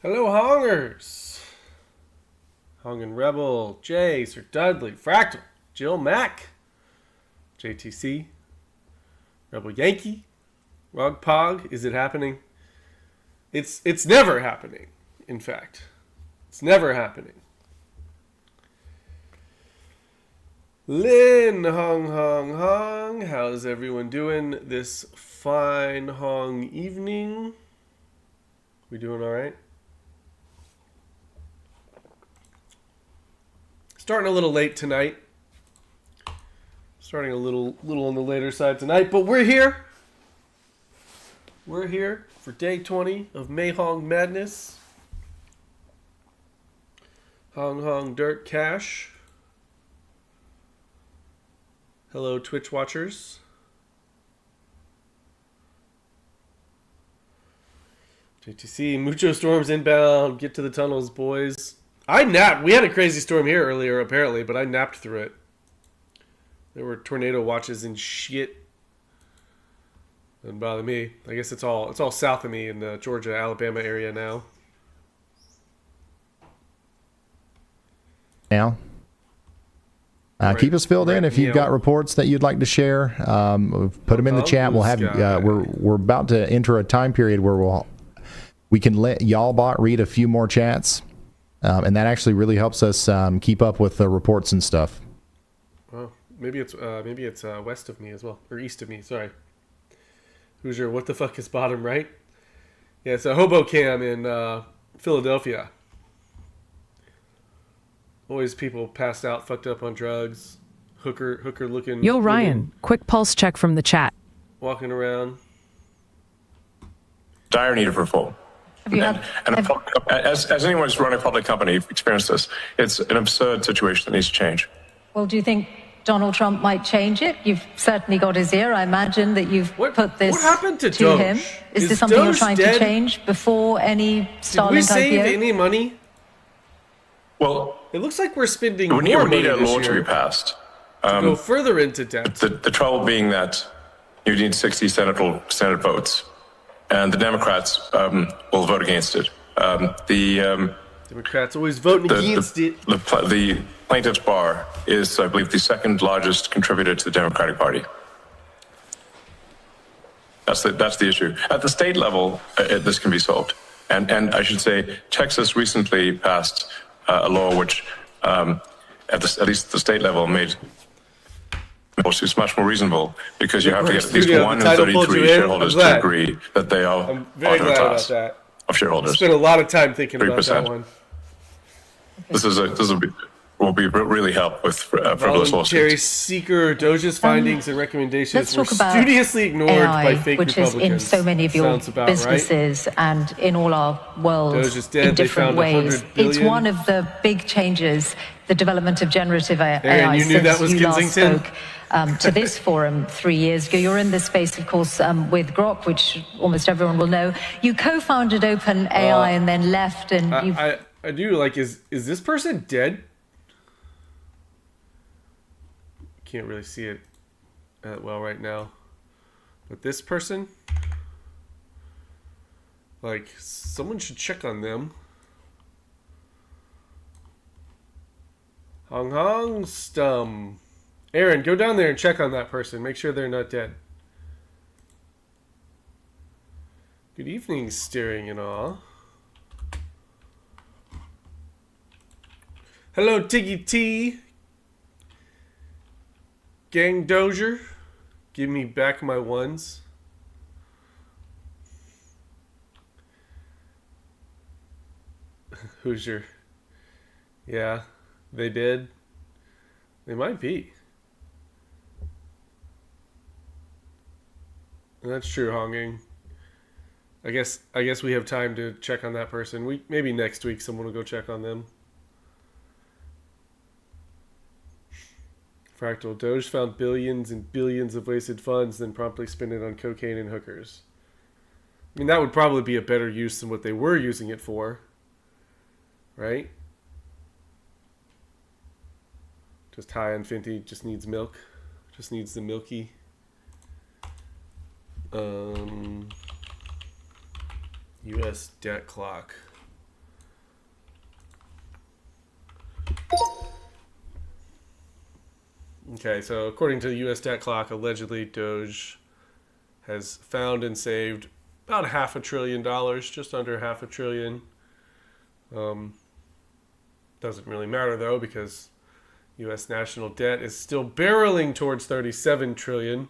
Hello, Hongers. Hong and Rebel, Jay, Sir Dudley, Fractal, Jill Mack, JTC, Rebel Yankee, Rog Pog. Is it happening? It's never happening. In fact, it's never happening. Lynn, Hong. How's everyone doing this fine Hong evening? We doing all right? Starting a little late tonight. Starting a little on the later side tonight, but we're here. We're here for day 20 of May Hong Madness. Hong Dirt Cash. Hello, Twitch watchers. JTC, mucho storms inbound. Get to the tunnels, boys. I napped. We had a crazy storm here earlier, apparently, but I napped through it. There were tornado watches and shit. Doesn't bother me. I guess it's all south of me in the Georgia, Alabama area now. Now, keep us filled in if you've got reports that you'd like to share. Put them in the chat. We'll have. We're about to enter a time period where we can let y'all bot read a few more chats. And that actually really helps us keep up with the reports and stuff. Well, maybe it's west of me as well, or east of me. Sorry. Who's your what the fuck is bottom right? Yeah, it's a hobo cam in Philadelphia. Always people passed out, fucked up on drugs, hooker looking. Yo, Ryan, quick pulse check from the chat. Walking around. Dire need of reform. As anyone who's running a public company experienced this, it's an absurd situation that needs to change. Well, do you think Donald Trump might change it? You've certainly got his ear. I imagine that you've put this what happened to him. Is this something Doge you're trying to change before any Starlink Did we save IPO? any money? Well, it looks like we're spending we more need money a this law year to be passed. To go further into debt. The trouble being that you need 60 Senate votes, and the Democrats will vote against it. Democrats always voting against it. The plaintiff's bar is, I believe, the second largest contributor to the Democratic Party. That's the issue. At the state level, this can be solved. And I should say, Texas recently passed a law which, at least the state level, made it's much more reasonable because you have to get at least 1 in 33 shareholders to agree that they are I'm very glad about that. Of shareholders. Spent a lot of time thinking 3%. about that one. This will really help with frivolous Voluntary lawsuits. seeker Doge's findings and recommendations let's were talk about studiously ignored AI, by fake which Republicans. is in so many of your businesses and in all our worlds in different ways. It's one of the big changes, the development of generative AI. Aaron, you knew that was Kensington? Last spoke to this forum 3 years ago. You're in this space, of course, with Grok, which almost everyone will know. You co-founded OpenAI and then left, and I do like. Is this person dead? Can't really see it well right now, but this person, like, someone should check on them. Hong Stum. Aaron, go down there and check on that person. Make sure they're not dead. Good evening, Staring and all. Hello, Tiggy T. Gang Dozier. Give me back my ones. Hoosier. Yeah, they did. They might be. That's true, Honging. I guess we have time to check on that person. Maybe next week someone will go check on them. Fractal. Doge found billions and billions of wasted funds, then promptly spent it on cocaine and hookers. I mean, that would probably be a better use than what they were using it for. Right? Just high on Fenty, just needs milk. Just needs the milky. US debt clock. Okay, so according to the U.S. debt clock, allegedly Doge has found and saved about $500 billion, just under $500 billion. Doesn't really matter though, because U.S. national debt is still barreling towards $37 trillion,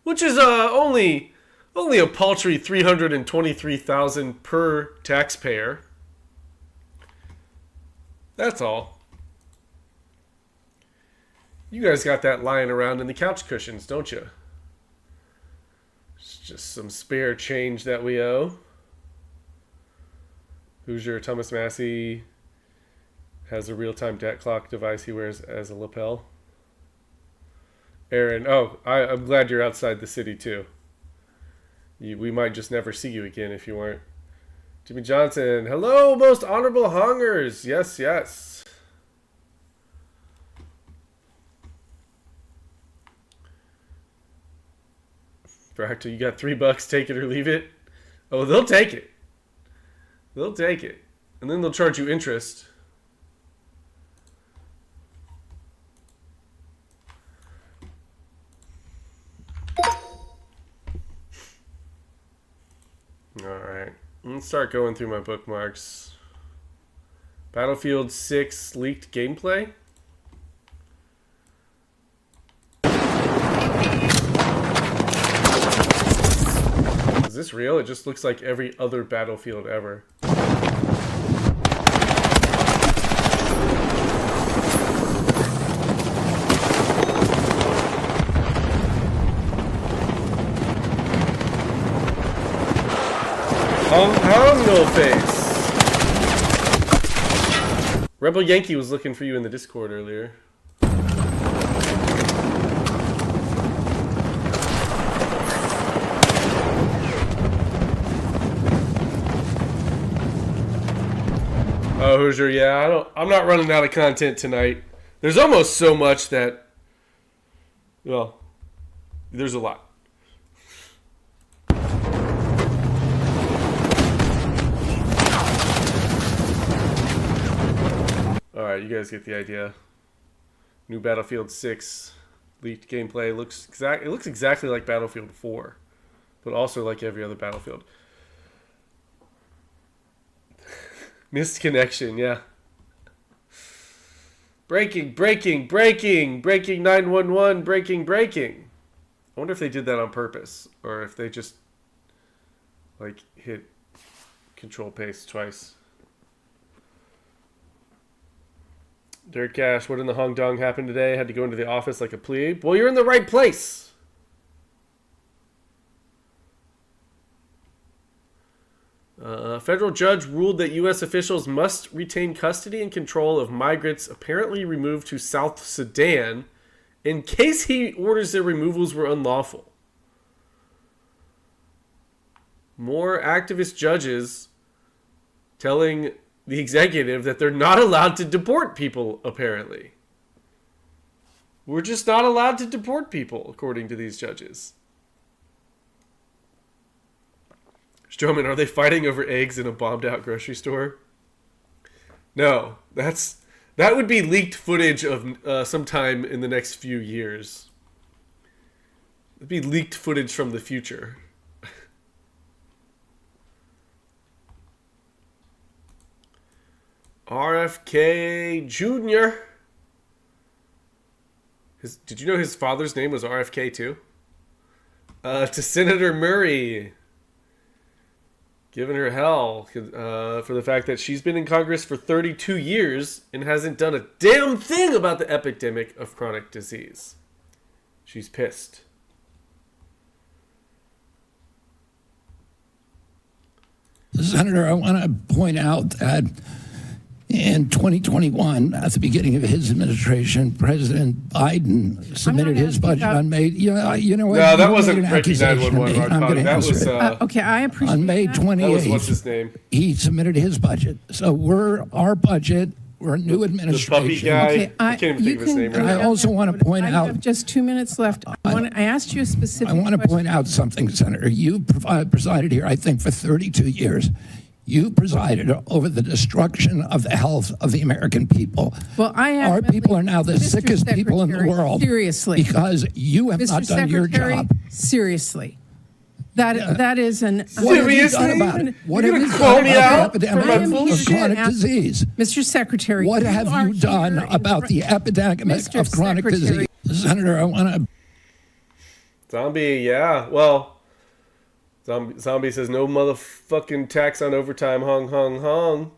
which is only a paltry $323,000 per taxpayer. That's all. You guys got that lying around in the couch cushions, don't you? It's just some spare change that we owe. Hoosier Thomas Massey has a real-time debt clock device he wears as a lapel. Aaron, I'm glad you're outside the city too. We might just never see you again if you weren't. Jimmy Johnson, hello, most honorable hongers. Yes, yes. Fractal, you got $3, take it or leave it. Oh, they'll take it. They'll take it. And then they'll charge you interest. Alright. Let's start going through my bookmarks. Battlefield 6 leaked gameplay. Is this real? It just looks like every other Battlefield ever. No face. Rebel Yankee was looking for you in the Discord earlier. Oh, Hoosier, yeah, I'm not running out of content tonight. There's almost so much that, well, there's a lot. Alright, you guys get the idea. New Battlefield 6 leaked gameplay. It looks exactly like Battlefield 4, but also like every other Battlefield. Missed connection, yeah. Breaking 911, breaking. I wonder if they did that on purpose, or if they just, like, hit control paste twice. Derek Cash, what in the Hong Dong happened today? Had to go into the office like a plebe. Well, you're in the right place. A federal judge ruled that U.S. officials must retain custody and control of migrants apparently removed to South Sudan in case he orders their removals were unlawful. More activist judges telling the executive that they're not allowed to deport people, apparently. We're just not allowed to deport people, according to these judges. Stroman, are they fighting over eggs in a bombed-out grocery store? No, that would be leaked footage of sometime in the next few years. It'd be leaked footage from the future. RFK Jr. Did you know his father's name was RFK too? To Senator Murray. Giving her hell for the fact that she's been in Congress for 32 years and hasn't done a damn thing about the epidemic of chronic disease. She's pissed. Senator, I want to point out that in 2021, at the beginning of his administration, President Biden submitted his budget on May. You know what? No, that wasn't breaking 911. I'm going to answer it. Okay, I appreciate on May 28th. What's his name? He submitted his budget. So our budget. We're a new administration. The puppy guy. Okay, I can't even think of his name right I now. also want to point I out. have just 2 minutes left. I asked you a specific I want to question. point out something, Senator. You presided here, I think, for 32 years. You presided over the destruction of the health of the American people. Well, Our people are now the Mr. sickest people in the Secretary, world. seriously. Because you have Mr. not done your Secretary, job. seriously. That is an... What have you done about it? What have you call done me about out the epidemic for my of chronic disease? Mr. Secretary, What have are you done here in about the epidemic Mr. of chronic Secretary. disease? Senator, I want to... Zombie, yeah. Well, Zombie says no motherfucking tax on overtime. Hong, hong, hong.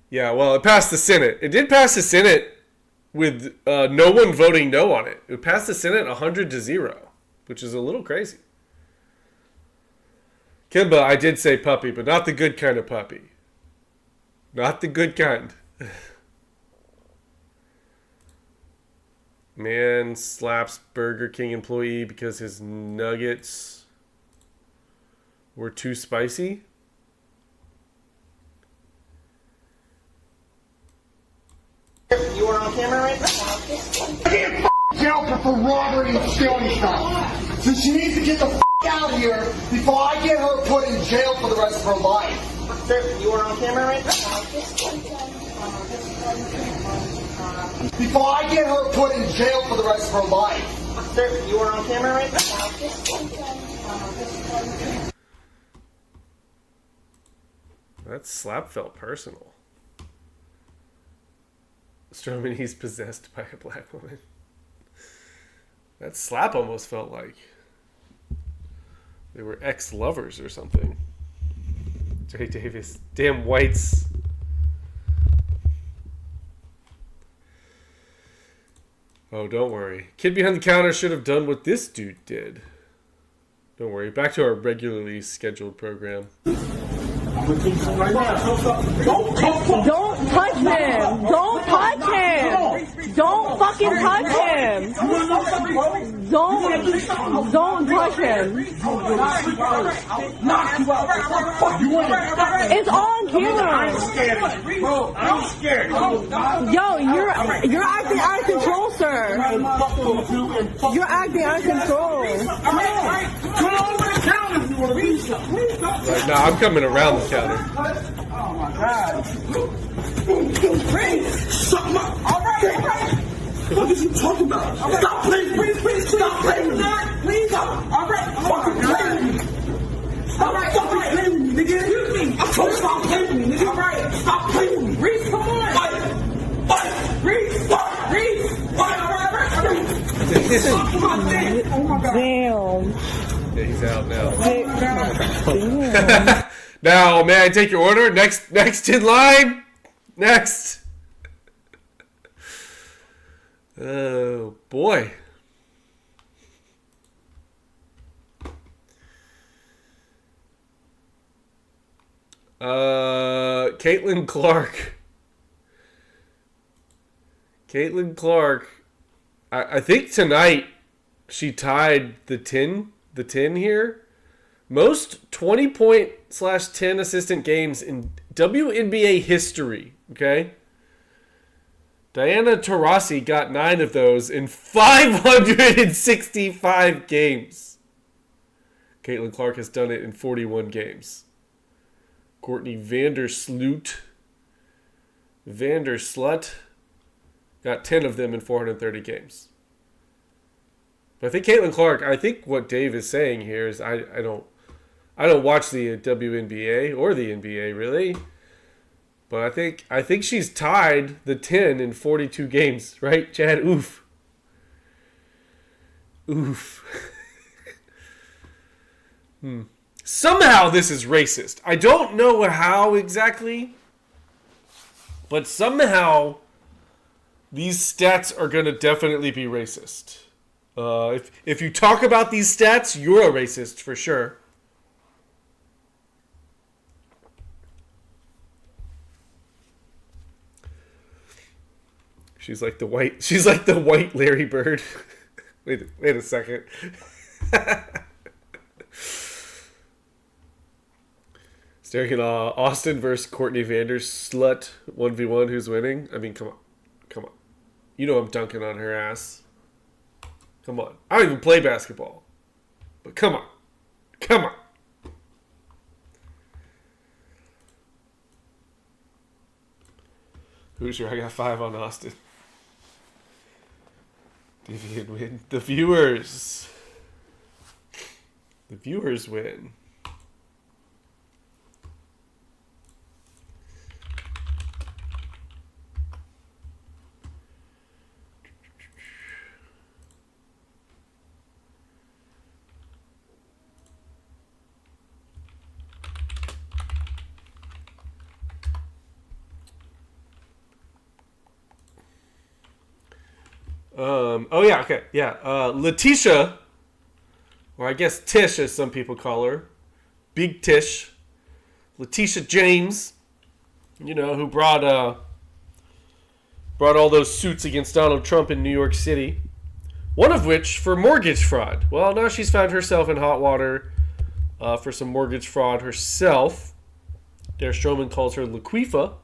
Yeah, well, it passed the Senate. It did pass the Senate with no one voting no on it. It passed the Senate 100-0, which is a little crazy. Kimba, I did say puppy, but not the good kind of puppy. Not the good kind. Man slaps Burger King employee because his nuggets were too spicy. You are on camera right now? Get jail for robbery and stealing stuff. So she needs to get the out of here before I get her put in jail for the rest of her life. Sir, you are on camera right now? Before I get her put in jail for the rest of her life. Sir, you are on camera right now? That slap felt personal. Strowman, he's possessed by a black woman. That slap almost felt like they were ex-lovers or something. Jay Davis. Damn whites. Oh, don't worry. Kid behind the counter should have done what this dude did. Don't worry. Back to our regularly scheduled program. Don't touch him! Don't touch him! Don't fucking touch him! Don't touch him! It's on camera! I'm scared. Yo, you're acting out of control, sir. You're acting out of control. Come over the counter if you want to read something. Right, nah, I'm coming around the counter. Oh my God. Something up. All right. What are you talking about? Stop playing. Please. Stop playing with me. Please stop. All right. Fucking playing with me. All right. Stop playing with me, nigga. Excuse me. I'm told you stop playing with me, nigga. All right. Stop playing with me. Reese, come on. What? Reese. What? All right. Oh my God. Damn. Yeah, he's out now. Damn. Now, may I take your order? Next in line. Next. Oh boy. Caitlin Clark. I think tonight she tied the 10 here. Most 20-point/10 assistant games in WNBA history. Okay. Diana Taurasi got 9 of those in 565 games. Caitlin Clark has done it in 41 games. Courtney Vandersloot got 10 of them in 430 games. But I think Caitlin Clark, I think what Dave is saying here is I don't watch the WNBA or the NBA really. But I think she's tied the 10 in 42 games, right, Chad? Oof. Somehow this is racist. I don't know how exactly, but somehow these stats are going to definitely be racist. If you talk about these stats, you're a racist for sure. She's like the white Larry Bird. wait a second. Staring at Austin versus Courtney Vandersloot 1v1. Who's winning? I mean, come on. You know I'm dunking on her ass. Come on. I don't even play basketball. But come on. Come on. Hoosier, I got 5 on Austin. Deviant win. The viewers. The viewers win. Oh yeah, okay, yeah. Leticia, or I guess Tish as some people call her, Big Tish, Leticia James, you know, who brought all those suits against Donald Trump in New York City, one of which for mortgage fraud. Well, now she's found herself in hot water for some mortgage fraud herself. Der Stroman calls her Laquifa.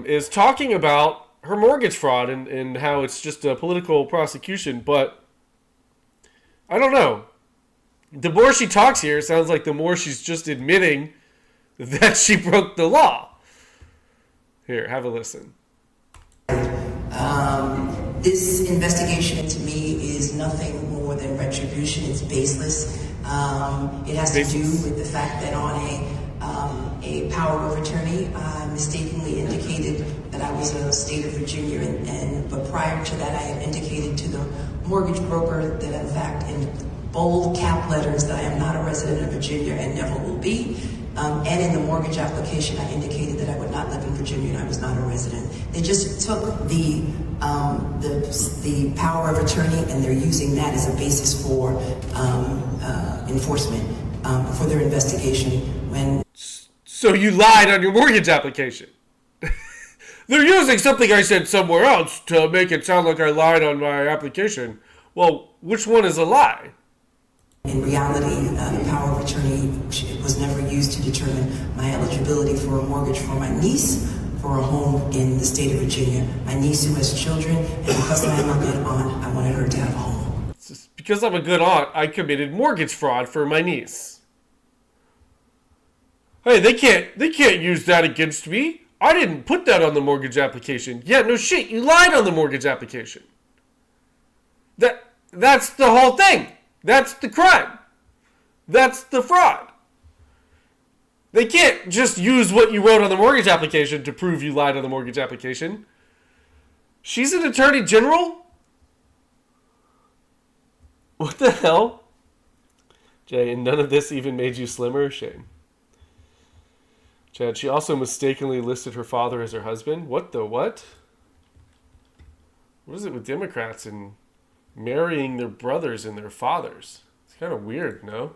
Is talking about her mortgage fraud and how it's just a political prosecution, but I don't know. The more she talks here, it sounds like the more she's just admitting that she broke the law. Here, have a listen. This investigation to me is nothing more than retribution. It's baseless. It has to do with the fact that on a power of attorney, I mistakenly indicated that I was a state of Virginia, but prior to that, I had indicated to the mortgage broker that, in fact, in bold cap letters, that I am not a resident of Virginia and never will be. And in the mortgage application, I indicated that I would not live in Virginia and I was not a resident. They just took the power of attorney and they're using that as a basis for enforcement for their investigation. So you lied on your mortgage application. They're using something I said somewhere else to make it sound like I lied on my application. Well, which one is a lie? In reality, the power of attorney was never used to determine my eligibility for a mortgage for my niece for a home in the state of Virginia. My niece who has children, and because I'm a good aunt, I wanted her to have a home. Because I'm a good aunt, I committed mortgage fraud for my niece. Hey, they can't use that against me. I didn't put that on the mortgage application. Yeah, no shit, you lied on the mortgage application. That's the whole thing. That's the crime. That's the fraud. They can't just use what you wrote on the mortgage application to prove you lied on the mortgage application. She's an attorney general? What the hell? Jay, and none of this even made you slimmer? Shame. Chad, she also mistakenly listed her father as her husband. What the what? What is it with Democrats and marrying their brothers and their fathers? It's kind of weird, no?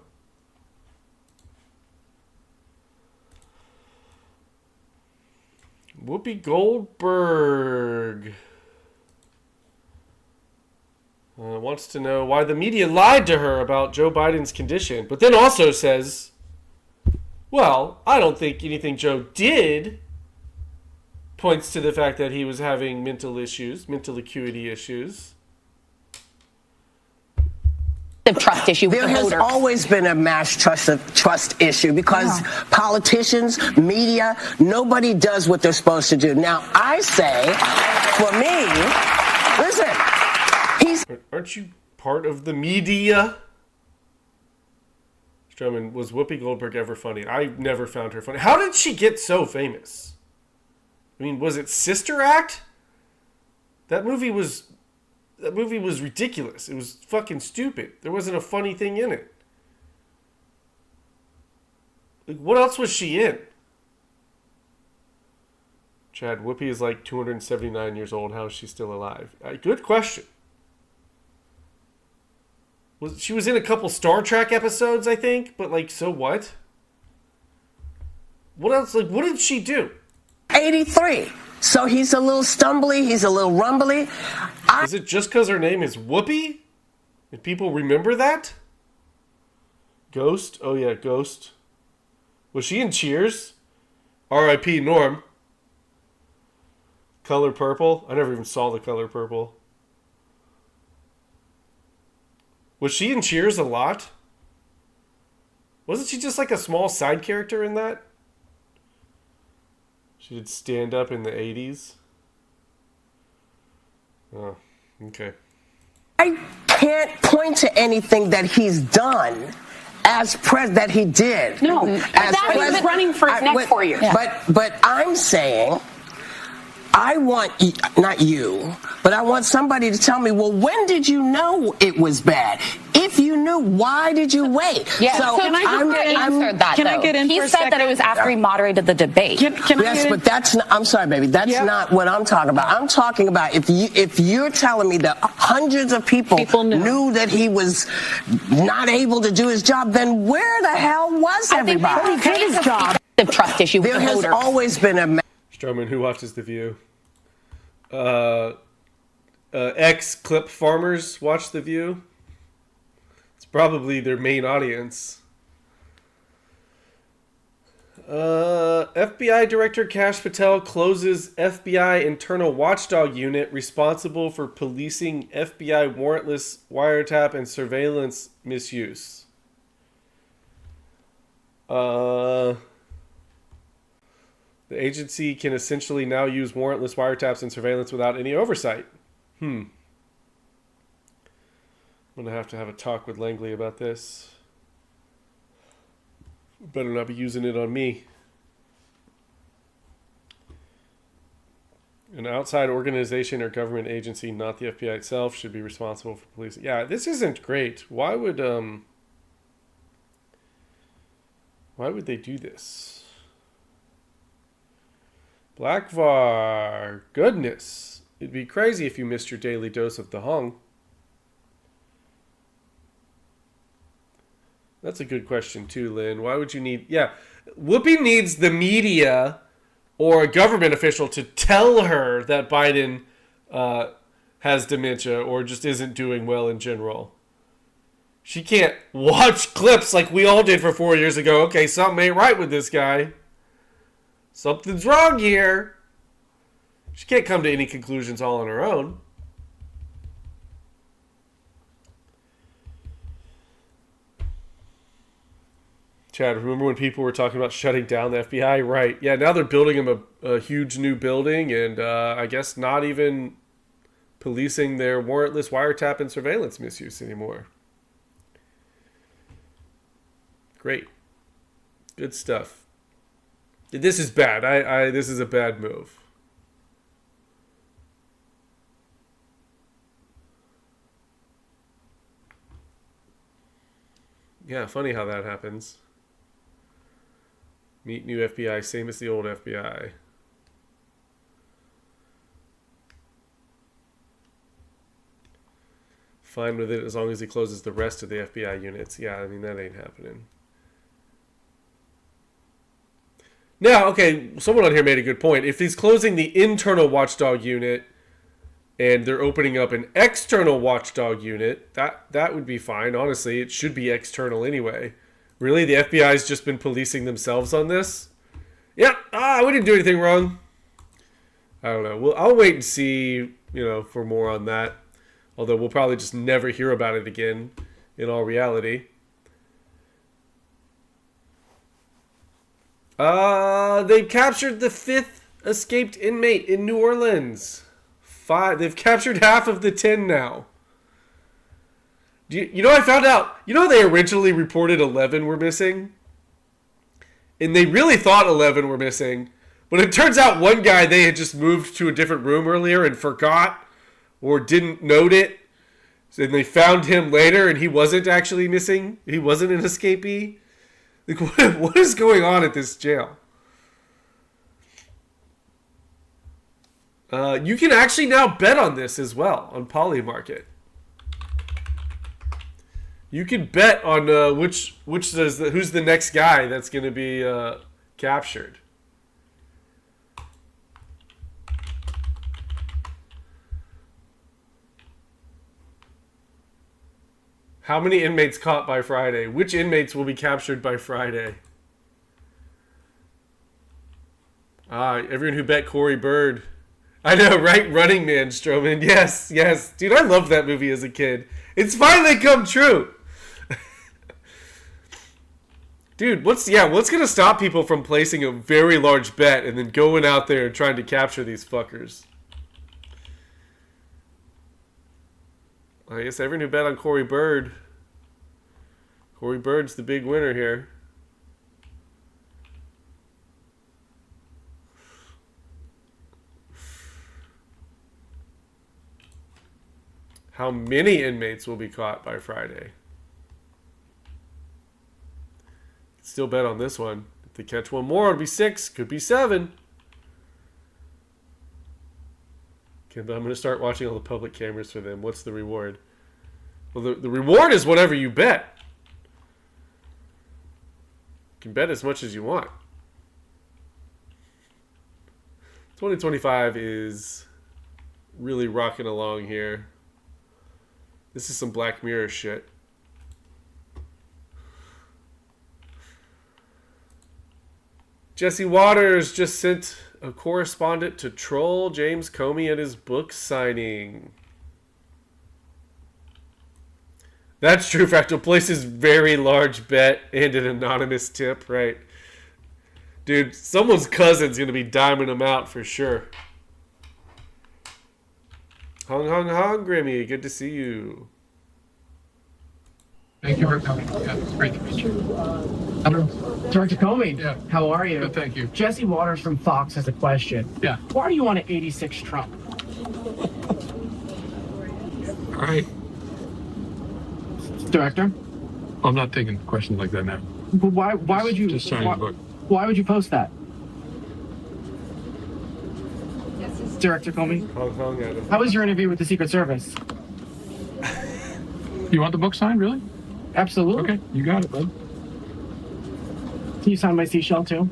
Whoopi Goldberg wants to know why the media lied to her about Joe Biden's condition, but then also says, well, I don't think anything Joe did points to the fact that he was having mental acuity issues. Trust issue. There has always been a mass trust issue because politicians, media, nobody does what they're supposed to do. Now, I say, for me, listen, Aren't you part of the media? Stroman, was Whoopi Goldberg ever funny? I never found her funny. How did she get so famous? I mean, was it Sister Act? That movie was ridiculous. It was fucking stupid. There wasn't a funny thing in it. Like, what else was she in? Chad, Whoopi is like 279 years old. How is she still alive? Good question. She was in a couple Star Trek episodes, I think, but like, so what? What else? Like, what did she do? 83. So he's a little stumbly, he's a little rumbly. Is it just because her name is Whoopi? And people remember that? Ghost? Oh yeah, Ghost. Was she in Cheers? R.I.P. Norm. Color Purple? I never even saw The Color Purple. Was she in Cheers a lot? Wasn't she just like a small side character in that? She did stand up in the 80s. Oh, okay. I can't point to anything that he's done as that he did. No, that he's been running for his next 4 years. But I'm saying, I want, not you, but I want somebody to tell me, well, when did you know it was bad? If you knew, why did you wait? Yeah. So can I get in he said that it was after he moderated the debate. Yes, but that's not, I'm sorry, baby. That's not what I'm talking about. I'm talking about if you're telling me that hundreds of people knew that he was not able to do his job, then where the hell was everybody? He did his job. The trust issue with there the has voter. always been a... Stroman, who watches The View? Ex-clip farmers watch The View. It's probably their main audience. FBI Director Kash Patel closes FBI internal watchdog unit responsible for policing FBI warrantless wiretap and surveillance misuse. The agency can essentially now use warrantless wiretaps and surveillance without any oversight. I'm going to have a talk with Langley about this. Better not be using it on me. An outside organization or government agency, not the FBI itself, should be responsible for policing. Yeah, this isn't great. Why would they do this? Blackvar, goodness. It'd be crazy if you missed your daily dose of the hung. That's a good question too, Lynn. Why would you need... Yeah, Whoopi needs the media or a government official to tell her that Biden has dementia or just isn't doing well in general. She can't watch clips like we all did for 4 years ago. Okay, something ain't right with this guy. Something's wrong here. She can't come to any conclusions all on her own. Chad, remember when people were talking about shutting down the FBI? Right. Yeah, now they're building them a huge new building and I guess not even policing their warrantless wiretap and surveillance misuse anymore. Great. Good stuff. This is bad. This is a bad move. Yeah, funny how that happens. Meet new FBI, same as the old FBI. Fine with it as long as he closes the rest of the FBI units. Yeah, I mean, that ain't happening. Now, okay, someone on here made a good point. If he's closing the internal watchdog unit and they're opening up an external watchdog unit, that would be fine. Honestly, it should be external anyway. Really? The FBI's just been policing themselves on this? Yep. We didn't do anything wrong. I don't know. Well, I'll wait and see, for more on that. Although we'll probably just never hear about it again in all reality. They captured the 5th escaped inmate in New Orleans. 5. They've captured half of the 10 now. I found out, they originally reported 11 were missing. And they really thought 11 were missing. But it turns out one guy, they had just moved to a different room earlier and forgot or didn't note it. And they found him later and he wasn't actually missing. He wasn't an escapee. Like, what is going on at this jail? You can actually now bet on this as well on Polymarket. You can bet on who's the next guy that's going to be captured. How many inmates caught by Friday? Which inmates will be captured by Friday? Everyone who bet Corey Bird I know, right? Running Man, Strowman. Yes, yes. Dude, I loved that movie as a kid. It's finally come true. Dude, what's going to stop people from placing a very large bet and then going out there and trying to capture these fuckers? I guess everyone who bet on Corey Bird. Corey Bird's the big winner here. How many inmates will be caught by Friday? Still bet on this one. If they catch one more, it'll be 6. Could be 7. Okay, but I'm going to start watching all the public cameras for them. What's the reward? Well, the reward is whatever you bet. You can bet as much as you want. 2025 is really rocking along here. This is some Black Mirror shit. Jesse Waters just sent a correspondent to troll James Comey at his book signing. That's true, Fractal. Places very large bet and an anonymous tip, right? Dude, someone's cousin's going to be diming them out for sure. Hung, Grimmy. Good to see you. Thank you for coming. Yeah, it's great to meet you. Director Comey, yeah. How are you? Good, thank you. Jesse Waters from Fox has a question. Yeah. Why do you want to 86 Trump? All right. Director? I'm not taking questions like that now. But why would you... Just signing the book. Why would you post that? Director Comey? How was your interview with the Secret Service? You want the book signed, really? Absolutely. Okay, you got it, bud. Can you sign my seashell, too?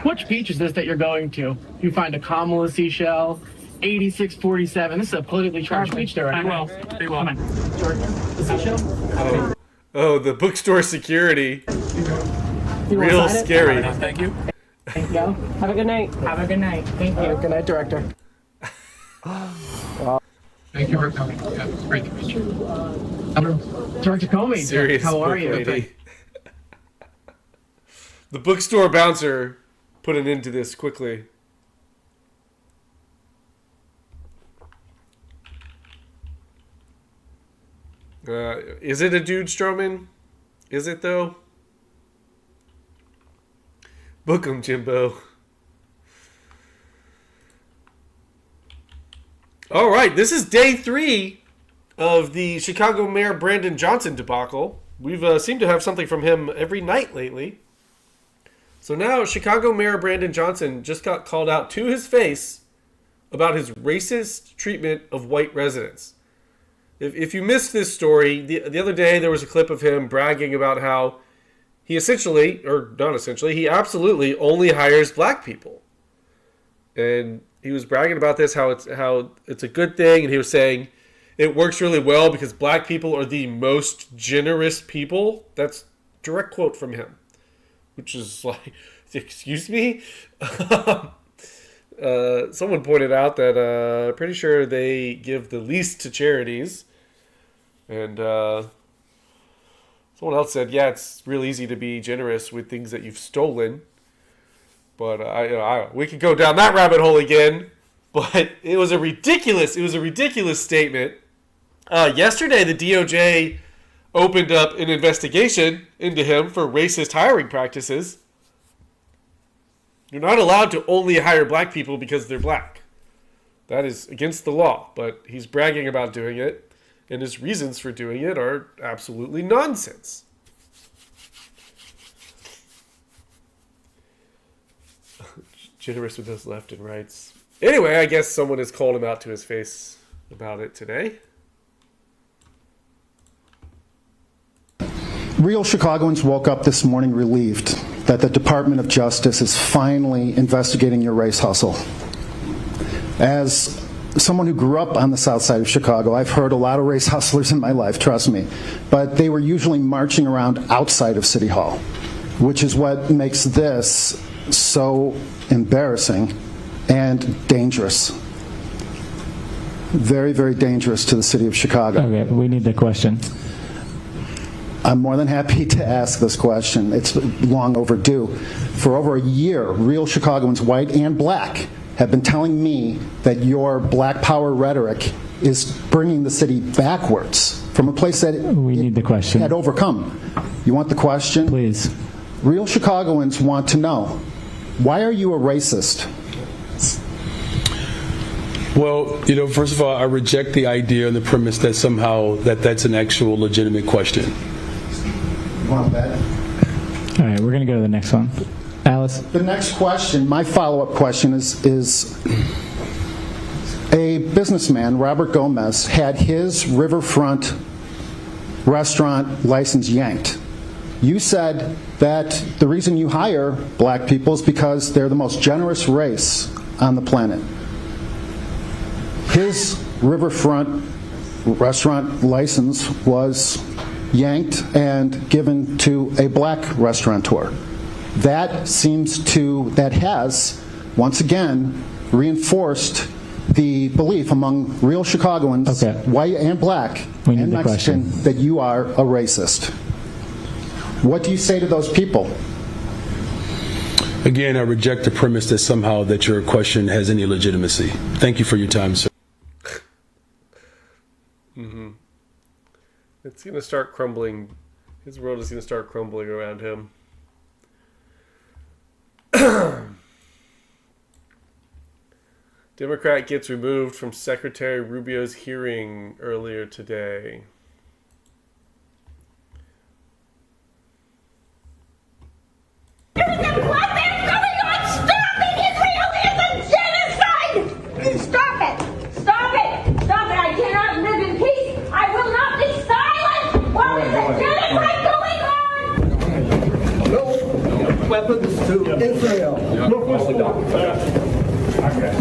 Which beach is this that you're going to? You find a Kamala seashell, 8647. This is a politically charged beach there. They will. Come on. The seashell? Oh, the bookstore security. Real scary. Thank you. Thank you. Have a good night. Have a good night. Thank you. Good night, Director. Thank you for coming. Yeah, it's great to meet you. Director Comey, Serious how are you? lady. The bookstore bouncer put an end to this quickly. Is it a dude, Strowman? Is it, though? Book 'em, Jimbo. All right, this is day 3 of the Chicago Mayor Brandon Johnson debacle. We've seemed to have something from him every night lately. So now Chicago Mayor Brandon Johnson just got called out to his face about his racist treatment of white residents. If you missed this story, the other day there was a clip of him bragging about how he essentially, or not essentially, he absolutely only hires black people. And he was bragging about this, how it's a good thing, and he was saying it works really well because black people are the most generous people. That's a direct quote from him, which is like, excuse me? Someone pointed out that I'm pretty sure they give the least to charities. And someone else said, yeah, it's real easy to be generous with things that you've stolen. But we could go down that rabbit hole again. But it was a ridiculous statement. Yesterday, the DOJ opened up an investigation into him for racist hiring practices. You're not allowed to only hire black people because they're black. That is against the law. But he's bragging about doing it, and his reasons for doing it are absolutely nonsense. Generous with those left and rights. Anyway, I guess someone has called him out to his face about it today. Real Chicagoans woke up this morning relieved that the Department of Justice is finally investigating your race hustle. As someone who grew up on the south side of Chicago, I've heard a lot of race hustlers in my life, trust me, but they were usually marching around outside of City Hall, which is what makes this so embarrassing and dangerous. Very, very dangerous to the city of Chicago. Okay, we need the question. I'm more than happy to ask this question. It's long overdue. For over a year, real Chicagoans, white and black, have been telling me that your black power rhetoric is bringing the city backwards from a place that we need the question. Had overcome. You want the question? Please. Real Chicagoans want to know, why are you a racist? Well, first of all, I reject the idea and the premise that somehow that's an actual legitimate question. You want that? All right, we're going to go to the next one. Alice? The next question, my follow-up question is a businessman, Robert Gomez, had his riverfront restaurant license yanked. You said that the reason you hire black people is because they're the most generous race on the planet. His riverfront restaurant license was yanked and given to a black restaurateur. That has, once again, reinforced the belief among real Chicagoans, white and black and Mexican, that you are a racist. What do you say to those people? Again, I reject the premise that somehow that your question has any legitimacy. Thank you for your time, sir. It's going to start crumbling. His world is going to start crumbling around him. Democrat gets removed from Secretary Rubio's hearing earlier today. There's a blood bath going on! Stop it! Israel is a genocide! Stop it! Stop it! Stop it! I cannot live in peace! I will not be silent while there's a genocide going on! No weapons to Israel. Okay.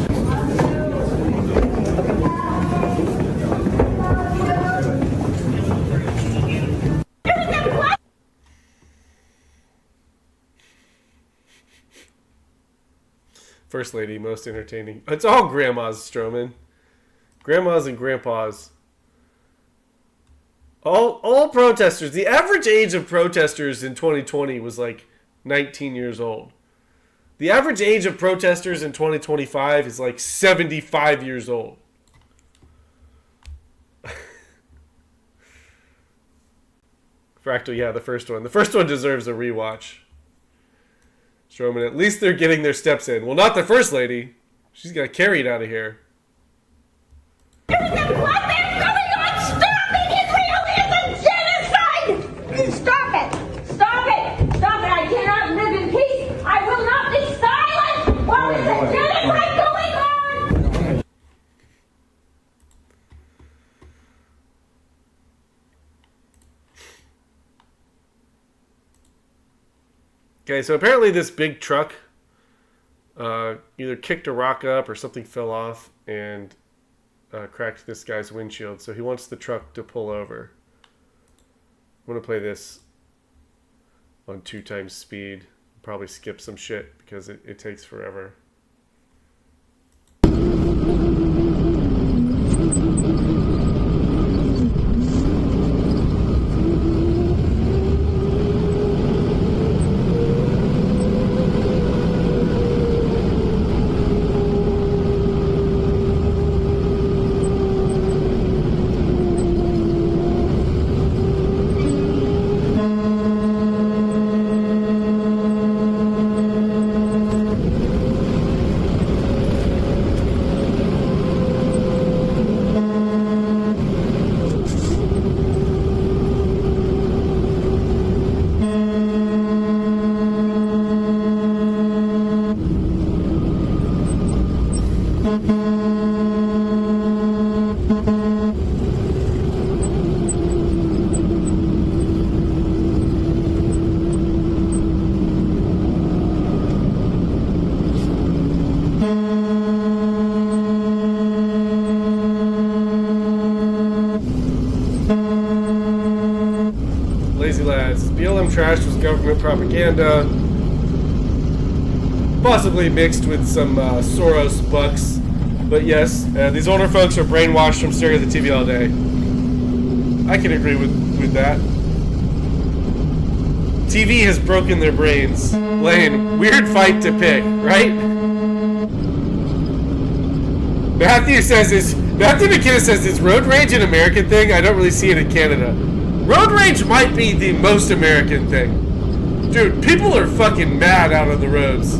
First Lady, most entertaining. It's all grandmas, Stroman. Grandmas and grandpas. All protesters. The average age of protesters in 2020 was like 19 years old. The average age of protesters in 2025 is like 75 years old. Fractal, yeah, the first one. The first one deserves a rewatch. Stroman, at least they're getting their steps in. Well, not the First Lady. She's got carried out of here. There's a blood bath going on! Stop it! Israel is a genocide! Stop it! Stop it! Stop it! I cannot live in peace! I will not be silent while there's a genocide going on! Okay, so apparently this big truck either kicked a rock up or something fell off and cracked this guy's windshield. So he wants the truck to pull over. I'm going to play this on 2x speed. Probably skip some shit because it takes forever. Lazy lads. BLM trash was government propaganda. possibly mixed with some Soros bucks. But yes, these older folks are brainwashed from staring at the TV all day. I can agree with that. TV has broken their brains. Lane, weird fight to pick, right? Matthew McKinnon says, is road rage an American thing? I don't really see it in Canada. Road rage might be the most American thing. Dude, people are fucking mad out on the roads.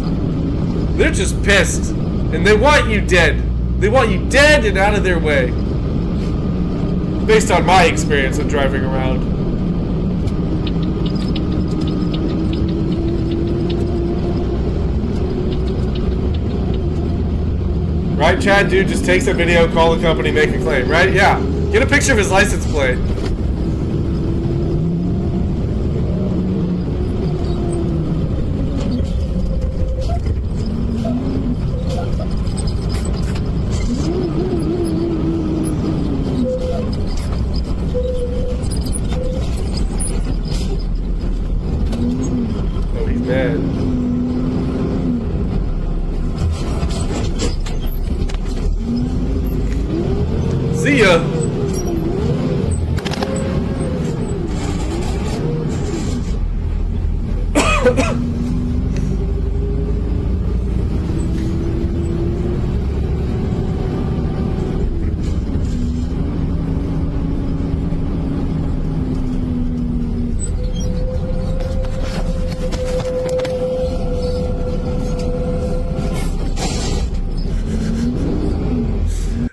They're just pissed. And they want you dead. They want you dead and out of their way. Based on my experience of driving around. Right, Chad? Dude just takes a video, call the company, make a claim, right? Yeah. Get a picture of his license plate. Oh, he's mad. See ya.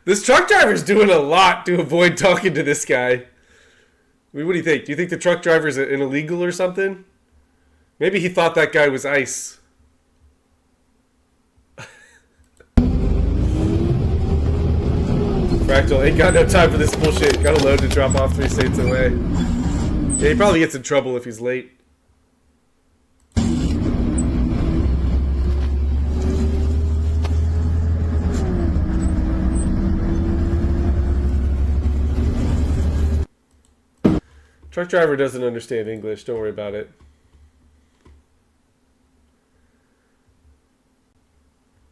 This truck driver's doing a lot to avoid talking to this guy. I mean, what do you think? Do you think the truck driver's an illegal or something? Maybe he thought that guy was ICE. Fractal ain't got no time for this bullshit. Got a load to drop off 3 states away. Yeah, he probably gets in trouble if he's late. Truck driver doesn't understand English. Don't worry about it.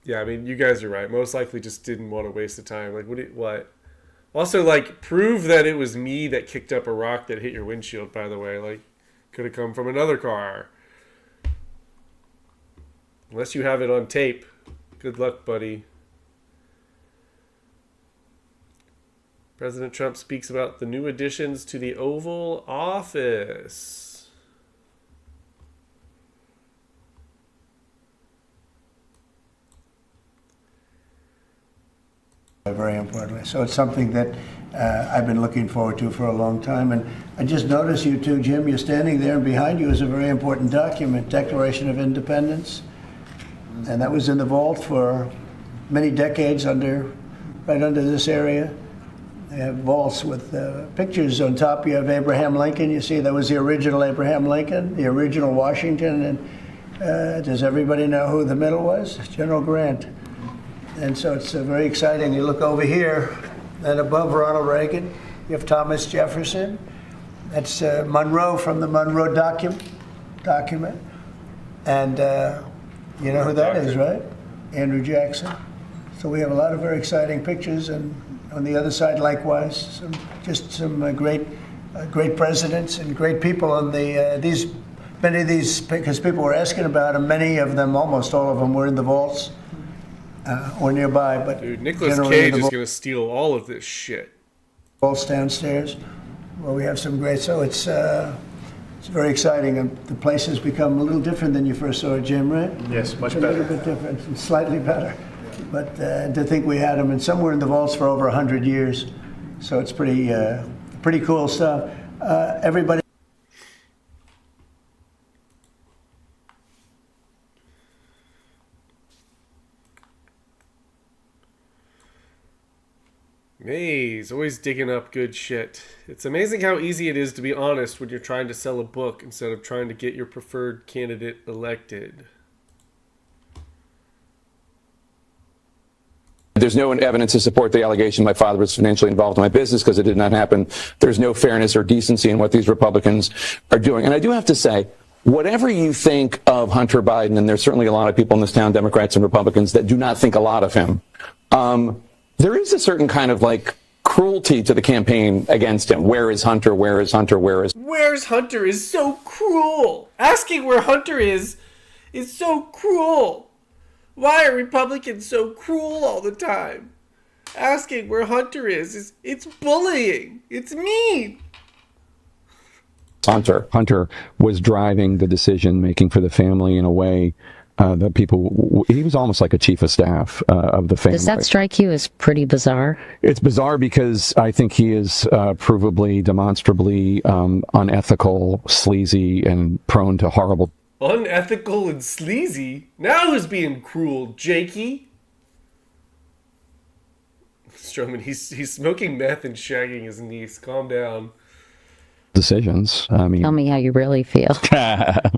Yeah, I mean, you guys are right. Most likely just didn't want to waste the time. Like, what? Also, like, prove that it was me that kicked up a rock that hit your windshield, by the way. Like, could have come from another car. Unless you have it on tape. Good luck, buddy. President Trump speaks about the new additions to the Oval Office. Very importantly. So it's something that I've been looking forward to for a long time. And I just noticed you two, Jim, you're standing there, and behind you is a very important document, Declaration of Independence. And that was in the vault for many decades right under this area. They have vaults with pictures on top. You have Abraham Lincoln. You see, that was the original Abraham Lincoln, the original Washington. And does everybody know who the middle was? General Grant. And so it's very exciting. You look over here, and above Ronald Reagan, you have Thomas Jefferson. That's Monroe from the Monroe document. And you know who that is, right? Andrew Jackson. So we have a lot of very exciting pictures, and on the other side, likewise, some great presidents and great people on many of these, because people were asking about them. Many of them, almost all of them, were in the vaults or nearby. But dude, Nicolas Cage is going to steal all of this shit. Vaults downstairs, where we have some great. So it's very exciting, and the place has become a little different than you first saw it, Jim, right? Yes, much better. A little bit different, and slightly better. But to think we had them, and some were in the vaults for over 100 years, so it's pretty cool stuff. Everybody. Maze, always digging up good shit. It's amazing how easy it is to be honest when you're trying to sell a book instead of trying to get your preferred candidate elected. There's no evidence to support the allegation my father was financially involved in my business, because it did not happen. There's no fairness or decency in what these Republicans are doing. And I do have to say, whatever you think of Hunter Biden, and there's certainly a lot of people in this town, Democrats and Republicans, that do not think a lot of him, there is a certain kind of like cruelty to the campaign against him. Where is Hunter? Where is Hunter? Where's Hunter is so cruel. Asking where Hunter is so cruel. Why are Republicans so cruel all the time? Asking where Hunter is it's bullying. It's mean. Hunter was driving the decision making for the family in a way that people, he was almost like a chief of staff of the family. Does that strike you as pretty bizarre? It's bizarre because I think he is provably, demonstrably unethical, sleazy, and prone to horrible. Unethical and sleazy? Now who's being cruel, Jakey? Stroman, he's smoking meth and shagging his niece. Calm down. Decisions. I mean, tell me how you really feel.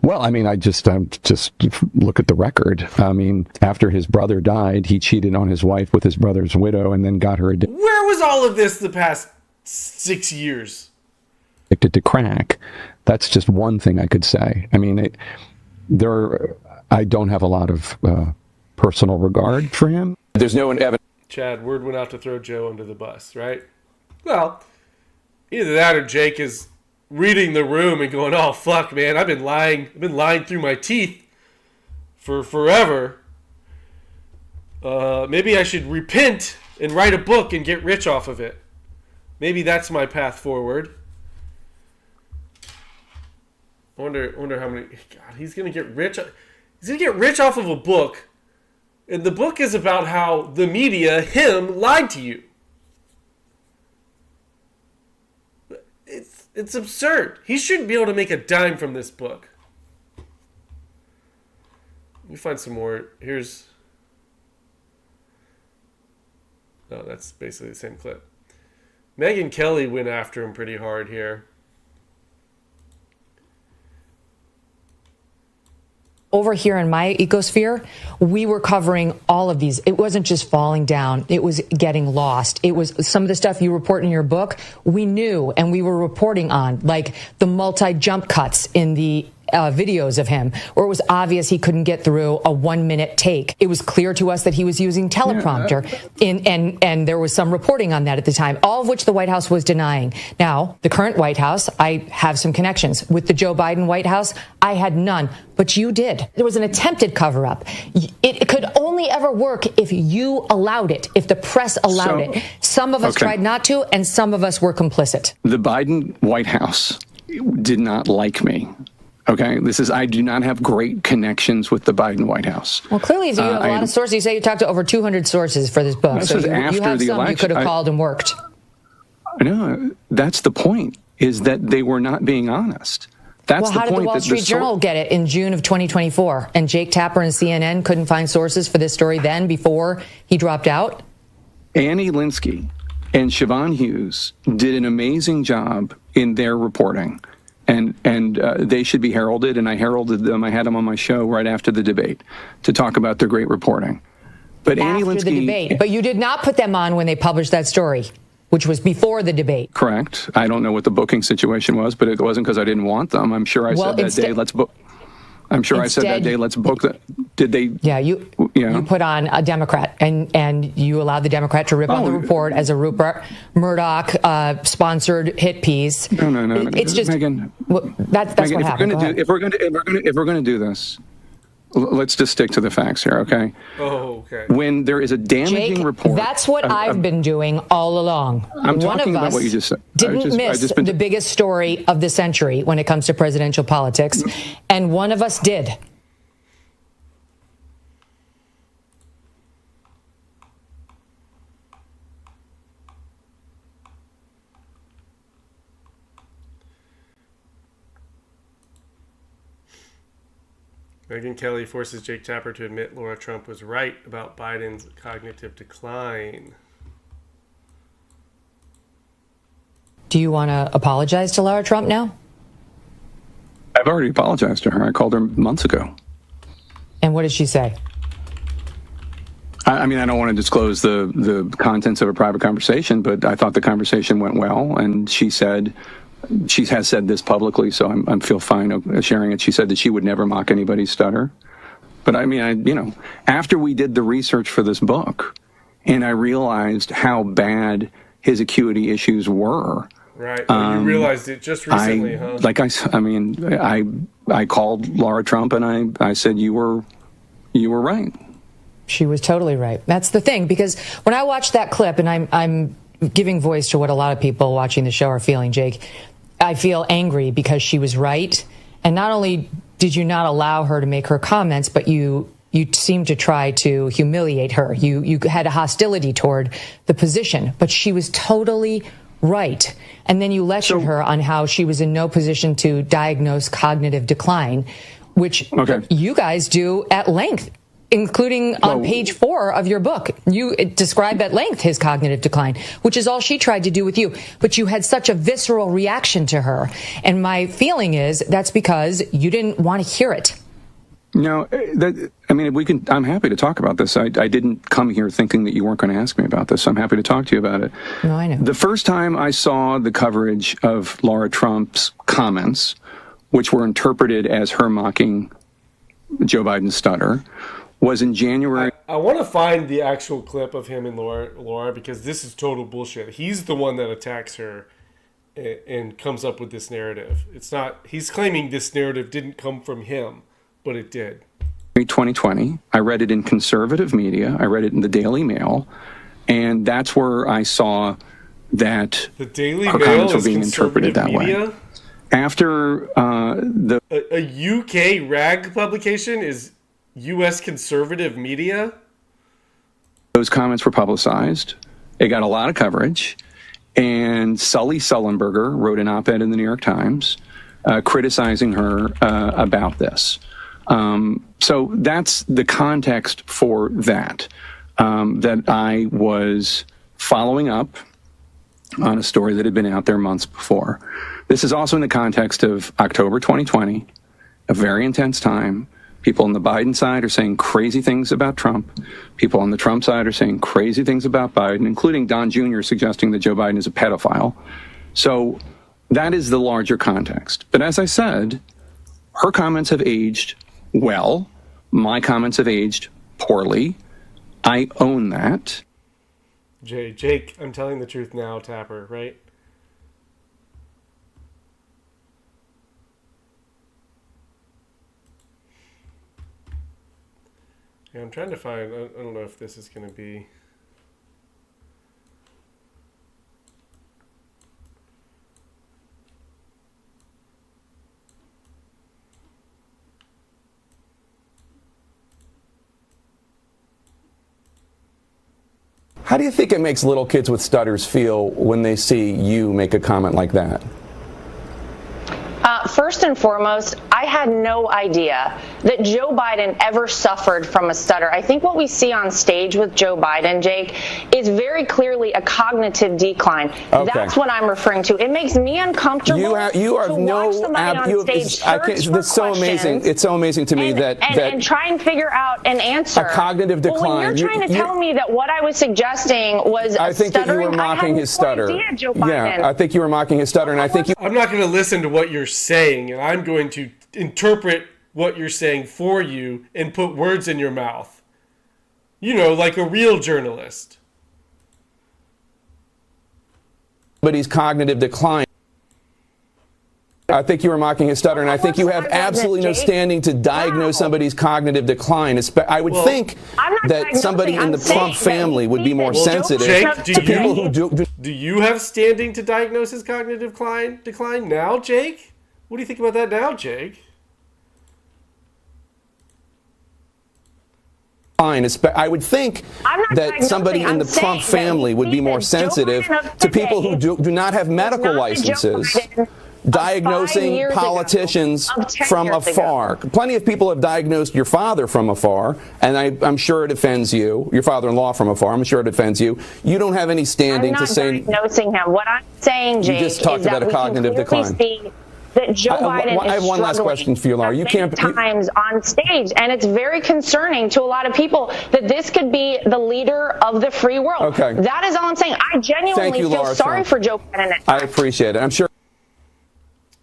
Well, I mean, I just look at the record. I mean, after his brother died, he cheated on his wife with his brother's widow, and then got her addicted. Where was all of this the past 6 years? Addicted to crack. That's just one thing I could say. I mean, I don't have a lot of personal regard for him. There's no evidence. Chad, word went out to throw Joe under the bus, right? Well, either that or Jake is reading the room and going, "Oh fuck, man, I've been lying through my teeth for forever. Maybe I should repent and write a book and get rich off of it. Maybe that's my path forward." I wonder how many. God, he's gonna get rich. He's gonna get rich off of a book, and the book is about how the media, him, lied to you. It's absurd. He shouldn't be able to make a dime from this book. Let me find some more. Here's... No, that's basically the same clip. Megyn Kelly went after him pretty hard here. Over here in my ecosphere, we were covering all of these. It wasn't just falling down. It was getting lost. It was some of the stuff you report in your book, we knew and we were reporting on, like the multi-jump cuts in the videos of him, where it was obvious he couldn't get through a 1-minute take. It was clear to us that he was using teleprompter, and there was some reporting on that at the time, all of which the White House was denying. Now, the current White House, I have some connections. With the Joe Biden White House, I had none, but you did. There was an attempted cover-up. It could only ever work if you allowed it, if the press allowed it. Some of us tried not to, and some of us were complicit. The Biden White House did not like me. Okay, I do not have great connections with the Biden White House. Well, clearly you have a lot of sources. You say you talked to over 200 sources for this book. So you have some election, you could have called and worked. No, that's the point, is that they were not being honest. That's how did the Wall Street Journal get it in June of 2024? And Jake Tapper and CNN couldn't find sources for this story then before he dropped out? Annie Linsky and Siobhan Hughes did an amazing job in their reporting. And they should be heralded, and I heralded them. I had them on my show right after the debate to talk about their great reporting. But Annie Linsky, the debate, but you did not put them on when they published that story, which was before the debate. Correct. I don't know what the booking situation was, but it wasn't because I didn't want them. I'm sure I said that day, let's book. I'm sure I said that day, let's book that. Did they? Yeah, you put on a Democrat, and you allowed the Democrat to rip on the report as a Rupert Murdoch sponsored hit piece. No. It's just Megyn, that's Megyn, what happened. If we're going to do this, let's just stick to the facts here, okay? Oh, okay. When there is a damaging report, that's what I've been doing all along. I'm talking about what you just said. Didn't miss the biggest story of the century when it comes to presidential politics, and one of us did. Megyn Kelly forces Jake Tapper to admit Laura Trump was right about Biden's cognitive decline. Do you want to apologize to Laura Trump now? I've already apologized to her. I called her months ago. And what did she say? I mean, I don't want to disclose the contents of a private conversation, but I thought the conversation went well. And she said, She has said this publicly, so I feel fine sharing it. She said that she would never mock anybody's stutter. But I mean, after we did the research for this book, and I realized how bad his acuity issues were. Right. You realized it just recently, huh? I called Laura Trump and I said you were right. She was totally right. That's the thing, because when I watched that clip, and I'm giving voice to what a lot of people watching the show are feeling, Jake, I feel angry because she was right. And not only did you not allow her to make her comments, but you seemed to try to humiliate her. You had a hostility toward the position, but she was totally right. And then you lectured her on how she was in no position to diagnose cognitive decline, which you guys do at length, including on page 4 of your book. You describe at length his cognitive decline, which is all she tried to do with you. But you had such a visceral reaction to her. And my feeling is that's because you didn't want to hear it. No, I'm happy to talk about this. I didn't come here thinking that you weren't going to ask me about this. I'm happy to talk to you about it. No, I know. The first time I saw the coverage of Laura Trump's comments, which were interpreted as her mocking Joe Biden's stutter, was in January. I want to find the actual clip of him and Laura, because this is total bullshit. He's the one that attacks her and comes up with this narrative. It's not, he's claiming this narrative didn't come from him, but it did. 2020, I read it in conservative media. I read it in the Daily Mail, and that's where I saw that the Daily her Mail comments were is being interpreted that media? way. After a UK rag publication is U.S. conservative media? Those comments were publicized. It got a lot of coverage, and Sully Sullenberger wrote an op-ed in the New York Times criticizing her about this. So that's the context for that, that I was following up on a story that had been out there months before. This is also in the context of October 2020, a very intense time. People on the Biden side are saying crazy things about Trump. People on the Trump side are saying crazy things about Biden, including Don Jr. suggesting that Joe Biden is a pedophile. So that is the larger context. But as I said, her comments have aged well. My comments have aged poorly. I own that. Jake, I'm telling the truth now, Tapper, right? Yeah, I'm trying to find, I don't know if this is going to be... How do you think it makes little kids with stutters feel when they see you make a comment like that? First and foremost, I had no idea that Joe Biden ever suffered from a stutter. I think what we see on stage with Joe Biden, Jake, is very clearly a cognitive decline. Okay. That's what I'm referring to. It makes me uncomfortable you are to watch somebody on stage it's so amazing. It's so amazing to me that try and figure out an answer. A cognitive decline. Well, when you're trying to tell me that what I was suggesting was I think that you were mocking his stutter. Yeah, I think you were mocking his stutter, and I think you. I'm not going to listen to what you're saying, and I'm going to interpret what you're saying for you and put words in your mouth. You know, like a real journalist. But he's cognitive decline. I think you were mocking his stutter, and I think you have absolutely no standing to diagnose somebody's cognitive decline. I would think that somebody in the Trump family would be more sensitive to people who do. Do you have standing to diagnose his cognitive decline now, Jake? What do you think about that now, Jake? I would think that somebody in the Trump family would be more sensitive to people who do not have medical licenses diagnosing politicians from afar. Plenty of people have diagnosed your father from afar, and I'm sure it offends you. Your father-in-law from afar. I'm sure it offends you. You don't have any standing to say. I'm not diagnosing him. What I'm saying, Jake, you just talked about a cognitive decline. That Joe Biden I have one last question for you, Laura. You can't times on stage, and it's very concerning to a lot of people that this could be the leader of the free world. Okay. That is all I'm saying. I genuinely feel sorry for Joe Biden. I appreciate it. I'm sure.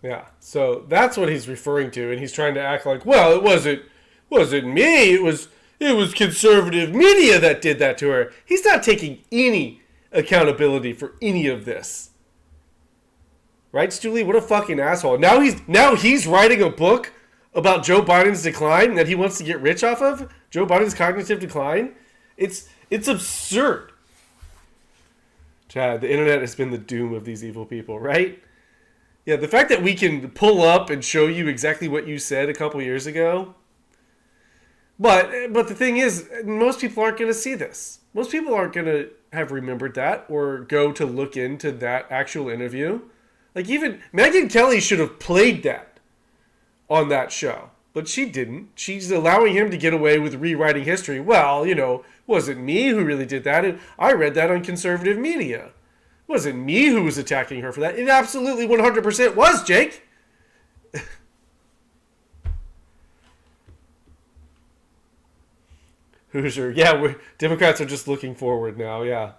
Yeah, so that's what he's referring to, and he's trying to act like, well, it wasn't me, it was conservative media that did that to her. He's not taking any accountability for any of this. Right, Stu Lee? What a fucking asshole. Now he's writing a book about Joe Biden's decline that he wants to get rich off of? Joe Biden's cognitive decline? It's absurd. Chad, the internet has been the doom of these evil people, right? Yeah, the fact that we can pull up and show you exactly what you said a couple years ago. But the thing is, most people aren't going to see this. Most people aren't going to have remembered that or go to look into that actual interview. Like, even Megyn Kelly should have played that on that show. But she didn't. She's allowing him to get away with rewriting history. Well, wasn't me who really did that. And I read that on conservative media. It wasn't me who was attacking her for that. It absolutely 100% was, Jake. Hoosier. Yeah, Democrats are just looking forward now, yeah.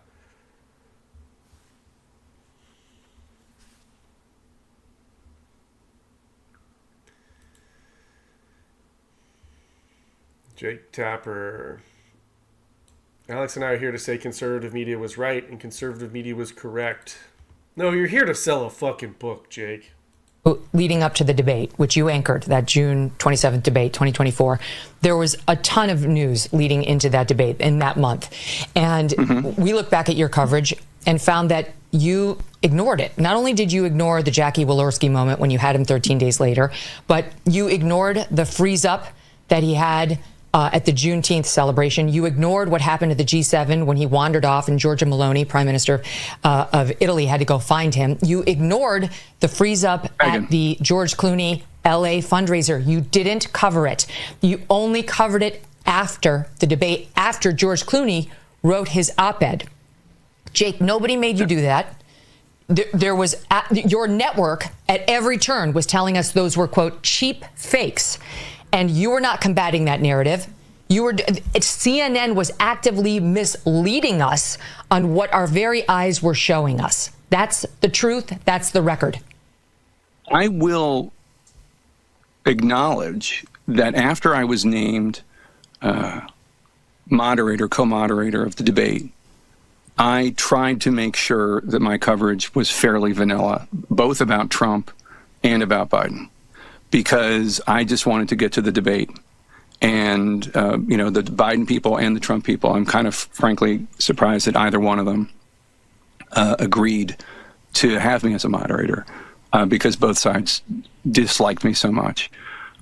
Jake Tapper. Alex and I are here to say conservative media was right and conservative media was correct. No, you're here to sell a fucking book, Jake. Leading up to the debate, which you anchored, that June 27th debate, 2024, there was a ton of news leading into that debate in that month. And we look back at your coverage and found that you ignored it. Not only did you ignore the Jackie Walorski moment when you had him 13 days later, but you ignored the freeze up that he had at the Juneteenth celebration. You ignored what happened at the G7 when he wandered off and Giorgia Meloni, Prime Minister of Italy, had to go find him. You ignored the freeze up at the George Clooney LA fundraiser. You didn't cover it. You only covered it after the debate, after George Clooney wrote his op-ed. Jake, nobody made you do that. There was your network at every turn was telling us those were, quote, cheap fakes. And you were not combating that narrative. CNN was actively misleading us on what our very eyes were showing us. That's the truth. That's the record. I will acknowledge that after I was named co-moderator of the debate, I tried to make sure that my coverage was fairly vanilla, both about Trump and about Biden, because I just wanted to get to the debate. And, the Biden people and the Trump people, I'm kind of frankly surprised that either one of them agreed to have me as a moderator because both sides disliked me so much.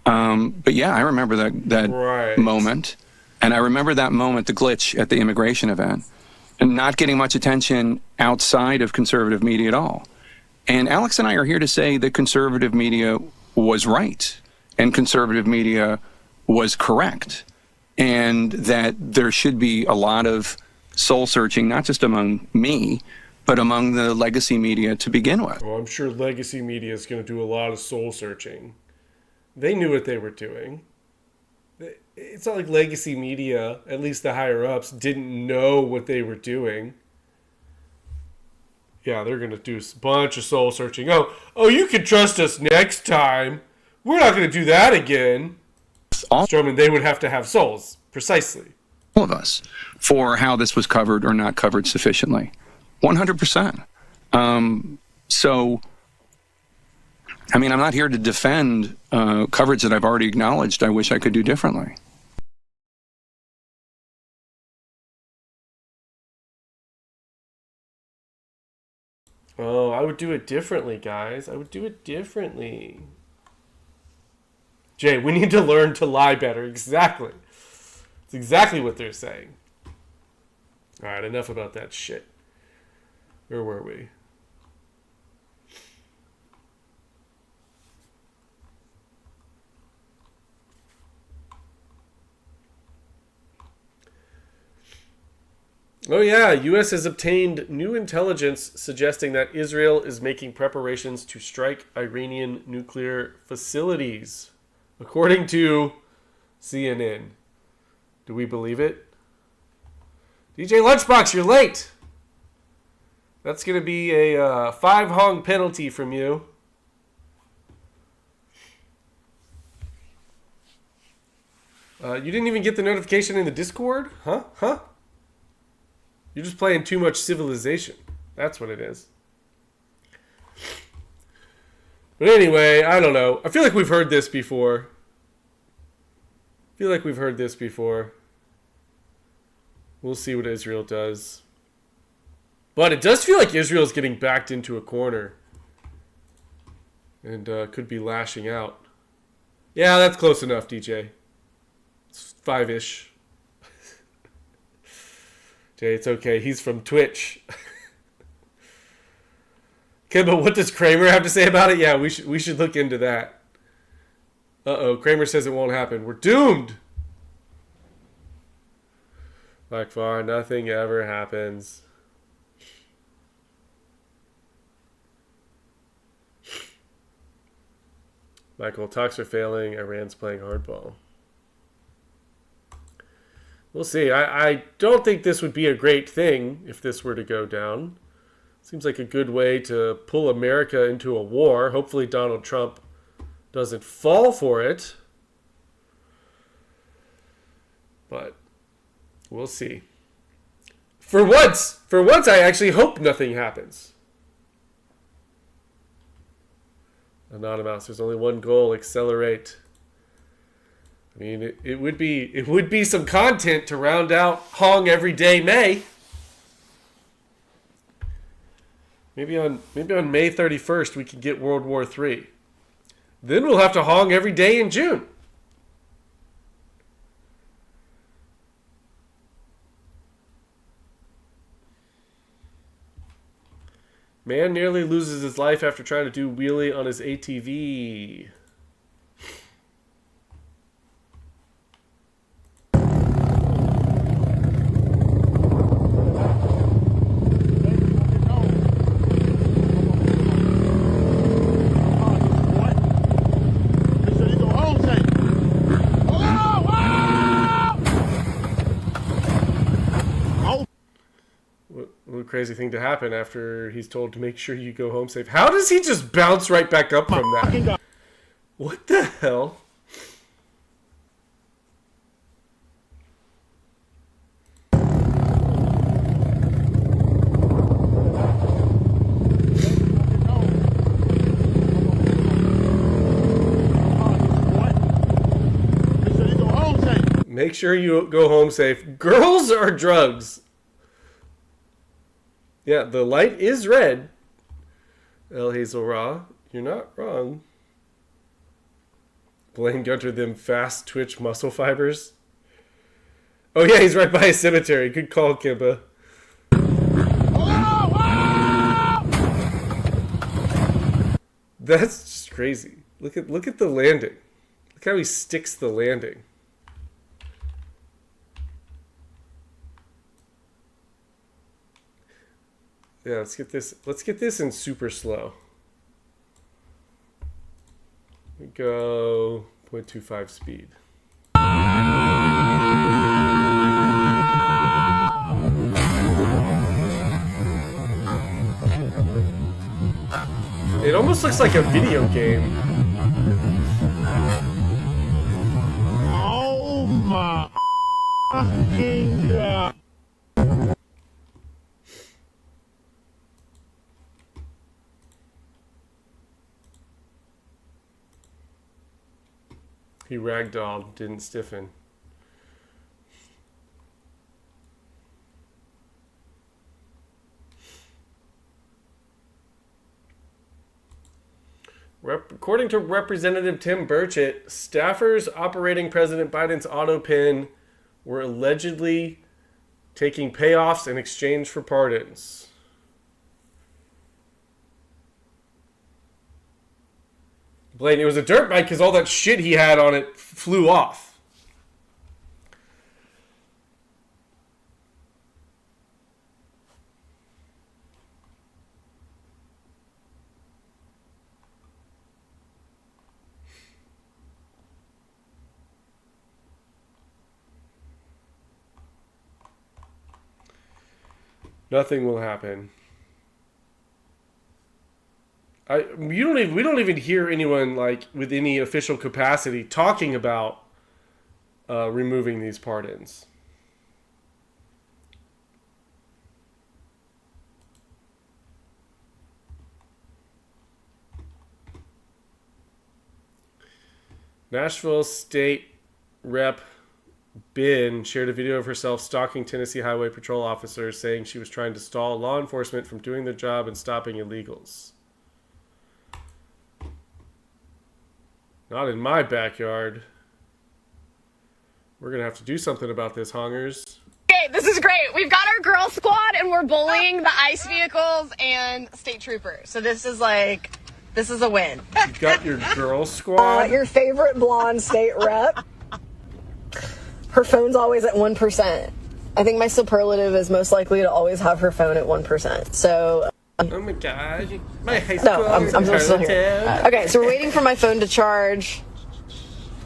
But yeah, I remember that moment. And I remember that moment, the glitch at the immigration event, and not getting much attention outside of conservative media at all. And Alex and I are here to say that conservative media was right and conservative media was correct, and that there should be a lot of soul searching, not just among me, but among the legacy media to begin with. Well, I'm sure legacy media is going to do a lot of soul searching. They knew what they were doing. It's not like legacy media, at least the higher ups, didn't know what they were doing. Yeah, they're going to do a bunch of soul searching. Oh, you can trust us next time. We're not going to do that again. Stroman, they would have to have souls, precisely. All of us, for how this was covered or not covered sufficiently. 100%. So, I mean, I'm not here to defend coverage that I've already acknowledged I wish I could do differently. Oh, I would do it differently, guys. I would do it differently. Jay, we need to learn to lie better. Exactly. It's exactly what they're saying. All right, enough about that shit. Where were we? Oh yeah, U.S. has obtained new intelligence suggesting that Israel is making preparations to strike Iranian nuclear facilities, according to CNN. Do we believe it? DJ Lunchbox, you're late. That's going to be a 5-hung penalty from you. You didn't even get the notification in the Discord? Huh? You're just playing too much Civilization. That's what it is. But anyway, I don't know. I feel like we've heard this before. We'll see what Israel does. But it does feel like Israel's getting backed into a corner. And could be lashing out. Yeah, that's close enough, DJ. It's 5-ish. Jay, it's okay. He's from Twitch. Okay, but what does Kramer have to say about it? Yeah, we should look into that. Uh-oh, Kramer says it won't happen. We're doomed! Like far, nothing ever happens. Michael, talks are failing. Iran's playing hardball. We'll see. I don't think this would be a great thing if this were to go down. Seems like a good way to pull America into a war. Hopefully Donald Trump doesn't fall for it. But we'll see. For once, I actually hope nothing happens. Anonymous, there's only one goal: accelerate. I mean, it would be some content to round out Hong Everyday May. Maybe on May 31st we can get World War III. Then we'll have to Hong every day in June. Man nearly loses his life after trying to do wheelie on his ATV. Crazy thing to happen after he's told to make sure you go home safe. How does he just bounce right back up from that? What the hell? Make sure you go home safe. Girls are drugs. Yeah, the light is red. El Hazel Raw, you're not wrong. Blaine Gunter, them fast twitch muscle fibers. Oh yeah, he's right by a cemetery. Good call, Kimba. That's just crazy. Look at the landing. Look how he sticks the landing. Yeah, let's get this in super slow. We go 0.25 speed. It almost looks like a video game. Oh my fucking God. He ragdolled, didn't stiffen. According to Representative Tim Burchett, staffers operating President Biden's auto pen were allegedly taking payoffs in exchange for pardons. Blaine, it was a dirt bike because all that shit he had on it flew off. Nothing will happen. We don't even hear anyone like with any official capacity talking about removing these pardons. Nashville State Rep Bin shared a video of herself stalking Tennessee Highway Patrol officers, saying she was trying to stall law enforcement from doing their job and stopping illegals. Not in my backyard. We're going to have to do something about this, Hongers. Okay, this is great. We've got our girl squad and we're bullying the ICE vehicles and state troopers. So this is a win. You got your girl squad? Your favorite blonde state rep. Her phone's always at 1%. I think my superlative is most likely to always have her phone at 1%. So... oh my god. My high school. No, I'm still here. Okay, so we're waiting for my phone to charge.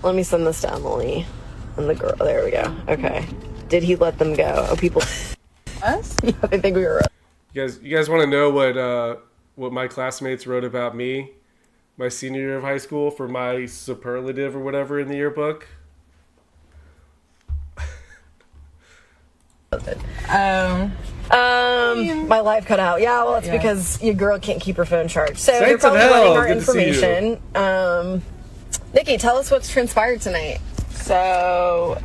Let me send this to Emily. And the girl. There we go. Okay. Did he let them go? Oh, people... Us? Yeah, I think we were... You guys want to know what my classmates wrote about me my senior year of high school for my superlative or whatever in the yearbook? My life cut out. Yeah, well, it's because your girl can't keep her phone charged. So they're Saints of probably hell, running our good to see information. Nikki, tell us what's transpired tonight. So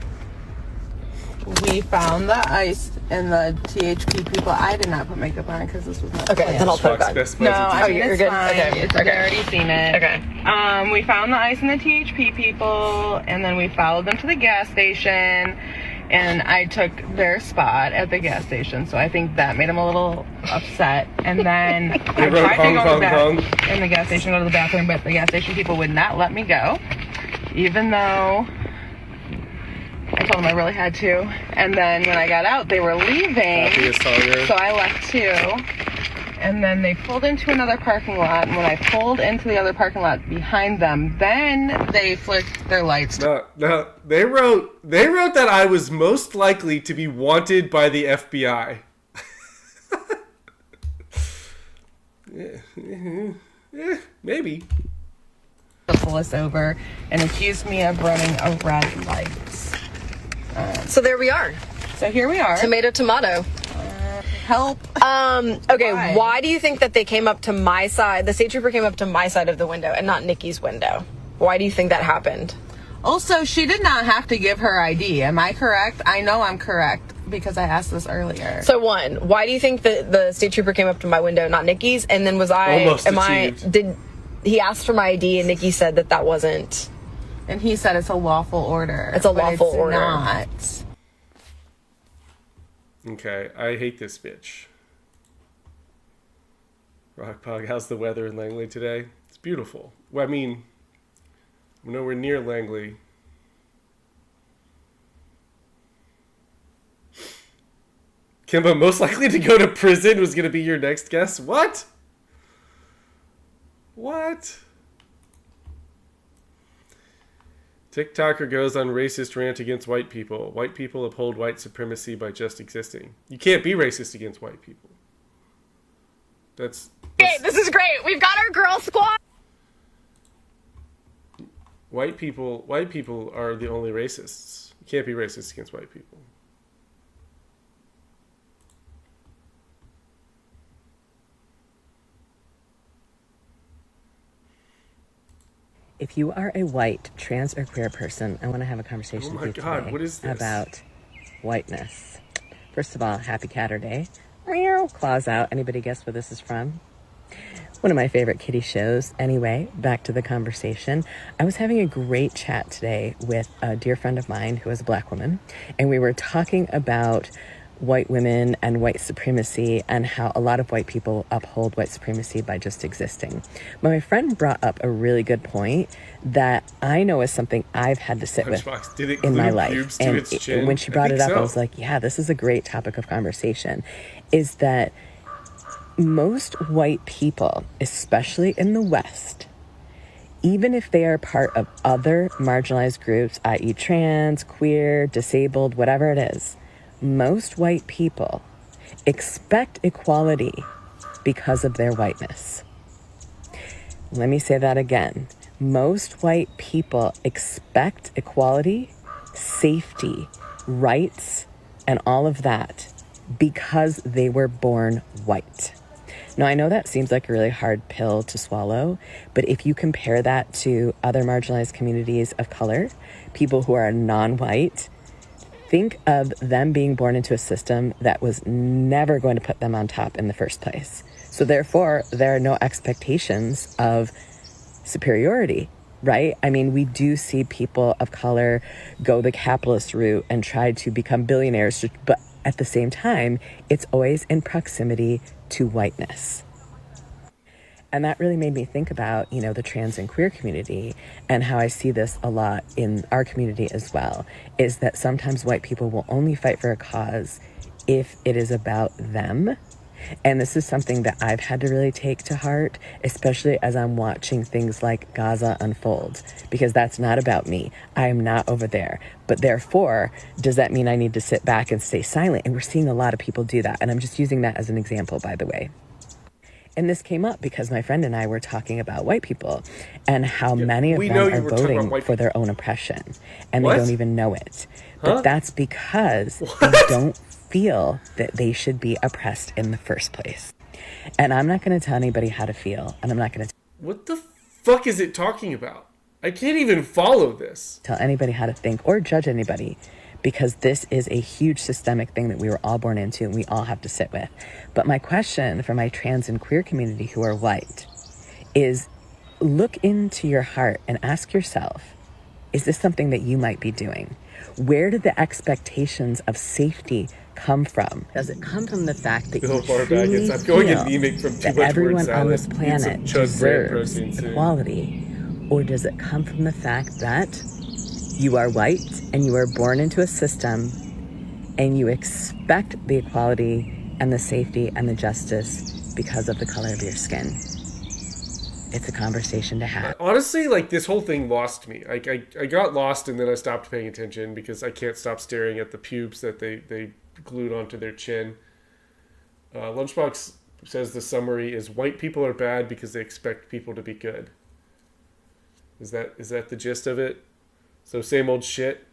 we found the ICE and the THP people. I did not put makeup on because this was not okay. planned. Then I'll put it on. No, I mean, you're it's good. fine. Okay. I've already seen it. Okay. We found the ICE and the THP people, and then we followed them to the gas station. And I took their spot at the gas station, so I think that made them a little upset. And then I tried to go in the gas station, go to the bathroom, but the gas station people would not let me go, even though I told them I really had to. And then when I got out, they were leaving, so I left too. And then they pulled into another parking lot, and when I pulled into the other parking lot behind them, then they flicked their lights. No, they wrote that I was most likely to be wanted by the FBI. Yeah, maybe. Pull us over and accused me of running a red light. So there we are. So here we are. Tomato. Help. Okay, why do you think that they came up to my side? The state trooper came up to my side of the window and not Nikki's window. Why do you think that happened? Also, she did not have to give her ID. Am I correct? I know I'm correct because I asked this earlier. So why do you think that the state trooper came up to my window, not Nikki's? And then did he asked for my ID and Nikki said that wasn't? And he said it's a lawful order. It's a lawful order. Not. Okay, I hate this bitch. Rockpog, how's the weather in Langley today? It's beautiful. Well, I mean, I'm nowhere near Langley. Kimba, most likely to go to prison was going to be your next guess? What? What? TikToker goes on racist rant against white people. White people uphold white supremacy by just existing. You can't be racist against white people. That's okay, this is great. We've got our girl squad. White people are the only racists. You can't be racist against white people. If you are a white, trans, or queer person, I want to have a conversation with you today what is this? about whiteness. First of all, happy Catter Day. Meow, claws out. Anybody guess where this is from? One of my favorite kitty shows. Anyway, back to the conversation. I was having a great chat today with a dear friend of mine who is a black woman, and we were talking about white women and white supremacy and how a lot of white people uphold white supremacy by just existing. But my friend brought up a really good point that I know is something I've had to sit with in my life. And when she brought it up, I was like, yeah, this is a great topic of conversation, is that most white people, especially in the West, even if they are part of other marginalized groups, i.e. trans, queer, disabled, whatever it is, most white people expect equality because of their whiteness. Let me say that again. Most white people expect equality safety, rights, and all of that because they were born white. Now, I know that seems like a really hard pill to swallow, but if you compare that to other marginalized communities of color, people who are non-white, think of them being born into a system that was never going to put them on top in the first place. So therefore, there are no expectations of superiority, right? I mean, we do see people of color go the capitalist route and try to become billionaires, but at the same time, it's always in proximity to whiteness. And that really made me think about, you know, the trans and queer community, and how I see this a lot in our community as well, is that sometimes white people will only fight for a cause if it is about them. And this is something that I've had to really take to heart, especially as I'm watching things like Gaza unfold, because that's not about me. I am not over there. But therefore, does that mean I need to sit back and stay silent? And we're seeing a lot of people do that. And I'm just using that as an example, by the way. And this came up because my friend and I were talking about white people and how many of them are voting for their own oppression. And they don't even know it. But that's because they don't feel that they should be oppressed in the first place. And I'm not going to tell anybody how to feel. And I'm not going to... What the fuck is it talking about? I can't even follow this. Tell anybody how to think or judge anybody, because this is a huge systemic thing that we were all born into and we all have to sit with. But my question for my trans and queer community who are white is, look into your heart and ask yourself, is this something that you might be doing? Where did the expectations of safety come from? Does it come from the fact that you truly feel that everyone on this planet deserves equality? Or does it come from the fact that you are white and you are born into a system and you expect the equality and the safety and the justice because of the color of your skin? It's a conversation to have. Honestly, like, this whole thing lost me. Like, I got lost and then I stopped paying attention because I can't stop staring at the pubes that they glued onto their chin. Lunchbox says the summary is white people are bad because they expect people to be good. Is that the gist of it? So same old shit.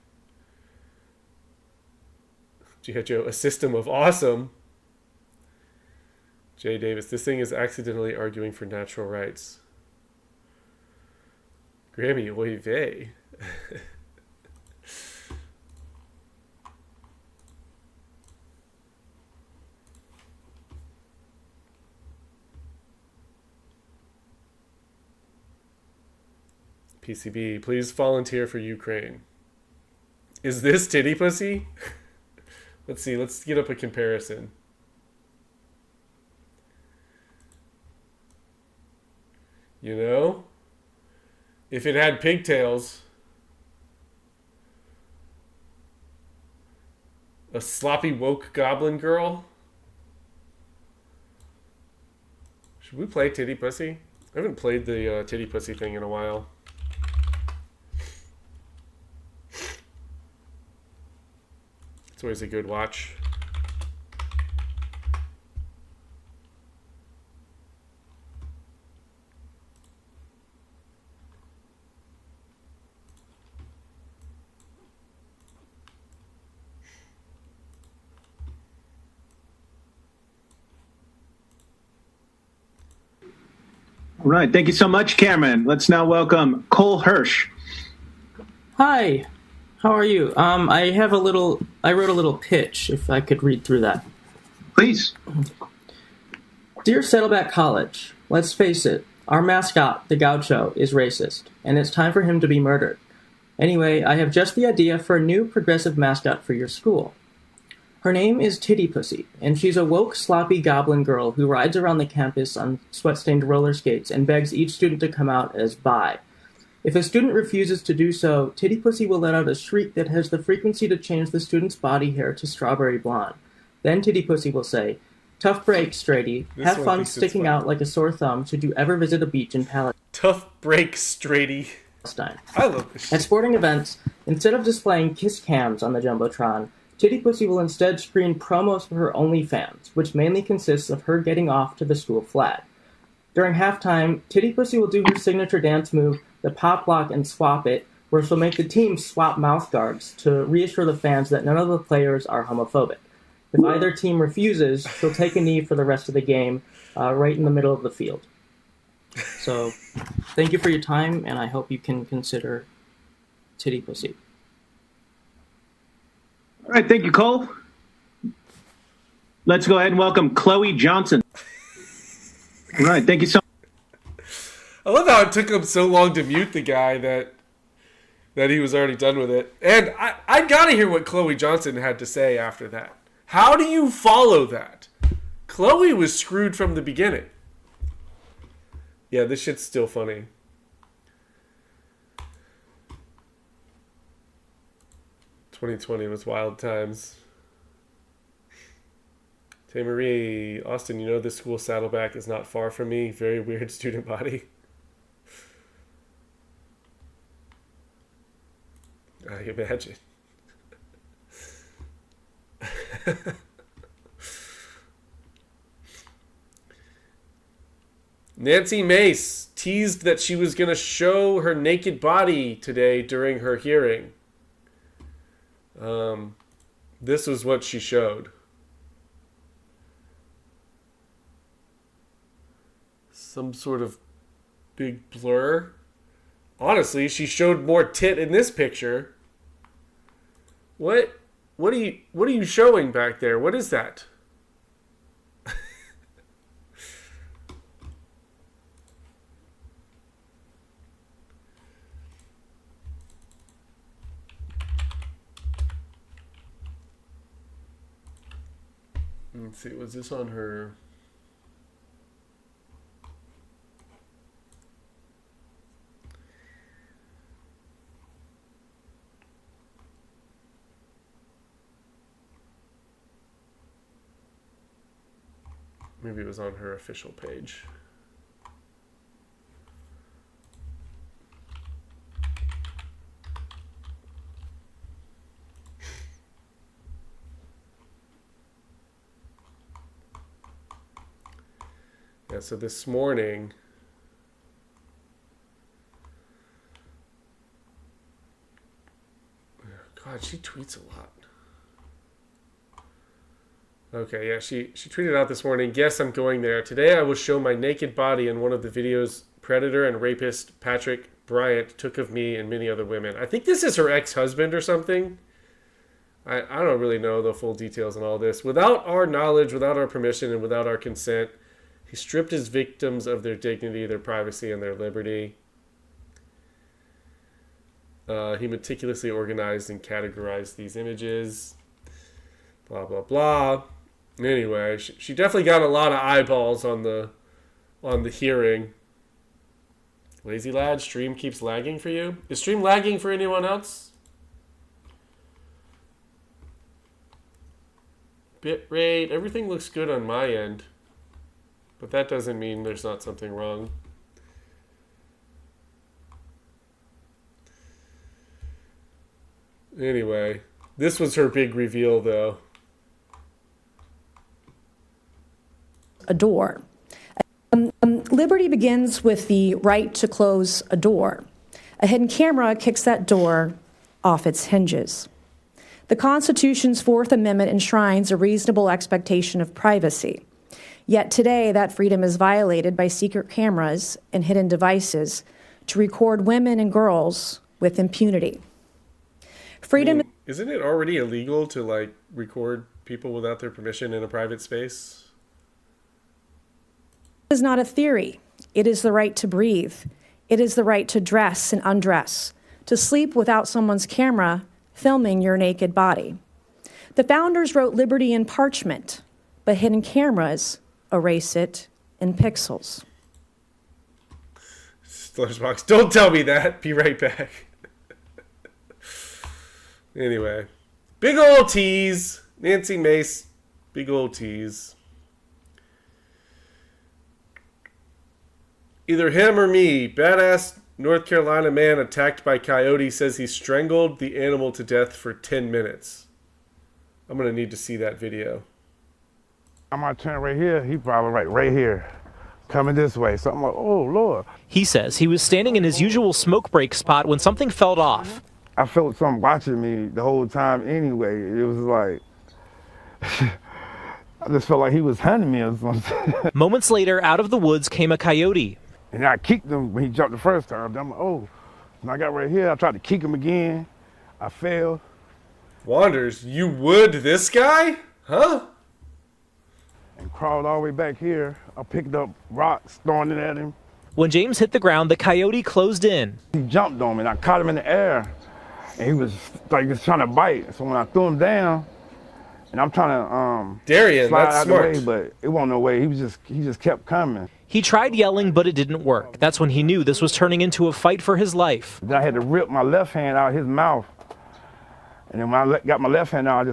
G.I. Joe, a system of awesome. Jay Davis, this thing is accidentally arguing for natural rights. Grammy, oy vey. PCB, please volunteer for Ukraine. Is this titty pussy? Let's see, let's get up a comparison. You know? If it had pigtails, a sloppy woke goblin girl. Should we play titty pussy? I haven't played the titty pussy thing in a while. It's always a good watch. All right. Thank you so much, Cameron. Let's now welcome Cole Hirsch. Hi. How are you? I wrote a little pitch, if I could read through that. Please. Dear Saddleback College, let's face it, our mascot, the Gaucho, is racist, and it's time for him to be murdered. Anyway, I have just the idea for a new progressive mascot for your school. Her name is Titty Pussy, and she's a woke, sloppy goblin girl who rides around the campus on sweat-stained roller skates and begs each student to come out as bi. If a student refuses to do so, Titty Pussy will let out a shriek that has the frequency to change the student's body hair to strawberry blonde. Then Titty Pussy will say, "Tough break, Straighty. Have fun sticking out like a sore thumb should you ever visit a beach in Palestine." Tough break, Straighty. I love this shit. At sporting events, instead of displaying kiss cams on the Jumbotron, Titty Pussy will instead screen promos for her OnlyFans, which mainly consists of her getting off to the school flag. During halftime, Titty Pussy will do her signature dance move, the pop lock and swap it, where she'll make the team swap mouth guards to reassure the fans that none of the players are homophobic. If either team refuses, she'll take a knee for the rest of the game, right in the middle of the field. So, thank you for your time, and I hope you can consider titty pussy. All right, thank you, Cole. Let's go ahead and welcome Chloe Johnson. All right, thank you so much. I love how it took him so long to mute the guy that he was already done with it. And I gotta hear what Chloe Johnson had to say after that. How do you follow that? Chloe was screwed from the beginning. Yeah, this shit's still funny. "2020 was wild times." Tay Marie, Austin, you know this school Saddleback is not far from me. Very weird student body. I imagine. Nancy Mace teased that she was going to show her naked body today during her hearing. This was what she showed. Some sort of big blur. Honestly, she showed more tit in this picture. What are you showing back there? What is that? Let's see, was this on her? Maybe it was on her official page. Yeah, so this morning, God, she tweets a lot. Okay, yeah, she tweeted out this morning, "Yes, I'm going there. Today I will show my naked body in one of the videos predator and rapist Patrick Bryant took of me and many other women." I think this is her ex-husband or something. I don't really know the full details on all this. "Without our knowledge, without our permission, and without our consent, he stripped his victims of their dignity, their privacy, and their liberty. He meticulously organized and categorized these images. Blah, blah, blah." Anyway, she definitely got a lot of eyeballs on the hearing. Lazy lad, stream keeps lagging for you? Is stream lagging for anyone else? Bit rate, everything looks good on my end. But that doesn't mean there's not something wrong. Anyway, this was her big reveal, though. A door. Liberty begins with the right to close a door. A hidden camera kicks that door off its hinges. The Constitution's Fourth Amendment enshrines a reasonable expectation of privacy. Yet today, that freedom is violated by secret cameras and hidden devices to record women and girls with impunity. Freedom. Isn't it already illegal to record people without their permission in a private space? Is not a theory. It is the right to breathe. It is the right to dress and undress, to sleep without someone's camera filming your naked body. The founders wrote liberty in parchment, but hidden cameras erase it in pixels. Sludgebox, don't tell me that. Be right back. Anyway, big old tease. Nancy Mace, big old tease. "Either him or me. Badass North Carolina man attacked by Coyote says he strangled the animal to death for 10 minutes. I'm going to need to see that video. I'm going to turn right here. He probably right here. coming this way. So I'm like, oh, Lord. He says he was standing in his usual smoke break spot when something fell off. I felt something watching me the whole time anyway. It was like, I just felt like he was hunting me or something. Moments later, out of the woods came a coyote. And I kicked him when he jumped the first time. I'm like, oh. When I got right here, I tried to kick him again. I failed. Wanders, you would this guy? Huh? And crawled all the way back here. I picked up rocks, throwing it at him. When James hit the ground, the coyote closed in. He jumped on me and I caught him in the air. And he was like just trying to bite. So when I threw him down, and I'm trying to Darian, slide that's out smart. the way, but it wasn't no way. He just kept coming. He tried yelling, but it didn't work. That's when he knew this was turning into a fight for his life. Then I had to rip my left hand out of his mouth. And then when I got my left hand out, I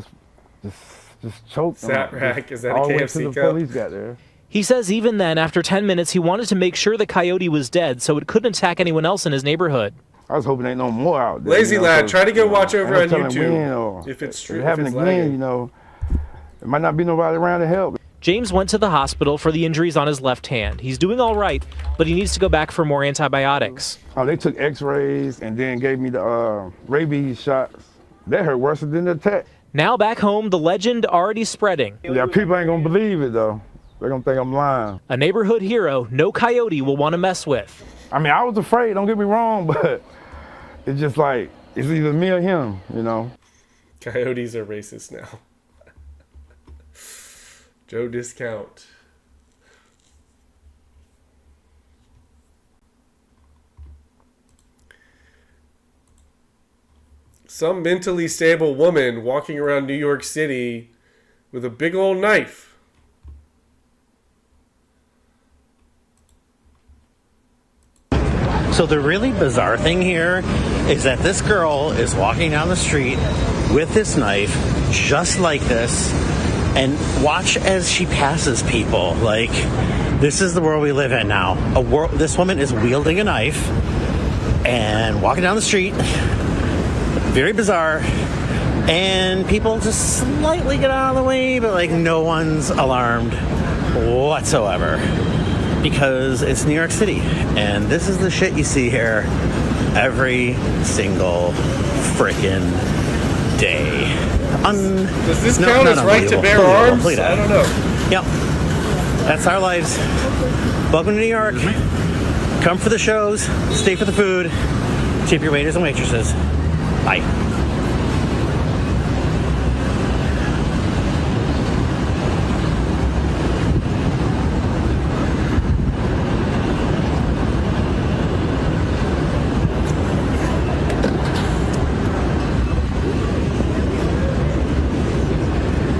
just choked him. Saddleback, is that a all the way KFC till the cup? police got there. He says even then, after 10 minutes, he wanted to make sure the coyote was dead so it couldn't attack anyone else in his neighborhood. I was hoping ain't no more out there. Lazy lad, try to go watch over on ain't no telling YouTube. when or If it's true, it if happened it's again, lagging. you know, it might not be nobody around to help. James went to the hospital for the injuries on his left hand. He's doing all right, but he needs to go back for more antibiotics. Oh, they took x-rays and then gave me the rabies shots. That hurt worse than the attack. Now back home, the legend already spreading. Yeah, people ain't gonna believe it though. They're gonna think I'm lying. A neighborhood hero no coyote will want to mess with. I mean, I was afraid, don't get me wrong, but it's just like, it's either me or him, you know? Coyotes are racist now. Joe Discount. Some mentally stable woman walking around New York City with a big old knife. So the really bizarre thing here is that this girl is walking down the street with this knife, just like this, and watch as she passes people. Like, this is the world we live in now. This woman is wielding a knife and walking down the street. Very bizarre. And people just slightly get out of the way, but like no one's alarmed whatsoever. Because it's New York City, and this is the shit you see here every single frickin' day. Does this count as right to bear arms? I don't know. Yep. That's our lives. Welcome to New York. Come for the shows, stay for the food, tip your waiters and waitresses. Bye.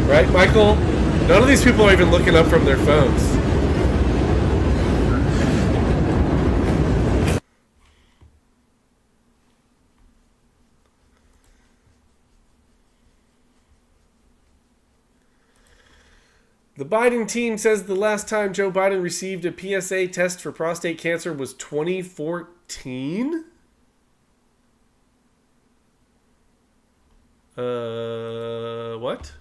Right, Michael? None of these people are even looking up from their phones. The Biden team says the last time Joe Biden received a PSA test for prostate cancer was 2014? What?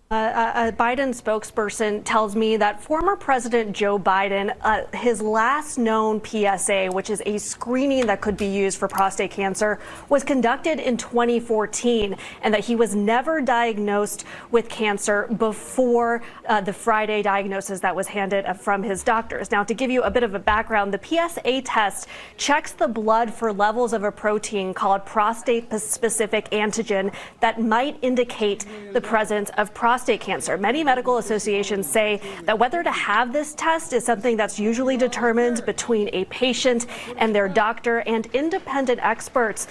A Biden spokesperson tells me that former President Joe Biden, his last known PSA, which is a screening that could be used for prostate cancer, was conducted in 2014, and that he was never diagnosed with cancer before the Friday diagnosis that was handed from his doctors. Now, to give you a bit of a background, the PSA test checks the blood for levels of a protein called prostate-specific antigen that might indicate the presence of prostate cancer. Many medical associations say that whether to have this test is something that's usually determined between a patient and their doctor, and independent experts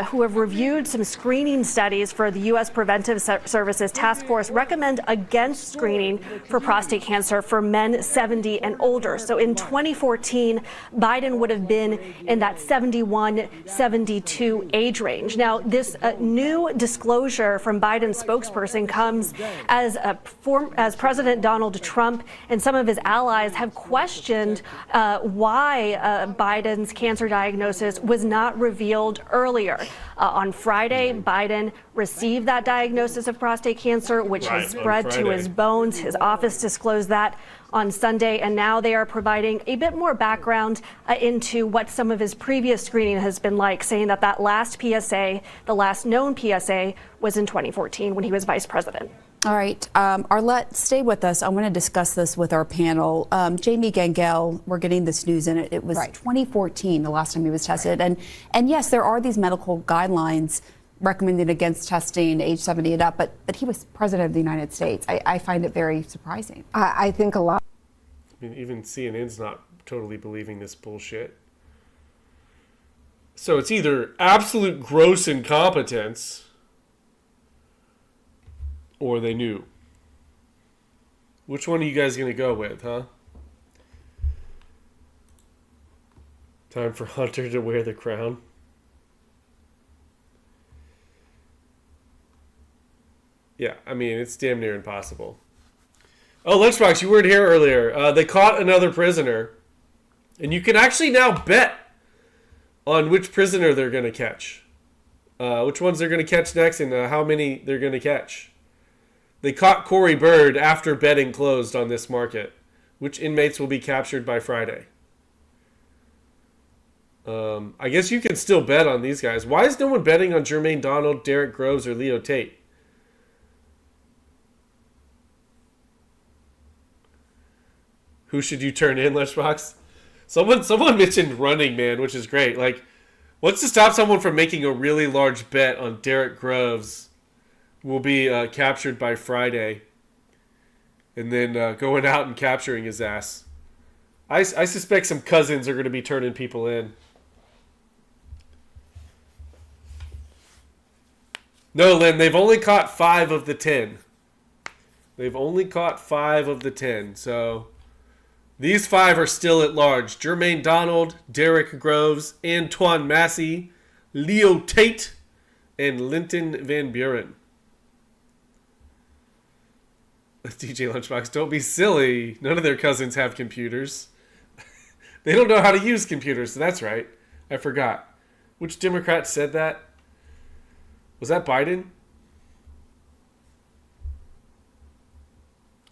who have reviewed some screening studies for the U.S. Preventive Services Task Force recommend against screening for prostate cancer for men 70 and older. So in 2014, Biden would have been in that 71, 72 age range. Now, this new disclosure from Biden's spokesperson comes as President Donald Trump and some of his allies have questioned why Biden's cancer diagnosis was not revealed earlier. On Friday, Biden received that diagnosis of prostate cancer, which has spread to his bones. His office disclosed that on Sunday, and now they are providing a bit more background into what some of his previous screening has been like, saying that that last PSA, the last known PSA, was in 2014 when he was vice president. All right, Arlette, stay with us. I want to discuss this with our panel. Jamie Gangel, we're getting this news in it. It was 2014, the last time he was tested. And yes, there are these medical guidelines recommending against testing age 70 and up, but he was president of the United States. I find it very surprising. I think a lot. I mean, even CNN's not totally believing this bullshit. So it's either absolute gross incompetence or they knew. Which one are you guys going to go with, huh? Time for Hunter to wear the crown. Yeah, I mean, it's damn near impossible. Oh, Lunchbox, you weren't here earlier. They caught another prisoner. And you can actually now bet on which prisoner they're going to catch. Which ones they're going to catch next and how many they're going to catch. They caught Corey Bird after betting closed on this market. Which inmates will be captured by Friday? I guess you can still bet on these guys. Why is no one betting on Jermaine Donald, Derek Groves, or Leo Tate? Who should you turn in, Lunchbox? Someone mentioned Running Man, which is great. Like, what's to stop someone from making a really large bet on Derek Groves will be captured by Friday, and then going out and capturing his ass? I suspect some cousins are going to be turning people in. No, Lynn, they've only caught 5 of the 10. They've only caught 5 of the 10, so these 5 are still at large. Jermaine Donald, Derek Groves, Antoine Massey, Leo Tate, and Linton Van Buren. DJ Lunchbox, don't be silly. None of their cousins have computers. They don't know how to use computers, so that's right. I forgot. Which Democrat said that? Was that Biden?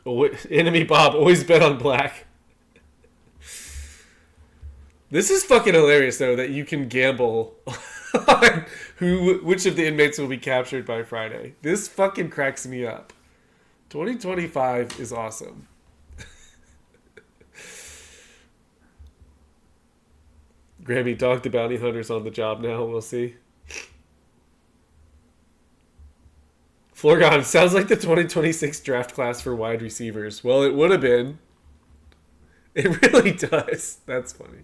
Oh, Enemy Bob, always bet on black. This is fucking hilarious, though, that you can gamble on which of the inmates will be captured by Friday. This fucking cracks me up. 2025 is awesome. Grammy, Dog the Bounty Hunter's on the job now. We'll see. Florgon, sounds like the 2026 draft class for wide receivers. Well, it would have been. It really does. That's funny.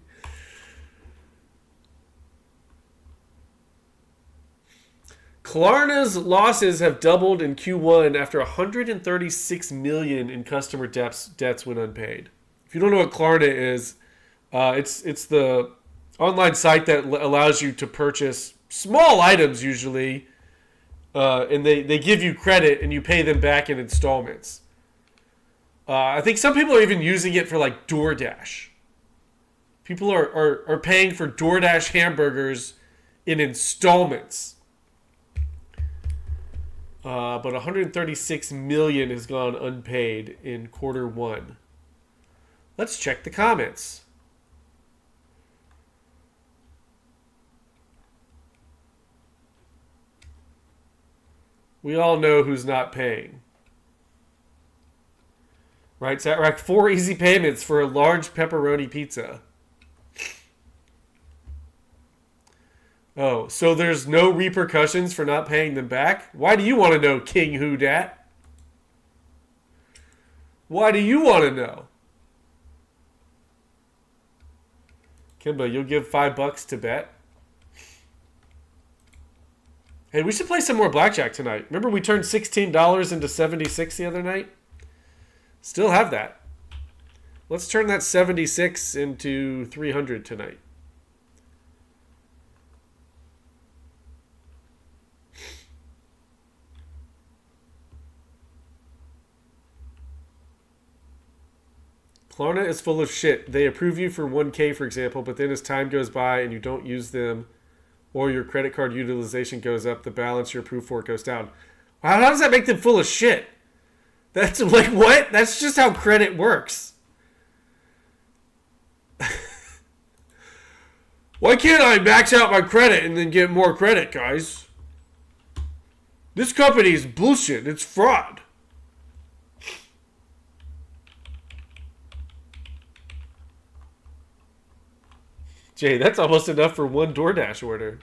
Klarna's losses have doubled in Q1 after $136 million in customer debts went unpaid. If you don't know what Klarna is, it's the online site that allows you to purchase small items usually, and they give you credit and you pay them back in installments. I think some people are even using it for like DoorDash. People are paying for DoorDash hamburgers in installments. But $136 million has gone unpaid in Q1. Let's check the comments. We all know who's not paying. Right, Satrack, 4 easy payments for a large pepperoni pizza. Oh, so there's no repercussions for not paying them back? Why do you want to know, King Who Dat? Why do you want to know? Kimba, you'll give $5 to bet? Hey, we should play some more blackjack tonight. Remember we turned $16 into 76 the other night? Still have that. Let's turn that 76 into 300 tonight. Klarna is full of shit. They approve you for 1K, for example, but then as time goes by and you don't use them or your credit card utilization goes up, the balance you're approved for goes down. How does that make them full of shit? That's like, what? That's just how credit works. Why can't I max out my credit and then get more credit, guys? This company is bullshit. It's fraud. Jay, that's almost enough for one DoorDash order.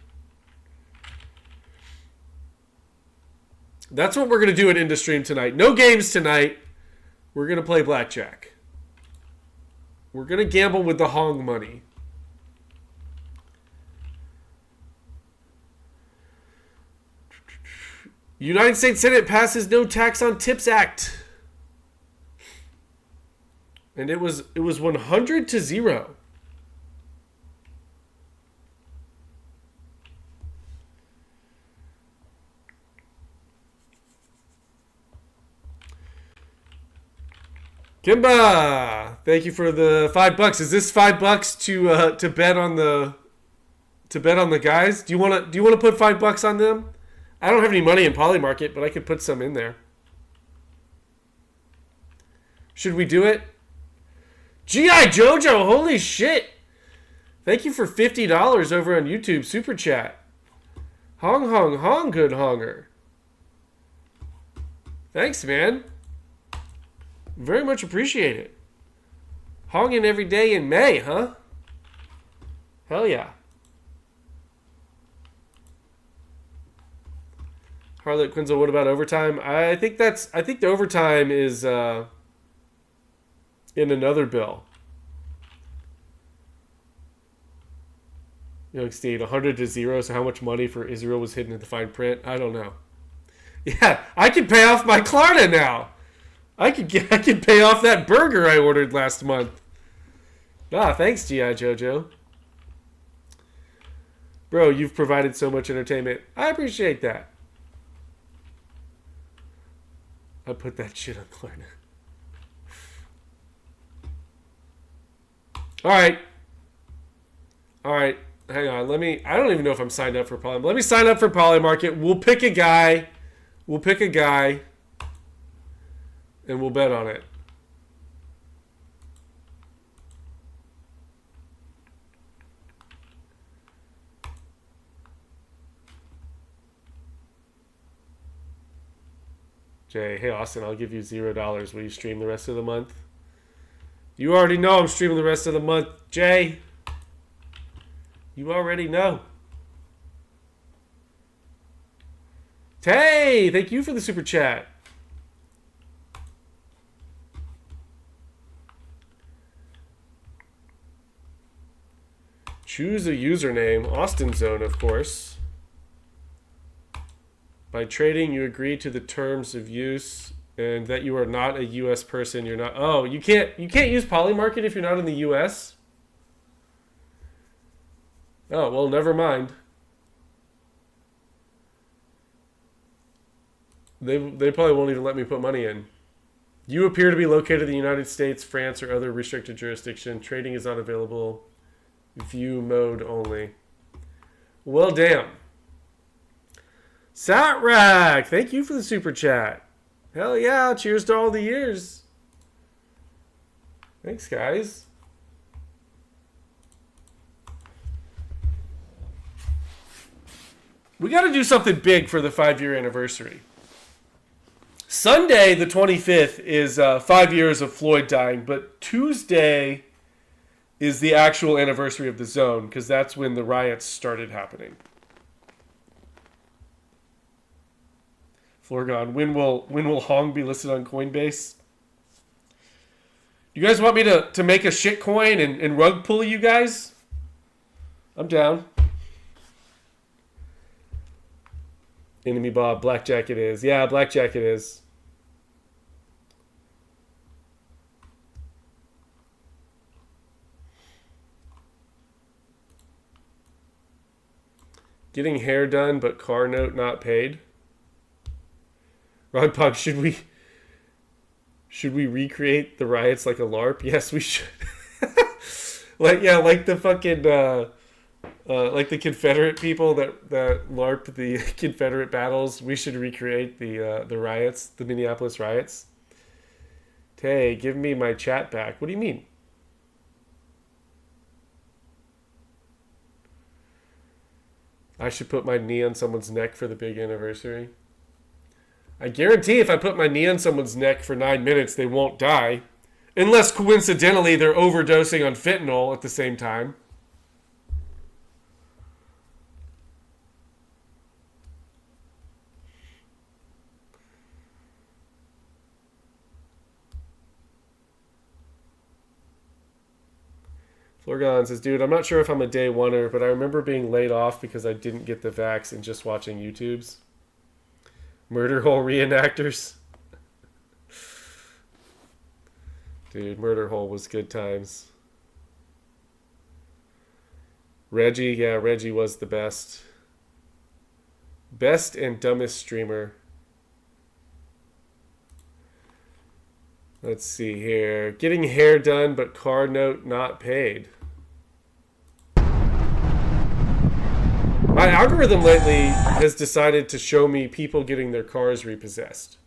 That's what we're going to do at InduStream tonight. No games tonight. We're going to play blackjack. We're going to gamble with the Hong money. United States Senate passes No Tax on Tips Act. And it was 100 to 0. Kimba, thank you for the $5. Is this $5 to bet on the guys? Do you want to put $5 on them? I don't have any money in Polymarket, but I could put some in there. Should we do it? G.I. Jojo, holy shit! Thank you for $50 over on YouTube Super Chat. Hong hong hong, good honger. Thanks, man. Very much appreciate it. Honging every day in May, huh? Hell yeah. Harlot Quinzel, what about overtime? I think the overtime is in another bill. You know, Steve, 100 to 0, so how much money for Israel was hidden in the fine print? I don't know. Yeah, I can pay off my Klarna now. I could pay off that burger I ordered last month. Ah, thanks, G.I. Jojo. Bro, you've provided so much entertainment. I appreciate that. I put that shit on Klarna. All right. Hang on. I don't even know if I'm signed up for Poly. Let me sign up for Polymarket. We'll pick a guy. And we'll bet on it. Jay, hey Austin, I'll give you $0. Will you stream the rest of the month? You already know I'm streaming the rest of the month, Jay. You already know. Hey, thank you for the super chat. Choose a username, Austin Zone, of course. By trading, you agree to the terms of use and that you are not a U.S. person. You're not. Oh, you can't use Polymarket if you're not in the U.S. Oh, well, never mind. They probably won't even let me put money in. You appear to be located in the United States, France, or other restricted jurisdiction. Trading is not available. View mode only. Well, damn. Satrack, thank you for the super chat. Hell yeah, cheers to all the years. Thanks, guys. We got to do something big for the 5-year anniversary. Sunday, the 25th, is 5 years of Floyd dying, but Tuesday is the actual anniversary of the zone, because that's when the riots started happening. Florgon, when will Hong be listed on Coinbase? You guys want me to make a shit coin and rug pull you guys? I'm down. Enemy Bob, blackjack it is. Yeah, blackjack it is. Getting hair done, but car note not paid. Rod Pop, should Should we recreate the riots like a LARP? Yes, we should. like the fucking like the Confederate people that LARP the Confederate battles. We should recreate the riots, the Minneapolis riots. Tay, give me my chat back. What do you mean? I should put my knee on someone's neck for the big anniversary. I guarantee if I put my knee on someone's neck for 9 minutes, they won't die. Unless coincidentally they're overdosing on fentanyl at the same time. Florgon says, dude, I'm not sure if I'm a day oneer, but I remember being laid off because I didn't get the vax and just watching YouTubes. Murder hole reenactors. Dude, Murder Hole was good times. Reggie, yeah, Reggie was the best. Best and dumbest streamer. Let's see here. Getting hair done, but car note not paid. My algorithm lately has decided to show me people getting their cars repossessed.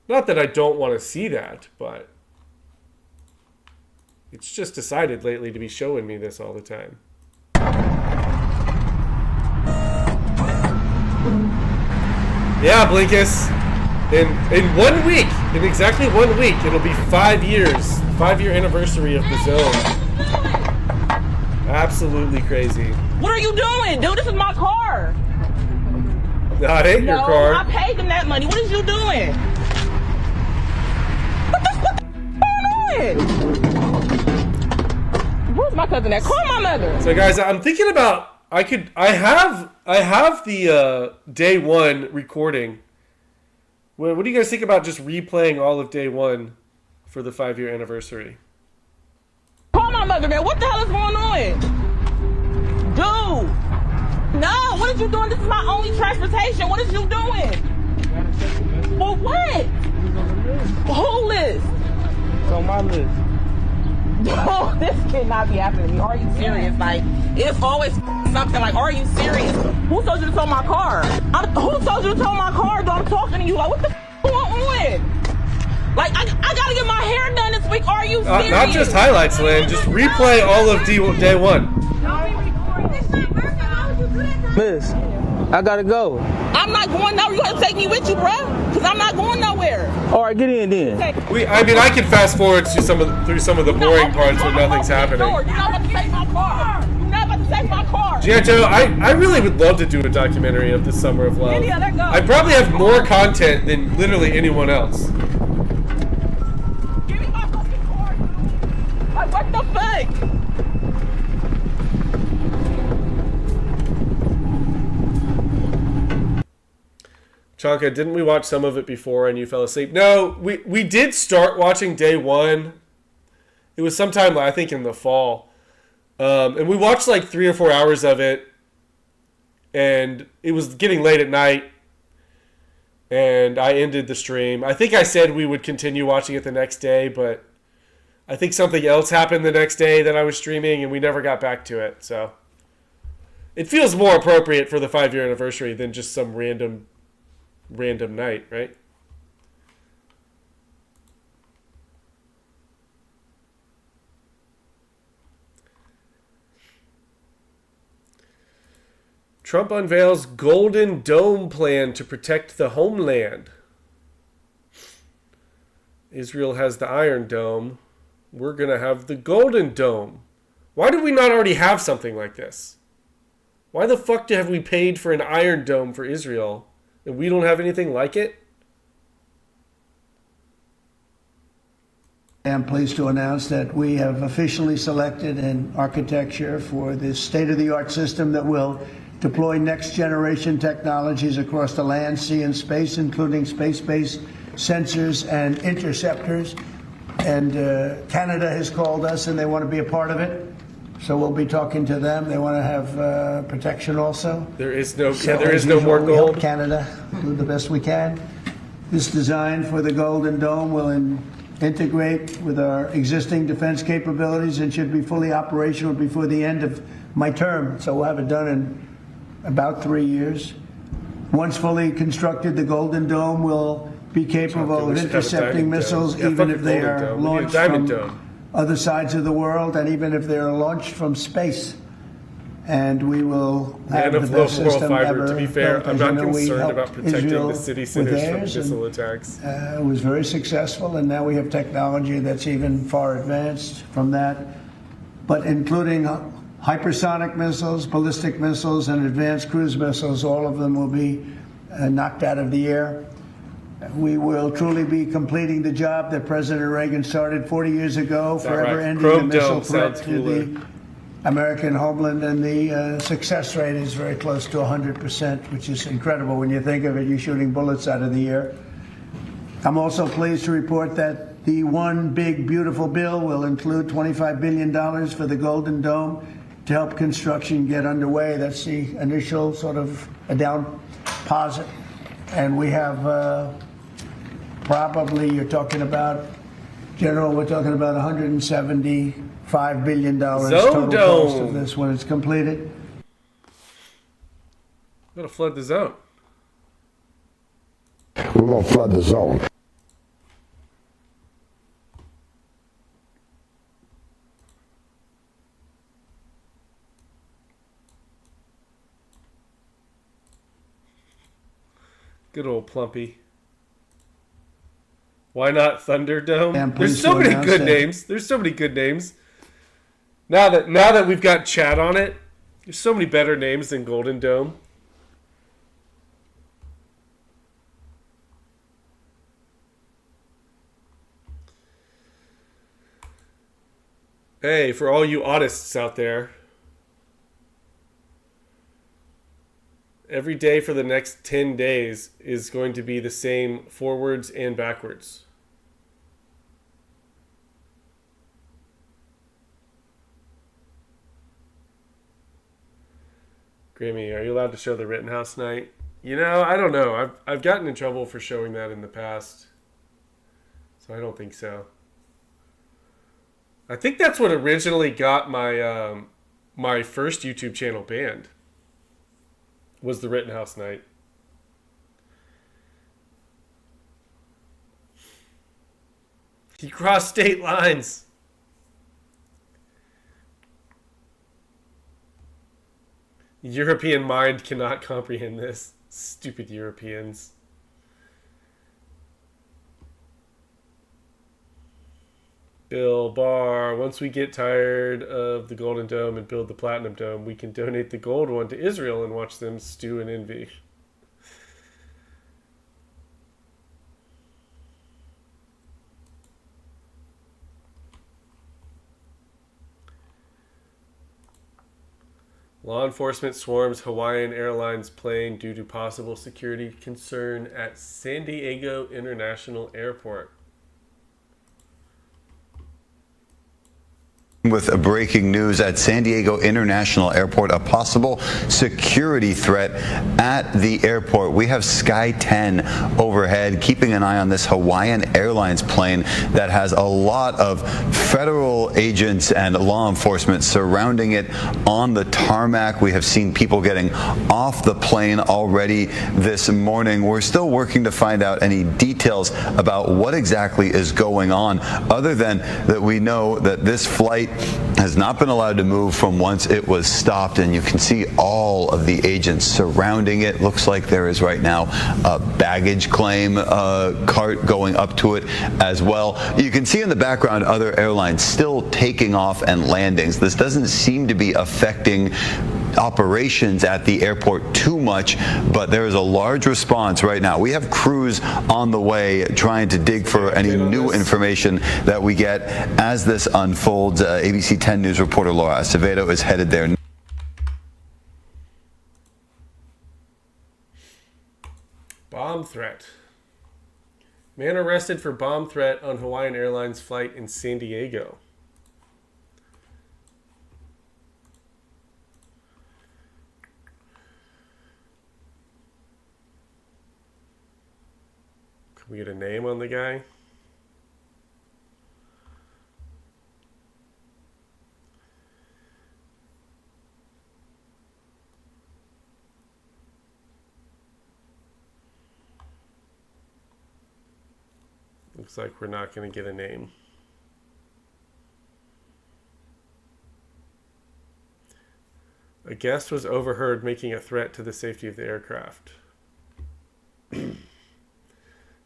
Not that I don't want to see that, but it's just decided lately to be showing me this all the time. Yeah, Blinkus. In 1 week, in exactly 1 week, it'll be 5 years. 5-year anniversary of the zone. Absolutely crazy. What are you doing, dude? This is my car. That ain't your car. I paid them that money. What is you doing? What the going on? Where's my cousin at? Call my mother. So guys, I'm thinking about I have the day one recording. What do you guys think about just replaying all of day one for the 5-year anniversary? Call my mother, man. What the hell is going on? Dude. No, what is you doing? This is my only transportation. What is you doing? For what? Who list? It's on my list. Oh, this cannot be happening to me. Are you serious? Like, it's always something like, are you serious? Who told you to tow my car? Who told you to tow my car? Though I'm talking to you. Like, what the going on? Like, I gotta get my hair done this week. Are you serious? Not just highlights, Lynn. Just replay all of day one. Miss, I gotta go. I'm not going nowhere. You gotta take me with you, bro. Because I'm not going nowhere. All right, get in then. I can fast forward to through some of the boring parts where nothing's happening. You're not about to take my car. You're not about to take my car. Gianto, I really would love to do a documentary of the Summer of Love. Yeah, let go. I probably have more content than literally anyone else. Give me my fucking car, dude. Like, what the fuck? Chanka, didn't we watch some of it before and you fell asleep? No, we did start watching day one. It was sometime, I think, in the fall. And we watched like 3 or 4 hours of it. And it was getting late at night. And I ended the stream. I think I said we would continue watching it the next day, but I think something else happened the next day that I was streaming and we never got back to it. So it feels more appropriate for the 5-year anniversary than just some random night, right? Trump unveils Golden Dome plan to protect the homeland. Israel has the Iron Dome. We're going to have the Golden Dome. Why do we not already have something like this? Why the fuck have we paid for an Iron Dome for Israel and we don't have anything like it? I'm pleased to announce that we have officially selected an architecture for this state-of-the-art system that will deploy next-generation technologies across the land, sea, and space, including space-based sensors and interceptors. And Canada has called us, and they want to be a part of it. So we'll be talking to them. They want to have protection also. There is no So there is as no usual, more we help gold. Canada do the best we can. This design for the Golden Dome will integrate with our existing defense capabilities and should be fully operational before the end of my term. So we'll have it done in about 3 years. Once fully constructed, the Golden Dome will be capable of intercepting missiles, even if they are launched from other sides of the world, and even if they are launched from space. And we will have the best system ever. To be fair, I'm not concerned about protecting Israel the city centers from missile attacks. It was very successful, and now we have technology that's even far advanced from that. But including hypersonic missiles, ballistic missiles, and advanced cruise missiles, all of them will be knocked out of the air. We will truly be completing the job that President Reagan started 40 years ago, forever ending the missile threat to the American homeland, and the success rate is very close to 100%, which is incredible when you think of it. You're shooting bullets out of the air. I'm also pleased to report that the one big beautiful bill will include $25 billion for the Golden Dome to help construction get underway. That's the initial sort of a down deposit. And we have probably, you're talking about, General, we're talking about $175 billion total cost of this when it's completed. We're going to flood the zone. We're going to flood the zone. Good old Plumpy. Why not Thunderdome? There's so many good names. There's so many good names. Now that we've got chat on it, there's so many better names than Golden Dome. Hey, for all you autists out there, every day for the next 10 days is going to be the same forwards and backwards. Grammy, are you allowed to show the Rittenhouse night? You know, I don't know. I've gotten in trouble for showing that in the past. So I don't think so. I think that's what originally got my my first YouTube channel banned. Was the Rittenhouse night. He crossed state lines. European mind cannot comprehend this. Stupid Europeans. Bill Barr, once we get tired of the Golden Dome and build the Platinum Dome, we can donate the gold one to Israel and watch them stew in envy. Law enforcement swarms Hawaiian Airlines plane due to possible security concern at San Diego International Airport. With a breaking news at San Diego International Airport, a possible security threat at the airport. We have Sky 10 overhead, keeping an eye on this Hawaiian Airlines plane that has a lot of federal agents and law enforcement surrounding it on the tarmac. We have seen people getting off the plane already this morning. We're still working to find out any details about what exactly is going on, other than that we know that this flight has not been allowed to move from once it was stopped, and you can see all of the agents surrounding it. Looks like there is right now a baggage claim cart going up to it as well. You can see in the background other airlines still taking off and landings. This doesn't seem to be affecting operations at the airport too much, but there is a large response right now. We have crews on the way trying to dig for any new information that we get as this unfolds. ABC 10 News reporter Laura Acevedo is headed there. Bomb threat. Man arrested for bomb threat on Hawaiian Airlines flight in San Diego. we get a name on the guy? Looks like we're not going to get a name. A guest was overheard making a threat to the safety of the aircraft.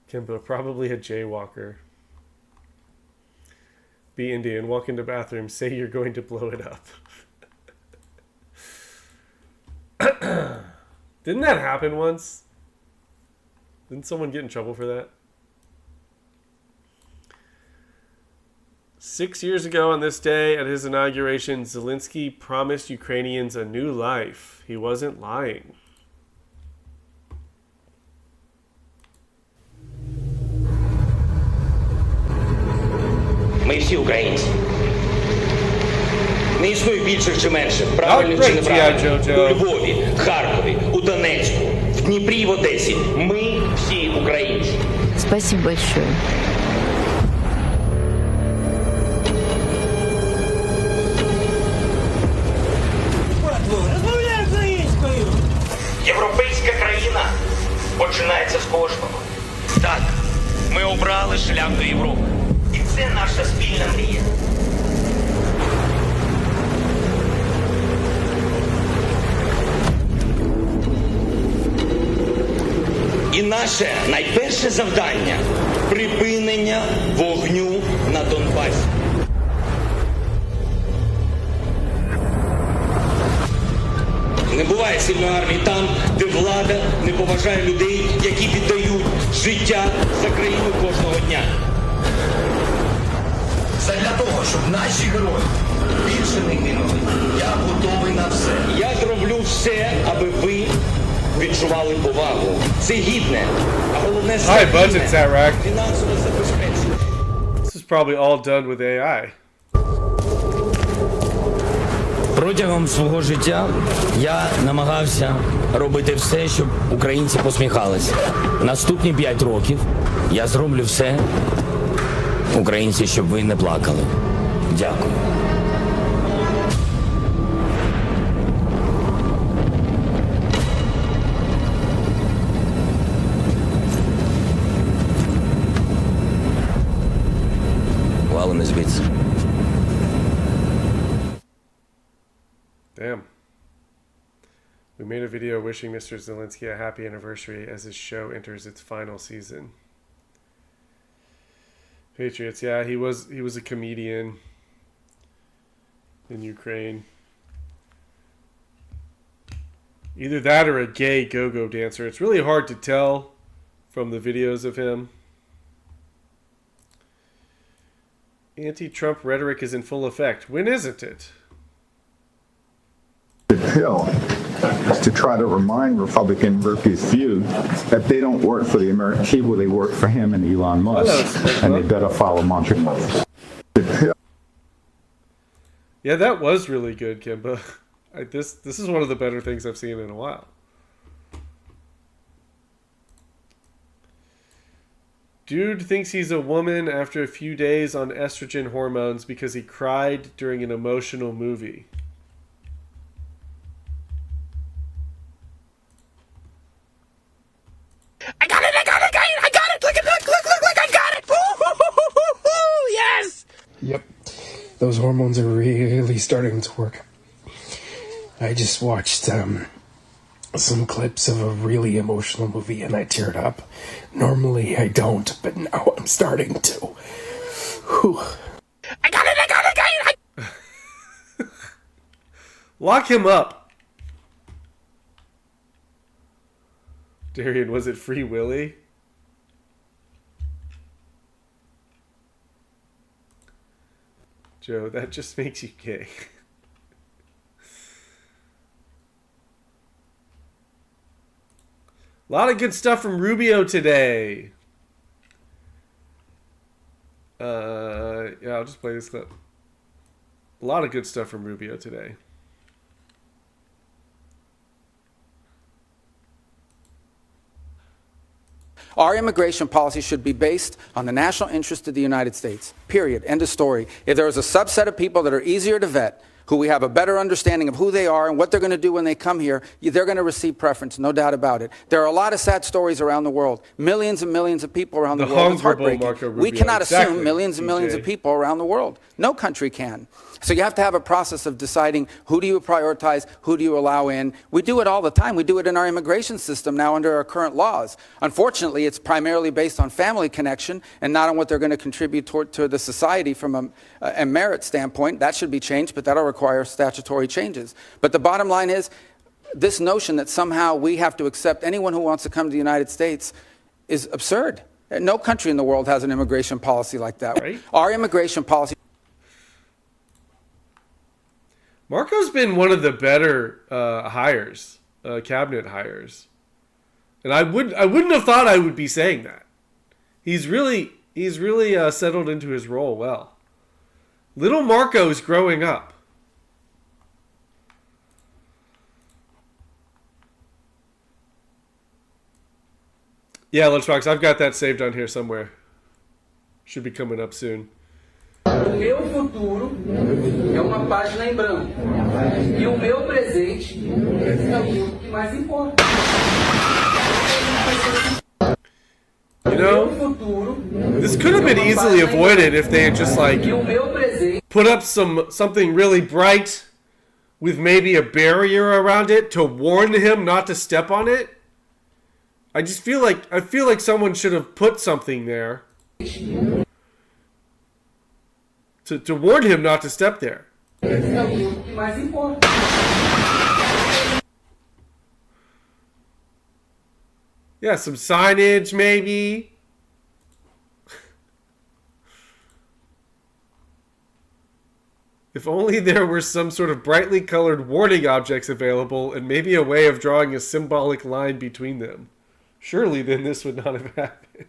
Kimbo, probably a jaywalker. Be Indian, walk into bathroom, say you're going to blow it up. Didn't that happen once? Didn't someone get in trouble for that? 6 years ago on this day, at his inauguration, Zelenskyy promised Ukrainians a new life. He wasn't lying. Ми всі українці. Не існує більших чи менших, правильних чи неправильних. У Львові, Харкові, у Донецьку, в Дніпрі і в Одесі. Ми всі українці. Спасибо большое. Європейська країна починається з кожного. Так, ми обрали шлях до Європи. І це наша спільна мрія. І наше найперше завдання – припинення вогню на Донбасі. Не буває сильної армії там, де влада не поважає людей, які віддають життя за країну кожного дня. Задля того, щоб наші герої більше не гинули, я готовий на все. Я зроблю все, аби ви відчували повагу. Це гідне, а головне стабільне фінансове забезпечення. This is probably all done with AI. Протягом свого життя я намагався робити все, щоб українці посміхалися. Наступні 5 років я зроблю все, українці, щоб ви не плакали. Дякую. Валимо звідси. Damn. We made a video wishing Mr. Zelenskyy a happy anniversary as his show enters its final season. Patriots, yeah, he was a comedian in Ukraine. Either that or a gay go-go dancer. It's really hard to tell from the videos of him. Anti-Trump rhetoric is in full effect. When isn't it? Hill is to try to remind Republican groupies view that they don't work for the American people, they work for him and Elon Musk, and they better follow Montrose. Yeah, that was really good, Kimba. This is one of the better things I've seen in a while. Dude thinks he's a woman after a few days on estrogen hormones because he cried during an emotional movie. I got it! Look, I got it! Ooh, yes! Yep. Those hormones are really starting to work. I just watched some clips of a really emotional movie and I teared up. Normally I don't, but now I'm starting to. Whew. I got it! Lock him up. Darian, was it Free Willy? Joe, that just makes you gay. A lot of good stuff from Rubio today. Yeah, I'll just play this clip. A lot of good stuff from Rubio today. Our immigration policy should be based on the national interest of the United States, period, end of story. If there is a subset of people that are easier to vet, who we have a better understanding of who they are and what they're going to do when they come here, they're going to receive preference, no doubt about it. There are a lot of sad stories around the world. Millions and millions of people around the world. It's heartbreaking. We cannot assume millions and millions of people around the world. No country can. So you have to have a process of deciding who do you prioritize, who do you allow in. We do it all the time. We do it in our immigration system now under our current laws. Unfortunately, it's primarily based on family connection and not on what they're going to contribute to the society from a merit standpoint. That should be changed, but that'll require statutory changes. But the bottom line is this notion that somehow we have to accept anyone who wants to come to the United States is absurd. No country in the world has an immigration policy like that. Right. Our immigration policy. Marco's been one of the better hires, cabinet hires, and I wouldn't have thought I would be saying that. He's really settled into his role well. Little Marco is growing up. Yeah, Lunchbox, I've got that saved on here somewhere. Should be coming up soon. O meu futuro é uma página em branco. E o meu presente é o que mais importa. You know, this could have been easily avoided if they had just put up something really bright with maybe a barrier around it to warn him not to step on it. I feel like someone should have put something there to warn him not to step there. Yeah, some signage maybe. If only there were some sort of brightly colored warning objects available and maybe a way of drawing a symbolic line between them. Surely then this would not have happened.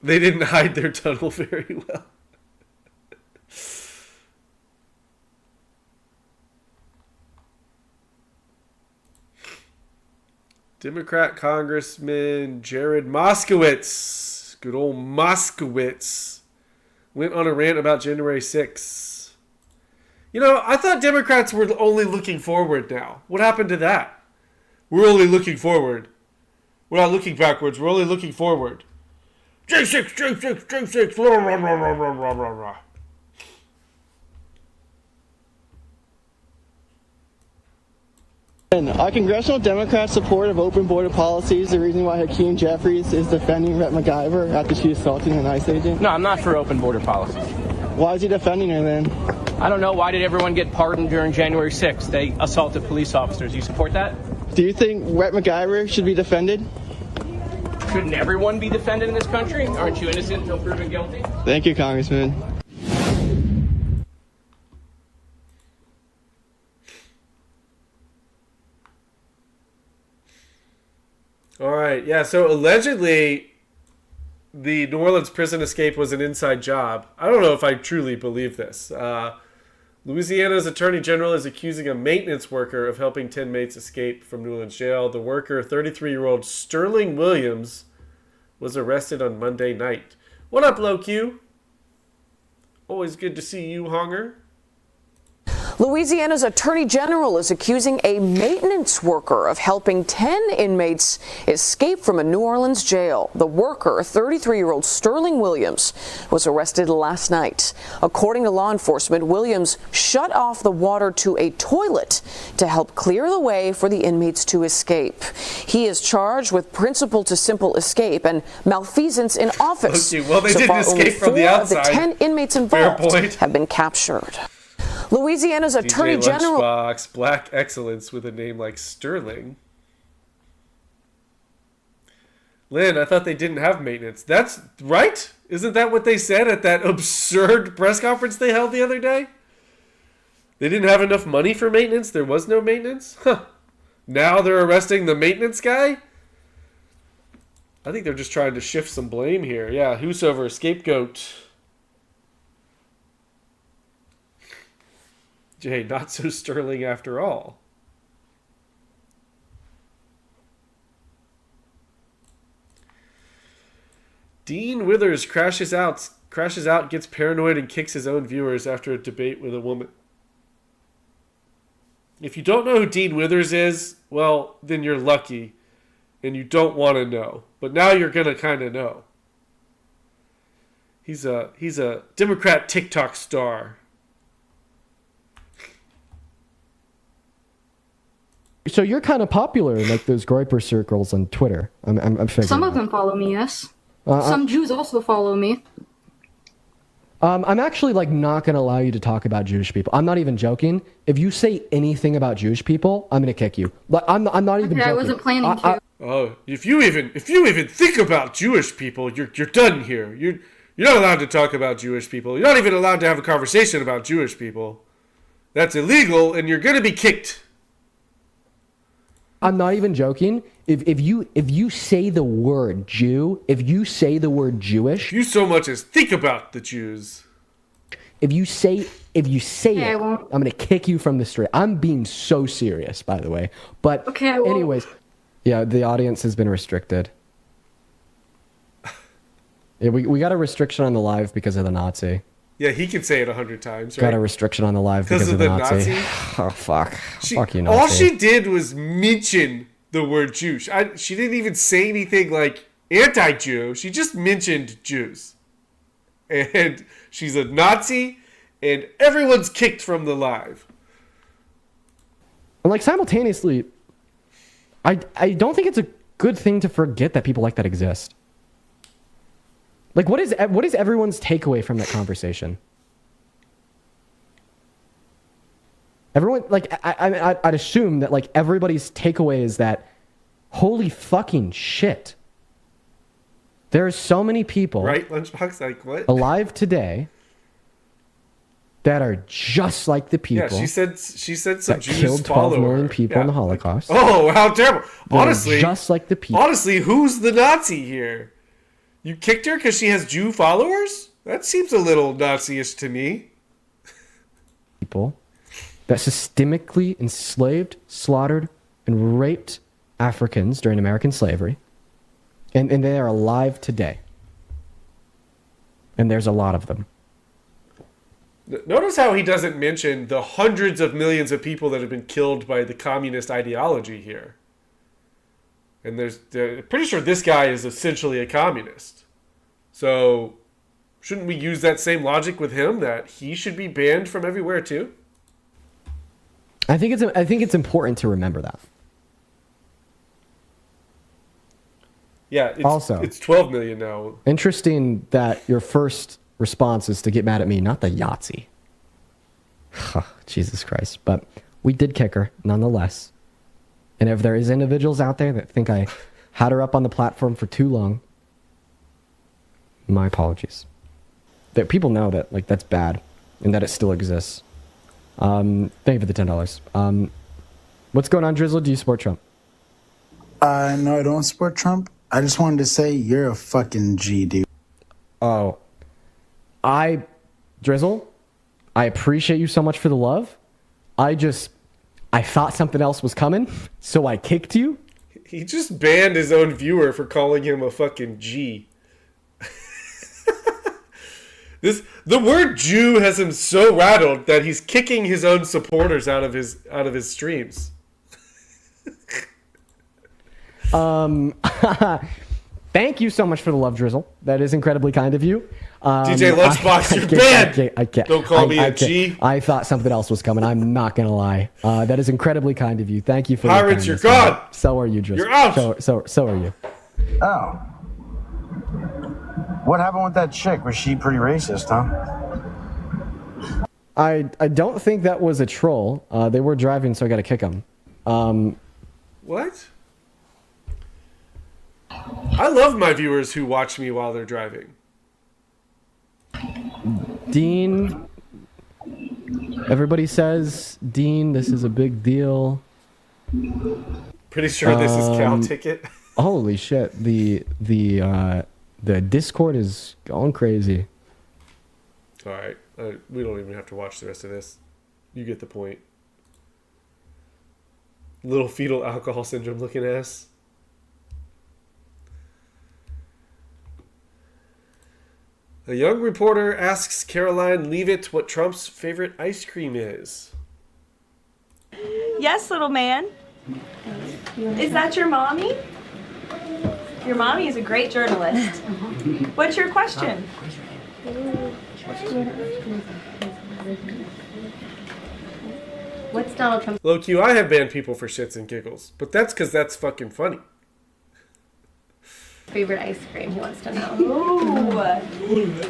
They didn't hide their tunnel very well. Democrat Congressman Jared Moscowitz, good old Moscowitz, went on a rant about January 6th. You know, I thought Democrats were only looking forward now. What happened to that? We're only looking forward. We're not looking backwards. We're only looking forward. J6, J6, J6. Rah, rah, rah, rah, rah, rah, rah, rah. Our congressional Democrats' support of open border policy is the reason why Hakeem Jeffries is defending Rhett McIver after she assaulted an ICE agent? No, I'm not for open border policy. Why is he defending her then? I don't know. Why did everyone get pardoned during January 6th? They assaulted police officers. You support that? Do you think Rhett McIver should be defended? Shouldn't everyone be defended in this country? Aren't you innocent until proven guilty? Thank you, Congressman. All right. Yeah, so allegedly the New Orleans prison escape was an inside job. I don't know if I truly believe this. Louisiana's Attorney General is accusing a maintenance worker of helping 10 mates escape from New Orleans jail. The worker, 33-year-old Sterling Williams, was arrested on Monday night. What up, Low Q? Always good to see you, Honger. Louisiana's Attorney General is accusing a maintenance worker of helping 10 inmates escape from a New Orleans jail. The worker, 33-year-old Sterling Williams, was arrested last night. According to law enforcement, Williams shut off the water to a toilet to help clear the way for the inmates to escape. He is charged with principal to simple escape and malfeasance in office. Okay, well, they so didn't far, escape only from the 4 outside. of the 10 inmates involved have been captured. Louisiana's Attorney General. Lunchbox, Black Excellence with a name like Sterling. Lynn, I thought they didn't have maintenance. That's right? Isn't that what they said at that absurd press conference they held the other day? They didn't have enough money for maintenance? There was no maintenance? Huh. Now they're arresting the maintenance guy? I think they're just trying to shift some blame here. Yeah, who's over? Scapegoat. Jay, not so sterling after all. Dean Withers crashes out, gets paranoid, and kicks his own viewers after a debate with a woman. If you don't know who Dean Withers is, well, then you're lucky, and you don't want to know. But now you're going to kind of know. He's a Democrat TikTok star. So you're kind of popular in like those Groyper circles on Twitter. I'm figuring. Some of them follow me, yes. Some Jews also follow me. I'm actually like not going to allow you to talk about Jewish people. I'm not even joking. If you say anything about Jewish people, I'm going to kick you. Like I'm not even joking. I wasn't planning to. Oh, if you even think about Jewish people, you're done here. You're not allowed to talk about Jewish people. You're not even allowed to have a conversation about Jewish people. That's illegal, and you're going to be kicked. I'm not even joking. If you say the word Jew, if you say the word Jewish, if you so much as think about the Jews, if you say Okay, it, I'm gonna kick you from the street. I'm being so serious, by the way. But Okay, I won't. anyways, yeah, the audience has been restricted. Yeah, we got a restriction on the live because of the Nazi. yeah, he can say it 100 times, right? Got a restriction on the live because of the Nazi. Oh fuck! Fuck you, Nazi. All she did was mention the word Jew. She didn't even say anything like anti-Jew. She just mentioned Jews, and she's a Nazi, and everyone's kicked from the live. And like simultaneously, I don't think it's a good thing to forget that people like that exist. Like, what is everyone's takeaway from that conversation? Everyone, like, I'd assume that, like, everybody's takeaway is that, holy fucking shit. There are so many people Right, Lunchbox? Like, what? alive today that are just like the people Yeah, she said some that Jews killed 12 follow million her. people Yeah. in the Holocaust. Oh, how terrible. That are Honestly, just like the people. honestly, who's the Nazi here? You kicked her because she has Jew followers? That seems a little Nazi-ish to me. People that systemically enslaved, slaughtered, and raped Africans during American slavery. And they are alive today. And there's a lot of them. Notice how he doesn't mention the hundreds of millions of people that have been killed by the communist ideology here. And pretty sure this guy is essentially a communist. So, shouldn't we use that same logic with him, that he should be banned from everywhere too? I think it's important to remember that. Yeah, it's 12 million now. Interesting that your first response is to get mad at me, not the Yahtzee. Jesus Christ. But we did kick her, nonetheless. And if there is individuals out there that think I had her up on the platform for too long, my apologies. That people know that like that's bad and that it still exists. Thank you for the $10. What's going on, Drizzle? Do you support Trump? No, I don't support Trump. I just wanted to say you're a fucking G, dude. Oh. Drizzle, I appreciate you so much for the love. I thought something else was coming, so I kicked you. He just banned his own viewer for calling him a fucking G. The word Jew has him so rattled that he's kicking his own supporters out of his streams. Thank you so much for the love, Drizzle. That is incredibly kind of you. DJ Lunchbox, you're banned. I can't. Don't call me a G. I thought something else was coming. I'm not going to lie. That is incredibly kind of you. Thank you for Pirates, you're gone. So are you, Drizzle. You're out. So are you. Oh. What happened with that chick? Was she pretty racist, huh? I don't think that was a troll. They were driving, so I got to kick them. What? I love my viewers who watch me while they're driving. Dean, everybody says, Dean, this is a big deal. Pretty sure this is Cal Ticket. Holy shit! The Discord is going crazy. All right, we don't even have to watch the rest of this. You get the point. Little fetal alcohol syndrome looking ass. A young reporter asks Caroline Leavitt what Trump's favorite ice cream is. Yes, little man. Is that your mommy? Your mommy is a great journalist. What's your question? What's Donald Trump's Low Q, I have banned people for shits and giggles, but that's because that's fucking funny. favorite ice cream? He wants to know. Ooh.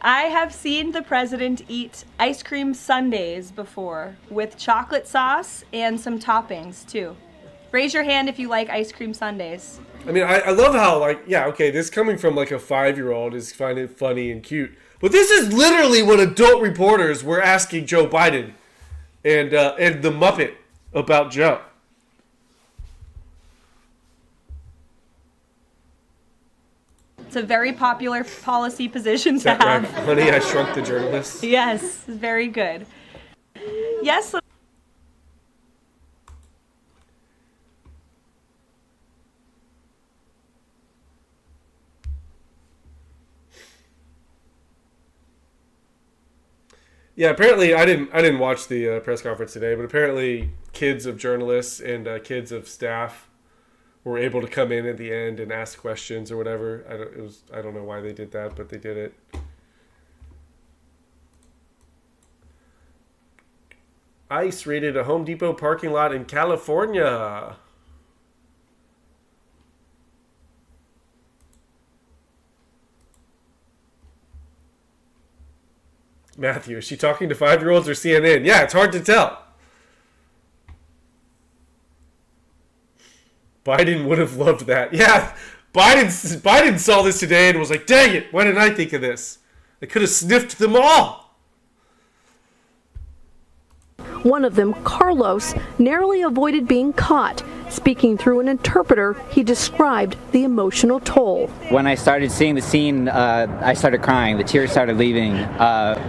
I have seen the president eat ice cream sundaes before with chocolate sauce and some toppings too. Raise your hand if you like ice cream sundaes. I mean, I love how, like, yeah, okay, this coming from, like, a 5-year-old is finding it funny and cute. But this is literally what adult reporters were asking Joe Biden and the Muppet about Joe. It's a very popular policy position to have. Right? Honey, I Shrunk the Journalist. Yes, very good. Yes. Yeah, apparently I didn't watch the press conference today, but apparently kids of journalists and kids of staff were able to come in at the end and ask questions or whatever. I don't know why they did that, but they did it. ICE raided a Home Depot parking lot in California. Matthew, is she talking to 5-year-olds or CNN? Yeah, it's hard to tell. Biden would have loved that. Yeah, Biden saw this today and was like, dang it, why didn't I think of this? I could have sniffed them all. One of them, Carlos, narrowly avoided being caught. Speaking through an interpreter, he described the emotional toll. When I started seeing the scene, I started crying. The tears started leaving.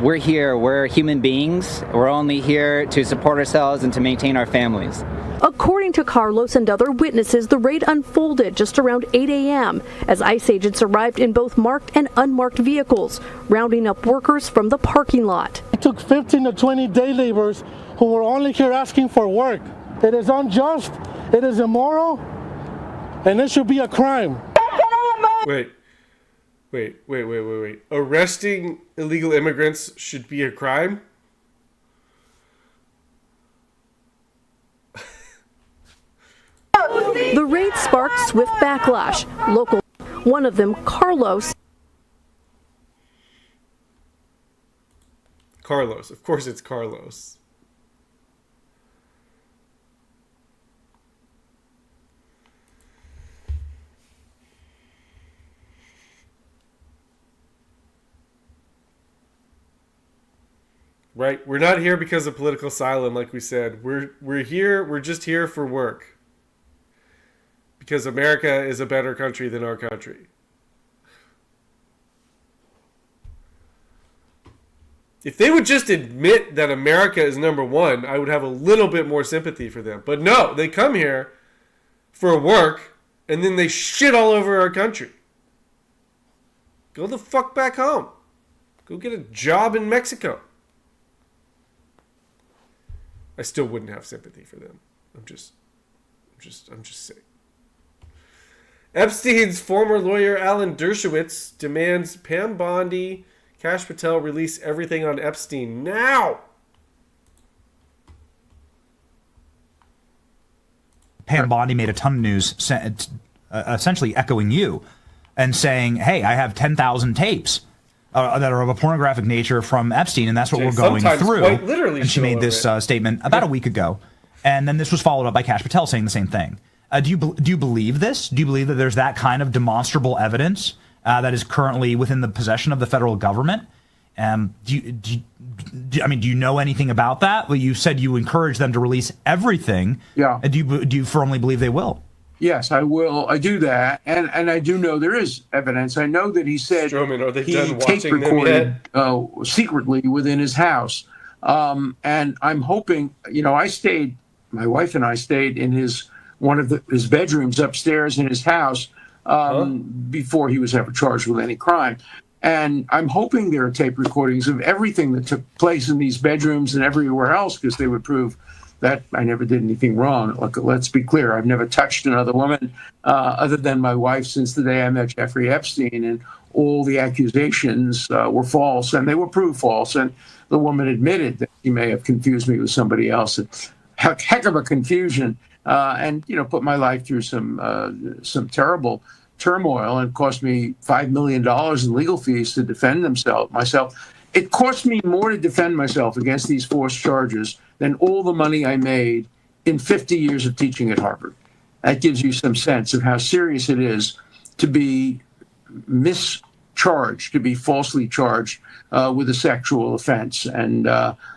We're here. We're human beings. We're only here to support ourselves and to maintain our families. According to Carlos and other witnesses, the raid unfolded just around 8 a.m. as ICE agents arrived in both marked and unmarked vehicles, rounding up workers from the parking lot. It took 15 to 20 day laborers who were only here asking for work. It is unjust, it is immoral, and it should be a crime. Wait. Arresting illegal immigrants should be a crime? The raid sparked swift backlash. Local, one of them, Carlos. Carlos. Of course it's Carlos. Right? We're not here because of political asylum, like we said. We're here, we're just here for work. Because America is a better country than our country. If they would just admit that America is number one, I would have a little bit more sympathy for them. But no, they come here for work, and then they shit all over our country. Go the fuck back home. Go get a job in Mexico. I still wouldn't have sympathy for them. I'm just saying. Epstein's former lawyer Alan Dershowitz demands Pam Bondi, Kash Patel release everything on Epstein now. Pam Bondi made a ton of news, essentially echoing you and saying, hey, I have 10,000 tapes that are of a pornographic nature from Epstein, and that's what we're going through. Quite literally, and she made this statement about a week ago. And then this was followed up by Kash Patel saying the same thing. Do you believe this? Do you believe that there's that kind of demonstrable evidence that is currently within the possession of the federal government? Do you know anything about that? Well, you said you encourage them to release everything. Yeah. Do you firmly believe they will? Yes, I will. I do that, and I do know there is evidence. I know that he said Stroman, are they he done tape watching recorded secretly within his house, and I'm hoping. My wife and I stayed in one of his bedrooms upstairs in his house before he was ever charged with any crime. And I'm hoping there are tape recordings of everything that took place in these bedrooms and everywhere else, because they would prove that I never did anything wrong. Look, let's be clear. I've never touched another woman other than my wife since the day I met Jeffrey Epstein. And all the accusations were false, and they were proved false. And the woman admitted that she may have confused me with somebody else. Heck of a confusion, and put my life through some terrible turmoil, and cost me $5 million in legal fees to defend myself. It cost me more to defend myself against these forced charges than all the money I made in 50 years of teaching at Harvard. That gives you some sense of how serious it is to be mischarged, to be falsely charged with a sexual offense. And,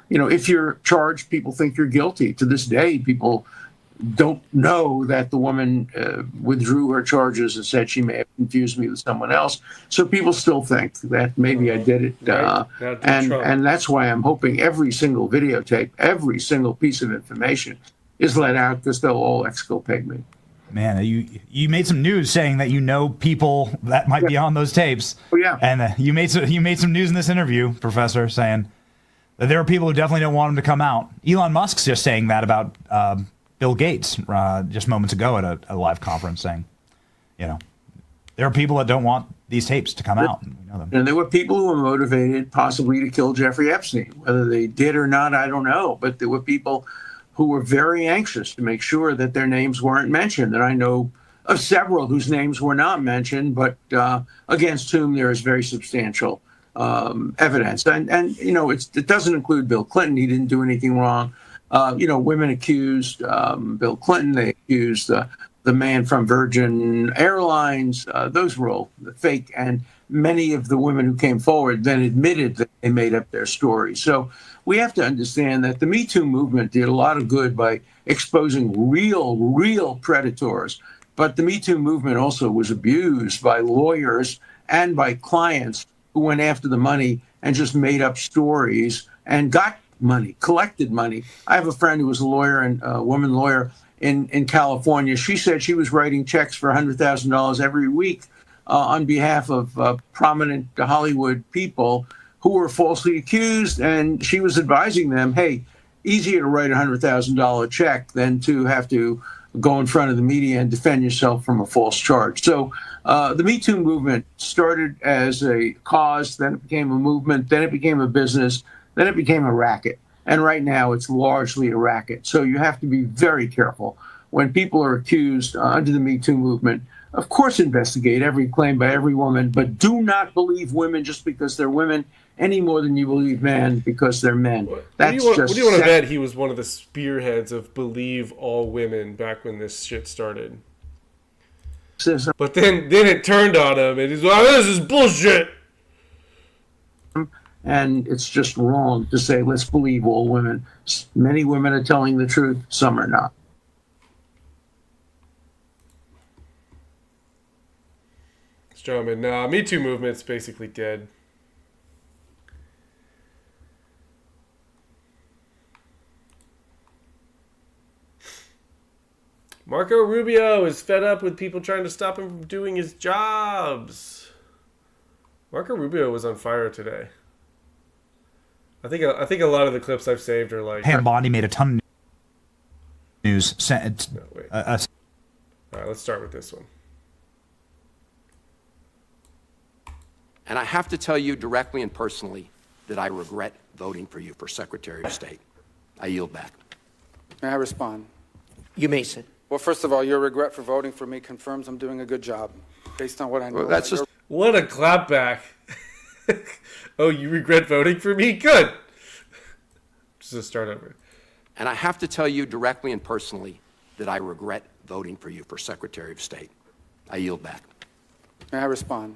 if you're charged, people think you're guilty. To this day, people don't know that the woman withdrew her charges and said she may have confused me with someone else. So people still think that maybe I did it. And that's why I'm hoping every single videotape, every single piece of information is let out, because they'll all exculpate me. Man, you made some news saying that people that might be on those tapes. Oh, yeah. And you made some news in this interview, Professor, saying that there are people who definitely don't want him to come out. Elon Musk's just saying that about Bill Gates just moments ago at a live conference, saying, there are people that don't want these tapes to come out. And we know them. And there were people who were motivated possibly to kill Jeffrey Epstein. Whether they did or not, I don't know. But there were people who were very anxious to make sure that their names weren't mentioned. And I know of several whose names were not mentioned, but against whom there is very substantial evidence. And it doesn't include Bill Clinton. He didn't do anything wrong. Women accused Bill Clinton. They accused the man from Virgin Airlines. Those were all fake. And many of the women who came forward then admitted that they made up their story. So we have to understand that the Me Too movement did a lot of good by exposing real predators. But the Me Too movement also was abused by lawyers and by clients who went after the money and just made up stories and got money, collected money. I have a friend who was a lawyer, and a woman lawyer in California. She said she was writing checks for $100,000 every week on behalf of prominent Hollywood people who were falsely accused, and she was advising them, hey, easier to write a $100,000 check than to have to go in front of the media and defend yourself from a false charge. So the Me Too movement started as a cause, then it became a movement, then it became a business, then it became a racket. And right now it's largely a racket. So you have to be very careful when people are accused under the Me Too movement. Of course, investigate every claim by every woman, but do not believe women just because they're women any more than you believe men because they're men. What do you want to bet he was one of the spearheads of believe all women back when this shit started? But then it turned on him, and he's like, this is bullshit. And it's just wrong to say, let's believe all women. Many women are telling the truth, some are not. Gentlemen, Me Too movement's basically dead. Marco Rubio is fed up with people trying to stop him from doing his jobs. Marco Rubio was on fire today. I think a lot of the clips I've saved are like... Pam Bondi made a ton of news. All right, let's start with this one. And I have to tell you directly and personally that I regret voting for you for Secretary of State. I yield back. May I respond? You may, sir. Well, first of all, your regret for voting for me confirms I'm doing a good job based on what I know. Well, that's just... What a clapback. Oh, you regret voting for me? Good. Just to start over. And I have to tell you directly and personally that I regret voting for you for Secretary of State. I yield back. May I respond?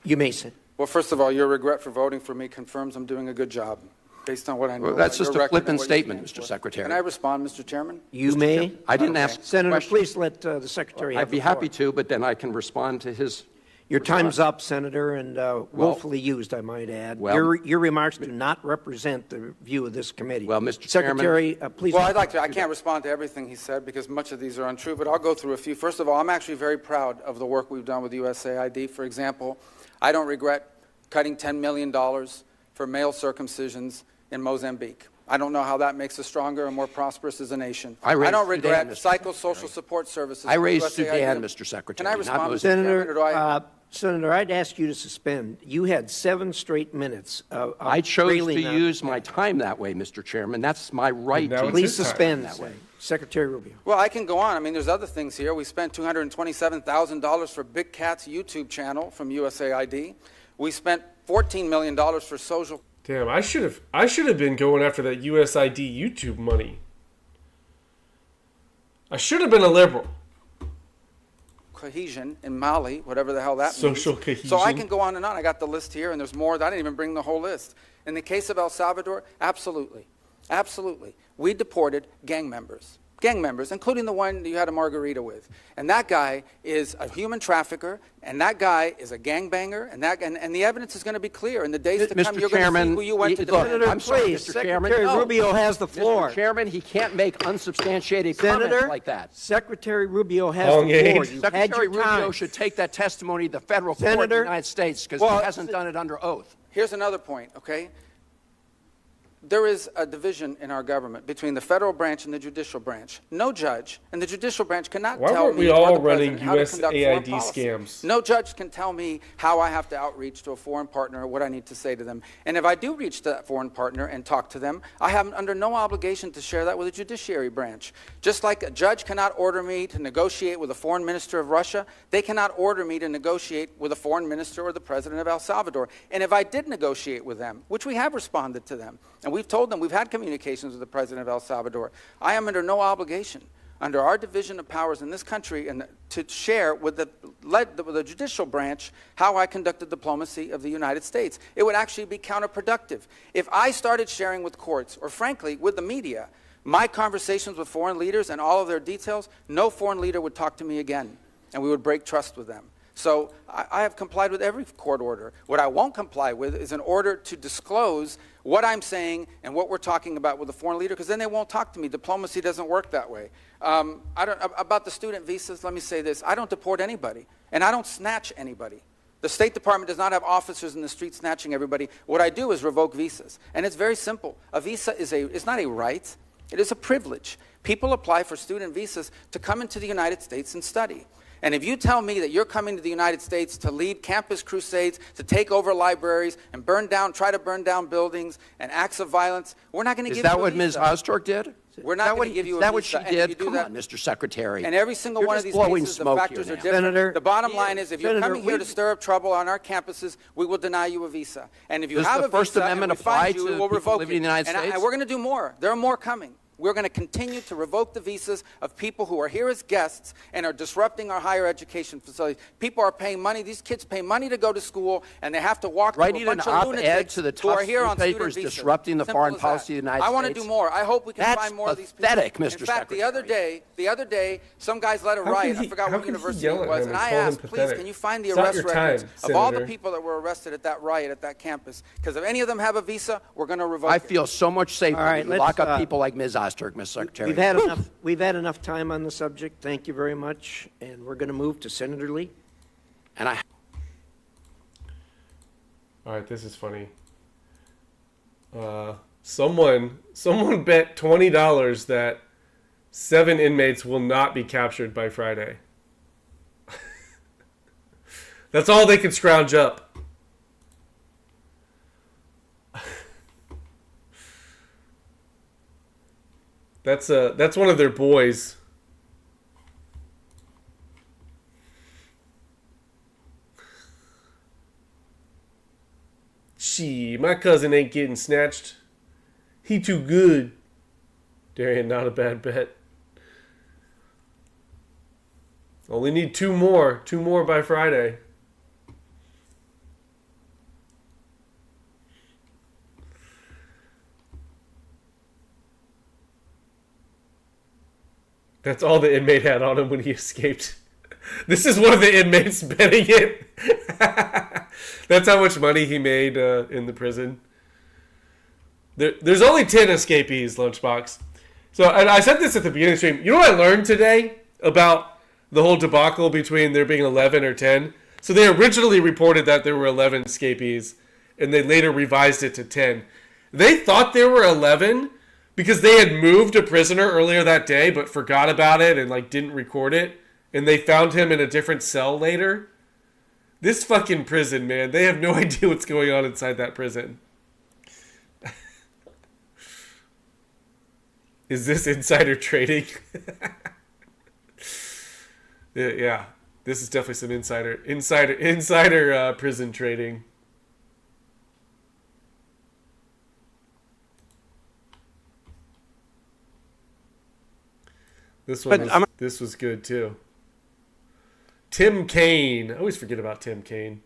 You may, sir. Well, first of all, your regret for voting for me confirms I'm doing a good job based on what I know. Well, that's just a flippant statement, Mr. Secretary. Can I respond, Mr. Chairman? You may. I didn't ask Senator, please let the Secretary have I'd be the floor. happy to, but then I can respond to his... Your time's up, Senator, and willfully used, I might add. Well, your remarks do not represent the view of this committee. Well, Mr. Secretary, please. Well, I'd like to. I can't respond to everything he said because much of these are untrue, but I'll go through a few. First of all, I'm actually very proud of the work we've done with USAID. For example, I don't regret cutting $10 million for male circumcisions in Mozambique. I don't know how that makes us stronger and more prosperous as a nation. I don't regret psychosocial support services. I raised Sudan, Mr. Secretary. Can I respond, Senator, I'd ask you to suspend. You had 7 straight minutes of I chose to use my time that way, Mr. Chairman. That's my right to please suspend that way. Secretary Rubio. Well, I can go on. I mean, there's other things here. We spent $227,000 for Big Cat's YouTube channel from USAID. We spent $14 million for social. Damn, I should have been going after that USAID YouTube money. I should have been a liberal. Cohesion in Mali, whatever the hell that means. Social cohesion. So I can go on and on. I got the list here, and there's more. I didn't even bring the whole list. In the case of El Salvador, absolutely. Absolutely. We deported gang members, including the one you had a margarita with. And that guy is a human trafficker, and that guy is a gangbanger, and the evidence is going to be clear. In the days to come, you're going to see who you went to defend. I'm sorry, Mr. Chairman. Secretary Rubio has the floor. Mr. Chairman, he can't make unsubstantiated comments like that. Secretary Rubio has the floor. Secretary Rubio should take that testimony to the federal court of the United States because he hasn't done it under oath. Here's another point, okay? There is a division in our government between the federal branch and the judicial branch. No judge and the judicial branch cannot tell me. Why weren't we all running USAID scams? No judge can tell me how I have to outreach to a foreign partner or what I need to say to them. And if I do reach to that foreign partner and talk to them, I have under no obligation to share that with the judiciary branch. Just like a judge cannot order me to negotiate with a foreign minister of Russia, they cannot order me to negotiate with a foreign minister or the president of El Salvador. And if I did negotiate with them, which we have responded to them, and we've told them we've had communications with the president of El Salvador, I am under no obligation, under our division of powers in this country, and to share with the judicial branch how I conducted diplomacy of the United States. It would actually be counterproductive. If I started sharing with courts, or frankly, with the media, my conversations with foreign leaders and all of their details, no foreign leader would talk to me again, and we would break trust with them. So I have complied with every court order. What I won't comply with is an order to disclose what I'm saying and what we're talking about with a foreign leader, because then they won't talk to me. Diplomacy doesn't work that way. About the student visas, let me say this. I don't deport anybody, and I don't snatch anybody. The State Department does not have officers in the street snatching everybody. What I do is revoke visas, and it's very simple. A visa is not a right. It is a privilege. People apply for student visas to come into the United States and study. And if you tell me that you're coming to the United States to lead campus crusades, to take over libraries and try to burn down buildings and acts of violence, we're not going to give you a visa. Is that what Ms. Ostork did? We're not going to give you a visa. Is that what she did? Come on, Mr. Secretary. And every single one of these cases, the factors are different. The bottom line is, if you're coming here to stir up trouble on our campuses, we will deny you a visa. And if you have a visa and we find you, we'll revoke it. And we're going to do more. There are more coming. We're going to continue to revoke the visas of people who are here as guests and are disrupting our higher education facilities. People are paying money. These kids pay money to go to school, and they have to walk through a bunch of lunatics who are here on student visas. Disrupting the foreign policy of the United States. I want to do more. I hope we can find more of these people. Pathetic, Mr. In fact, Secretary. the other day, some guys led a riot. I forgot what university it was, and I asked, please, can you find the arrest records of all the people that were arrested at that riot at that campus? Because if any of them have a visa, we're going to revoke it. I feel so much safer when you lock up people like Ms. Ostork, Ms. Secretary. We've had enough time on the subject. Thank you very much. And we're going to move to Senator Lee. All right, this is funny. Someone bet $20 that 7 inmates will not be captured by Friday. That's all they could scrounge up. That's one of their boys. Gee, my cousin ain't getting snatched. He too good. Darian, not a bad bet. Only need 2 more. 2 more by Friday. That's all the inmate had on him when he escaped. This is one of the inmates betting it. That's how much money he made in the prison. There's only 10 escapees, Lunchbox. So, and I said this at the beginning of the stream. You know what I learned today about the whole debacle between there being 11 or 10? So they originally reported that there were 11 escapees, and they later revised it to 10. They thought there were 11 because they had moved a prisoner earlier that day, but forgot about it and like didn't record it, and they found him in a different cell later. This fucking prison, man, they have no idea what's going on inside that prison. Is this insider trading? Yeah, this is definitely some insider prison trading. This was good too. Tim Kaine. I always forget about Tim Kaine.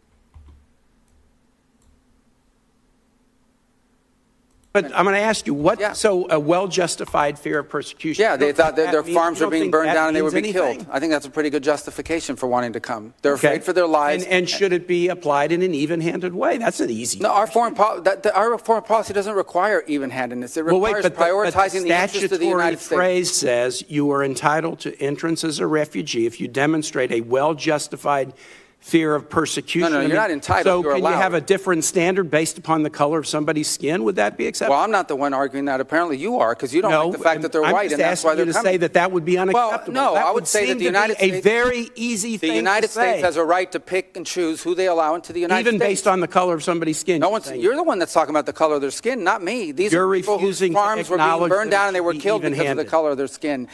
But I'm going to ask you, so a well-justified fear of persecution? Yeah, they thought that their farms were being burned down and they would be killed. I think that's a pretty good justification for wanting to come. They're afraid for their lives. And should it be applied in an even-handed way? That's an easy. No, our foreign policy doesn't require even-handedness. It requires prioritizing the interests of the United States. The phrase says you are entitled to entrance as a refugee if you demonstrate a well-justified fear of persecution. No, you're not entitled. So can you have a different standard based upon the color of somebody's skin? Would that be acceptable? Well, I'm not the one arguing that. Apparently you are, because you don't like the fact that they're white, and that's why they're coming. I'm just asking you to say that would be unacceptable. Well, no, I would say that the United States... a very easy thing to say. The United States has a right to pick and choose who they allow into the United States. Even based on the color of somebody's skin. You're the one that's talking about the color of their skin, not me. These are people whose farms were being burned down and they were killed because of the color of their skin.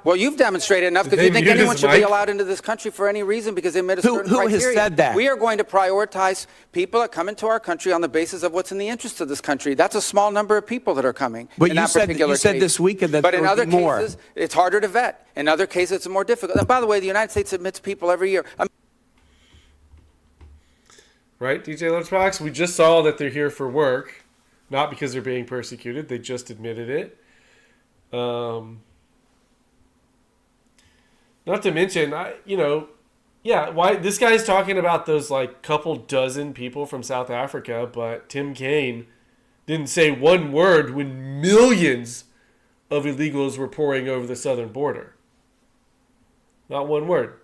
Well, you've demonstrated enough because you think anyone should be allowed into this country for any reason because they met a certain criteria. Who has said that? We are going to prioritize people that come into our country on the basis of what's in the interest of this country. That's a small number of people that are coming. But you said this weekend that there would be more. But in other cases, it's harder to vet. In other cases, it's more difficult. And by the way, the United States admits people every year. Right, DJ Lunchbox? We just saw that they're here for work, not because they're being persecuted. They just admitted it. Not to mention, why this guy's talking about those like couple dozen people from South Africa, but Tim Kaine didn't say one word when millions of illegals were pouring over the southern border. Not one word.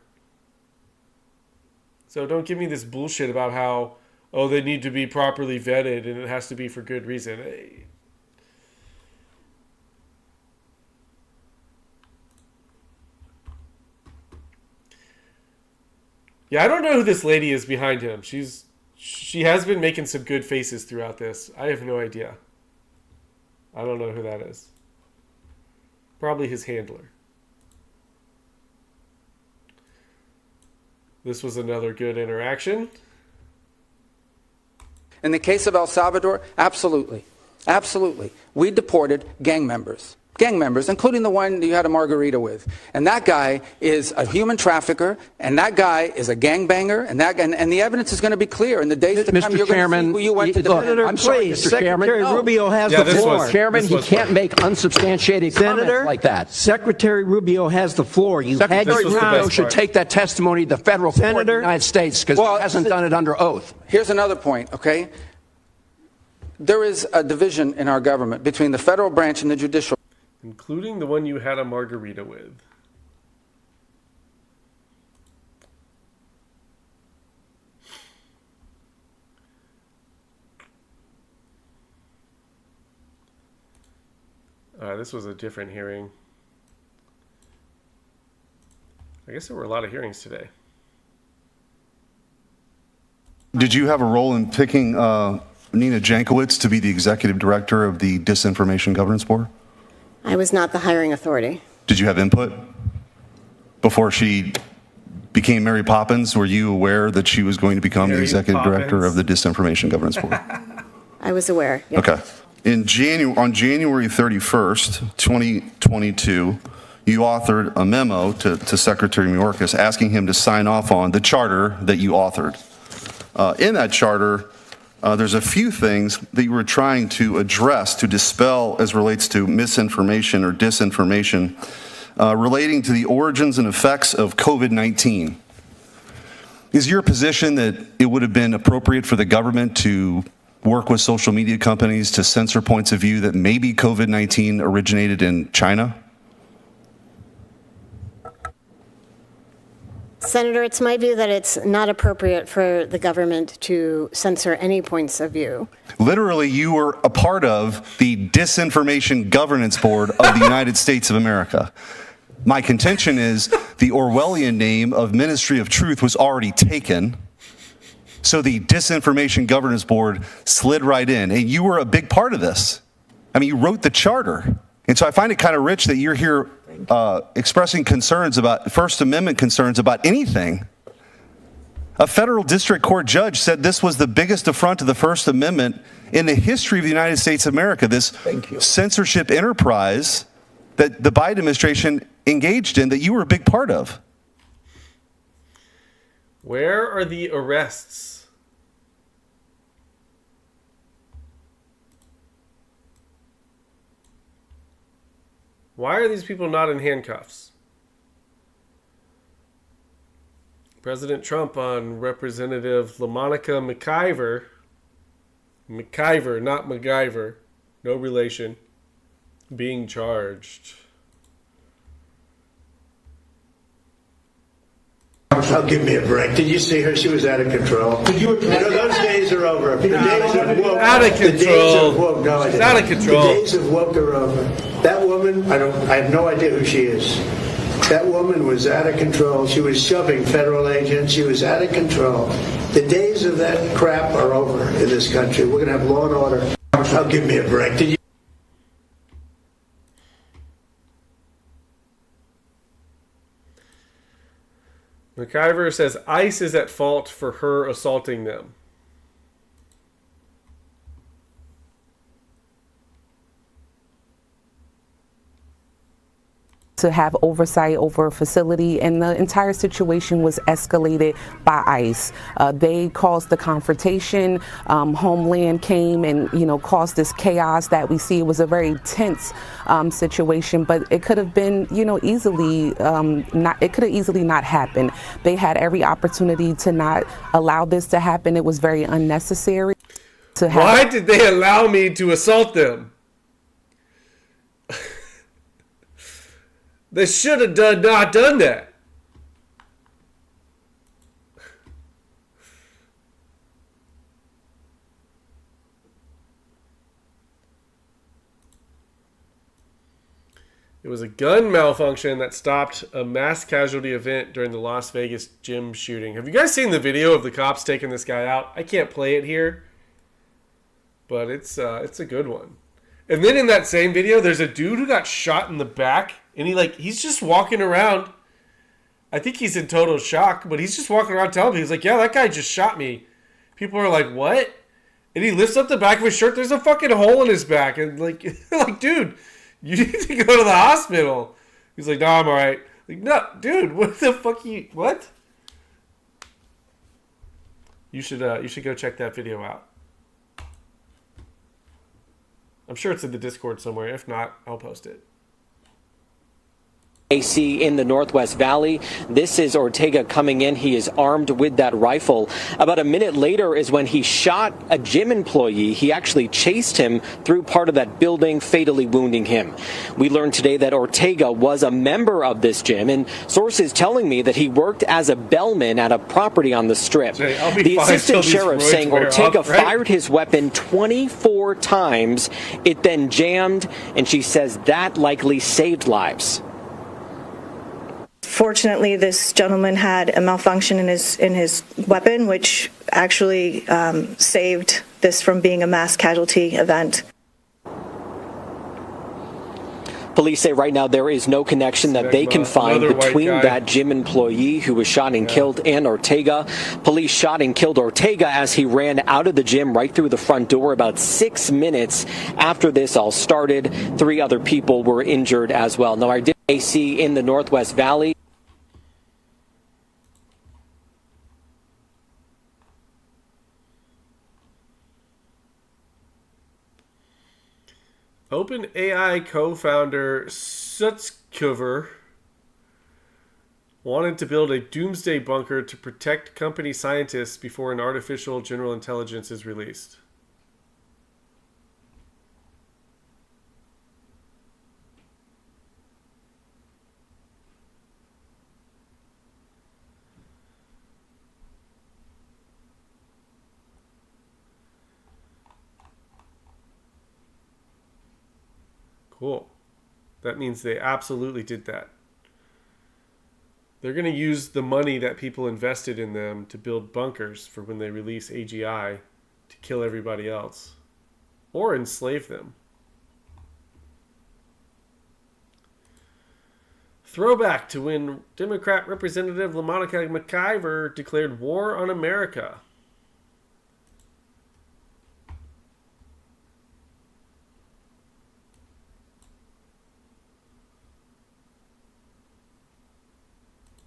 So don't give me this bullshit about how, they need to be properly vetted and it has to be for good reason. Yeah, I don't know who this lady is behind him. She has been making some good faces throughout this. I have no idea. I don't know who that is. Probably his handler. This was another good interaction. In the case of El Salvador, absolutely. Absolutely. We deported gang members, including the one you had a margarita with. And that guy is a human trafficker, and that guy is a gangbanger, and the evidence is going to be clear. In the days to come, you're going to see who you went to defend. I'm sorry, Mr. Chairman. Secretary Rubio has the floor. Chairman, he can't make unsubstantiated comments like that. Secretary Rubio has the floor. Secretary Rubio should take that testimony to the federal court of the United States because he hasn't done it under oath. Here's another point, okay? There is a division in our government between the federal branch and the judicial. Including the one you had a margarita with. This was a different hearing. I guess there were a lot of hearings today. Did you have a role in picking Nina Jankowicz to be the executive director of the Disinformation Governance Board? I was not the hiring authority. Did you have input before she became Mary Poppins? Were you aware that she was going to become the executive director of the Disinformation Governance Board? I was aware. Yes. Okay. On January 31st, 2022, you authored a memo to Secretary Mayorkas asking him to sign off on the charter that you authored. In that charter, there's a few things that you were trying to address to dispel as relates to misinformation or disinformation relating to the origins and effects of COVID-19. Is your position that it would have been appropriate for the government to work with social media companies to censor points of view that maybe COVID-19 originated in China? Senator, it's my view that it's not appropriate for the government to censor any points of view. Literally, you were a part of the Disinformation Governance Board of the United States of America. My contention is the Orwellian name of Ministry of Truth was already taken, so the Disinformation Governance Board slid right in, and you were a big part of this. I mean, you wrote the charter. And so I find it kind of rich that you're here expressing concerns about First Amendment concerns about anything. A federal district court judge said this was the biggest affront to the First Amendment in the history of the United States of America, this censorship enterprise that the Biden administration engaged in that you were a big part of. Where are the arrests? Why are these people not in handcuffs? President Trump on Representative LaMonica Macyver. Macyver, not MacGyver. No relation. Being charged. Oh, give me a break. Did you see her? She was out of control. Those days are over. The days of woke. Out of control. The days of woke. No, She's out of control. The days of woke are over. That woman, I have no idea who she is. That woman was out of control. She was shoving federal agents. She was out of control. The days of that crap are over in this country. We're going to have law and order. Oh, give me a break. Did you? MacIver says ICE is at fault for her assaulting them. To have oversight over a facility, and the entire situation was escalated by ICE. They caused the confrontation. Homeland came and caused this chaos that we see. It was a very tense situation, but it could have been easily not. It could have easily not happened. They had every opportunity to not allow this to happen. It was very unnecessary. Why did they allow me to assault them? They should have not done that. It was a gun malfunction that stopped a mass casualty event during the Las Vegas gym shooting. Have you guys seen the video of the cops taking this guy out? I can't play it here, but it's a good one. And then in that same video, there's a dude who got shot in the back. And he's just walking around. I think he's in total shock, but he's just walking around telling me, he's like, yeah, that guy just shot me. People are like, what? And he lifts up the back of his shirt. There's a fucking hole in his back. And like, dude, you need to go to the hospital. He's like, no, I'm all right. Like, no, dude, what the fuck what? You should go check that video out. I'm sure it's in the Discord somewhere. If not, I'll post it. AC in the Northwest Valley. This is Ortega coming in. He is armed with that rifle. About a minute later is when he shot a gym employee. He actually chased him through part of that building, fatally wounding him. We learned today that Ortega was a member of this gym, and sources telling me that he worked as a bellman at a property on the Strip. The assistant sheriff saying Ortega fired his weapon 24 times. It then jammed, and she says that likely saved lives. Fortunately, this gentleman had a malfunction in his weapon, which actually saved this from being a mass casualty event. Police say right now there is no connection that they can find between that gym employee who was shot and killed and Ortega. Police shot and killed Ortega as he ran out of the gym right through the front door about 6 minutes after this all started. 3 other people were injured as well. Now, I did AC in the Northwest Valley. OpenAI co-founder Sutskever wanted to build a doomsday bunker to protect company scientists before an artificial general intelligence is released. Cool. That means they absolutely did that. They're going to use the money that people invested in them to build bunkers for when they release AGI to kill everybody else or enslave them. Throwback to when Democrat Representative Leticia Macyver declared war on America.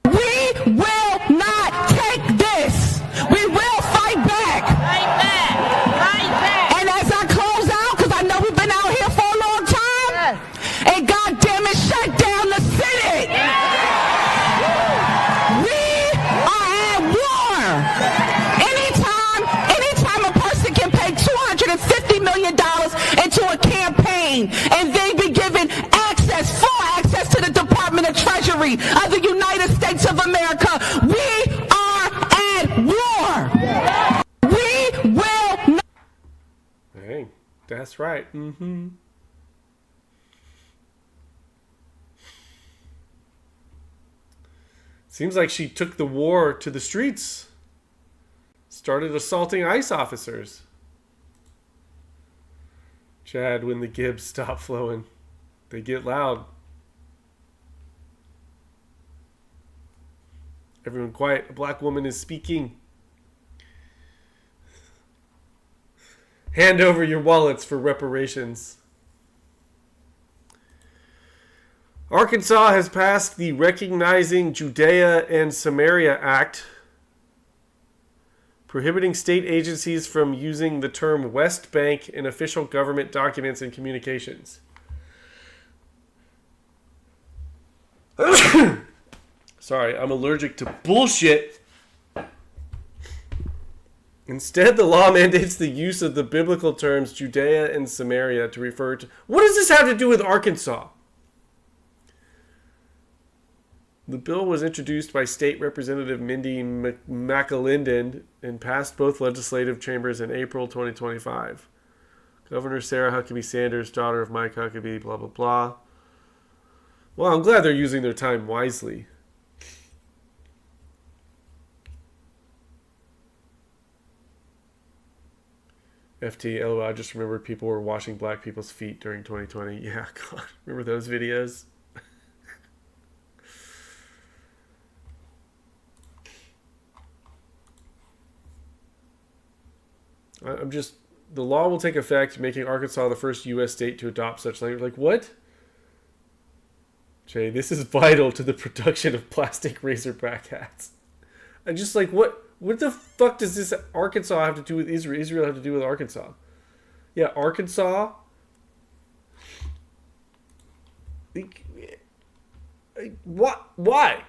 We will not take this. We will fight back. Fight back. Fight back. And as I close out, because I know we've been out here for a long time, yes. And goddamn it, shut down the Senate. Yes. We are at war. Anytime a person can pay $250 million into a campaign and they be given full access to the Department of Treasury of the United States of America, we are at war. We will not. Hey, that's right. Seems like she took the war to the streets. Started assaulting ICE officers. Chad, when the gibs stop flowing, they get loud. Everyone quiet. A black woman is speaking. Hand over your wallets for reparations. Arkansas has passed the Recognizing Judea and Samaria Act, prohibiting state agencies from using the term West Bank in official government documents and communications. Sorry, I'm allergic to bullshit. Instead, the law mandates the use of the biblical terms Judea and Samaria to refer to... What does this have to do with Arkansas? The bill was introduced by State Representative Mindy McAlinden and passed both legislative chambers in April 2025. Governor Sarah Huckabee Sanders, daughter of Mike Huckabee, blah, blah, blah. Well, I'm glad they're using their time wisely. FT, LOL, I just remembered people were washing black people's feet during 2020. Yeah, God, remember those videos? The law will take effect, making Arkansas the first U.S. state to adopt such language. Like, what? Jay, this is vital to the production of plastic razorback hats. I'm just like, what the fuck does this Arkansas have to do with Israel? Israel have to do with Arkansas? Yeah, Arkansas. What? Why?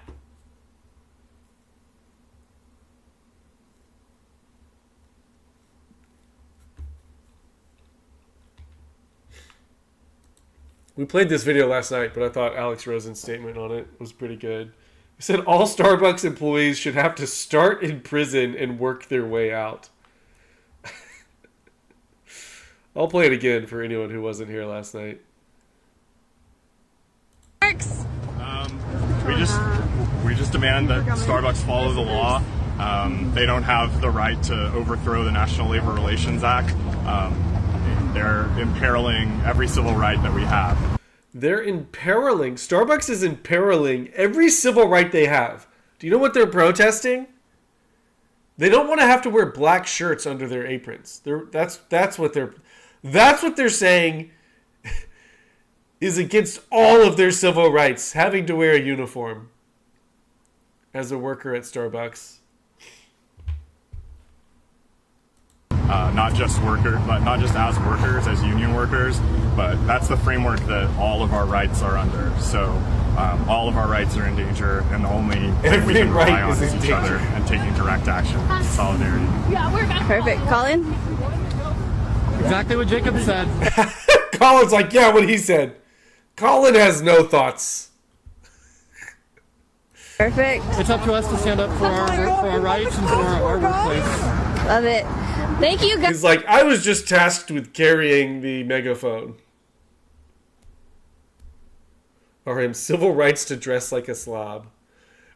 We played this video last night, but I thought Alex Rosen's statement on it was pretty good. He said all Starbucks employees should have to start in prison and work their way out. I'll play it again for anyone who wasn't here last night. We just demand that Starbucks follow the law. They don't have the right to overthrow the National Labor Relations Act. They're imperiling every civil right that we have. Starbucks is imperiling every civil right they have. Do you know what they're protesting? They don't want to have to wear black shirts under their aprons. That's what they're saying is against all of their civil rights, having to wear a uniform as a worker at Starbucks. Not just as workers, as union workers, but that's the framework that all of our rights are under. So all of our rights are in danger, and the only thing we can rely on is each other and taking direct action, solidarity. Yeah, we're back. Perfect. Colin? Exactly what Jacob said. Colin's like, yeah, what he said. Colin has no thoughts. Perfect. It's up to us to stand up for our rights and for our workplace. Love it. Thank you, guys. He's like, I was just tasked with carrying the megaphone. RM, civil rights to dress like a slob.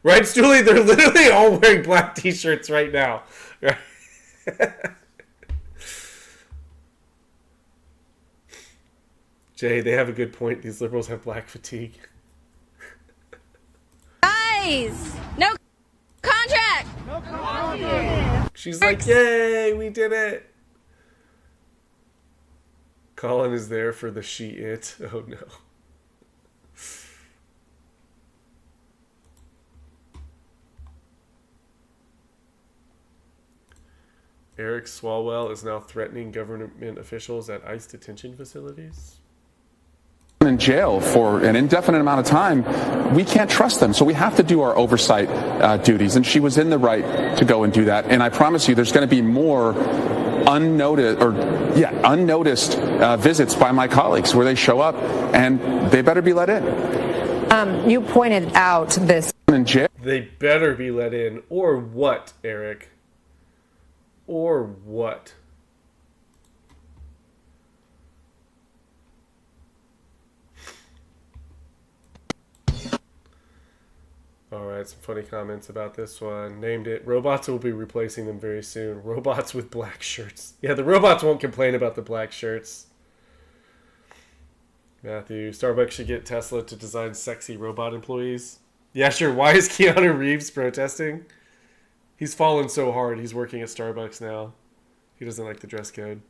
Right, Julie? They're literally all wearing black t-shirts right now. Right? Jay, they have a good point. These liberals have black fatigue. Guys, no contract. No contract. She's like, yay, we did it. Colin is there for the she-it. Oh, no. Eric Swallwell is now threatening government officials at ICE detention facilities. In jail for an indefinite amount of time, we can't trust them. So we have to do our oversight duties. And she was in the right to go and do that. And I promise you, there's going to be more unnoticed visits by my colleagues where they show up and they better be let in. You pointed out this. In jail. They better be let in. Or what, Eric? Or what? All right, some funny comments about this one. Named it, robots will be replacing them very soon. Robots with black shirts. Yeah, the robots won't complain about the black shirts. Matthew, Starbucks should get Tesla to design sexy robot employees. Yeah, sure. Why is Keanu Reeves protesting? He's fallen so hard. He's working at Starbucks now. He doesn't like the dress code.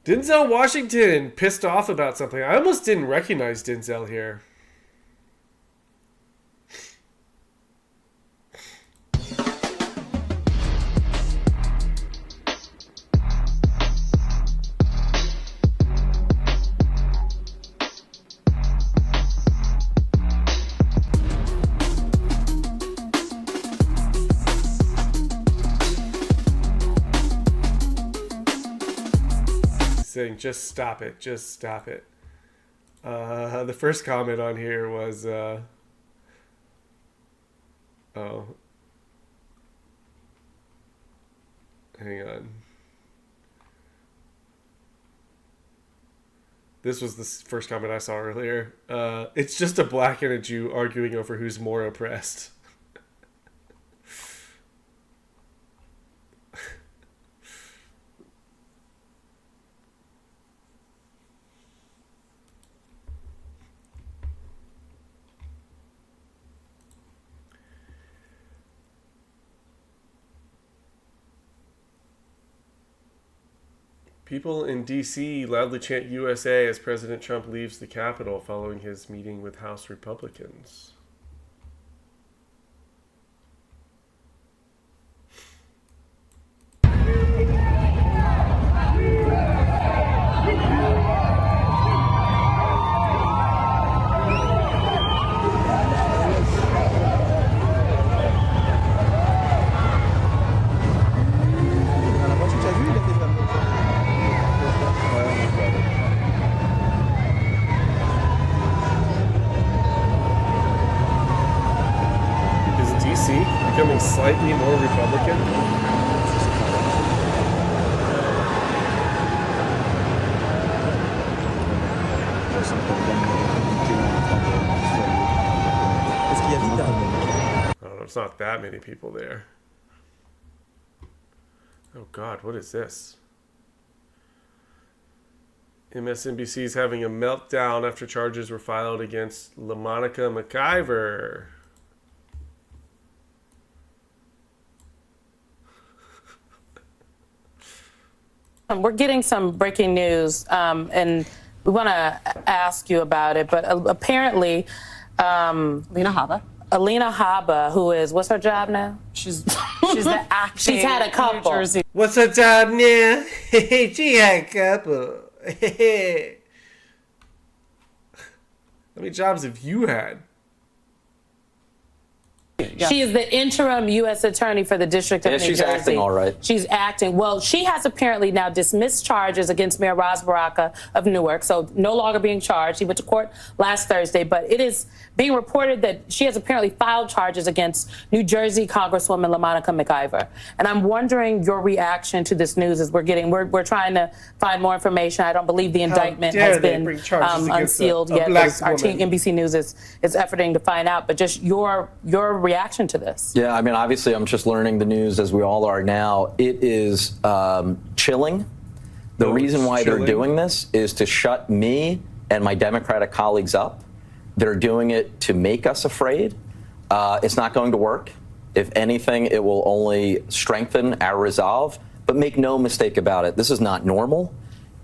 Denzel Washington pissed off about something. I almost didn't recognize Denzel here. Saying, just stop it, just stop it. The first comment on here was, oh, hang on. This was the first comment I saw earlier. It's just a black and a Jew arguing over who's more oppressed. People in D.C. loudly chant USA as President Trump leaves the Capitol following his meeting with House Republicans. Becoming slightly more Republican? Oh, there's not that many people there. Oh God, what is this? MSNBC is having a meltdown after charges were filed against LaMonica Macyver. We're getting some breaking news, and we want to ask you about it. But apparently, Alina Habba, who is, what's her job now? She's the acting. She's had a couple. New Jersey. What's her job now? She had a couple. How many jobs have you had? She is the interim U.S. attorney for the District of New Jersey. She's acting all right. She's acting. Well, she has apparently now dismissed charges against Mayor Ras Baraka of Newark, so no longer being charged. He went to court last Thursday, but it is being reported that she has apparently filed charges against New Jersey Congresswoman LaMonica McIver. And I'm wondering your reaction to this news as we're trying to find more information. I don't believe the indictment has been unsealed yet. Our team, NBC News, is efforting to find out, but just your reaction to this. Yeah, I mean, obviously, I'm just learning the news as we all are now. It is chilling. The reason why they're doing this is to shut me and my Democratic colleagues up. They're doing it to make us afraid. It's not going to work. If anything, it will only strengthen our resolve. But make no mistake about it, this is not normal.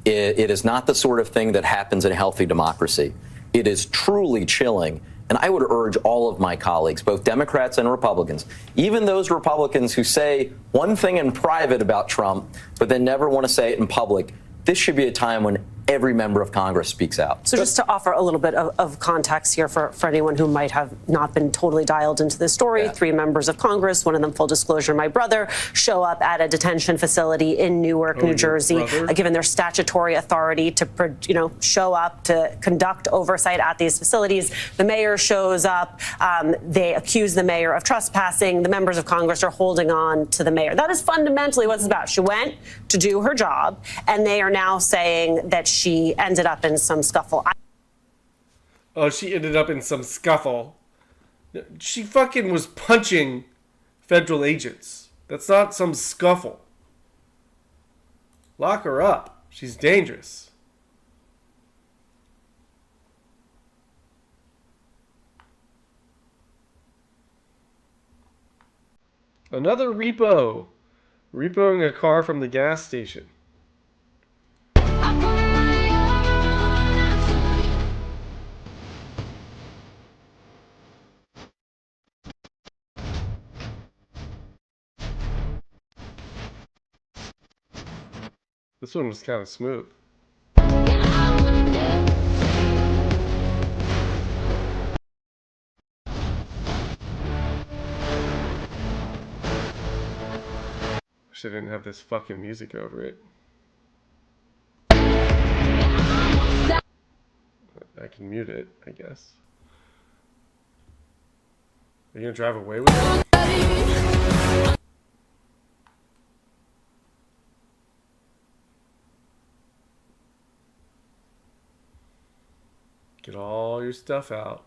It is not the sort of thing that happens in a healthy democracy. It is truly chilling. And I would urge all of my colleagues, both Democrats and Republicans, even those Republicans who say one thing in private about Trump, but then never want to say it in public, this should be a time when every member of Congress speaks out. So just to offer a little bit of context here for anyone who might have not been totally dialed into this story, 3 members of Congress, one of them, full disclosure, my brother, show up at a detention facility in Newark, New Jersey, given their statutory authority to, show up to conduct oversight at these facilities. The mayor shows up. They accuse the mayor of trespassing. The members of Congress are holding on to the mayor. That is fundamentally what it's about. She went to do her job, and they are now saying that she ended up in some scuffle. She ended up in some scuffle. She fucking was punching federal agents. That's not some scuffle. Lock her up. She's dangerous. Another repo. Repoing a car from the gas station. This one was kind of smooth. Wish I didn't have this fucking music over it. I can mute it, I guess. Are you gonna drive away with it? Get all your stuff out.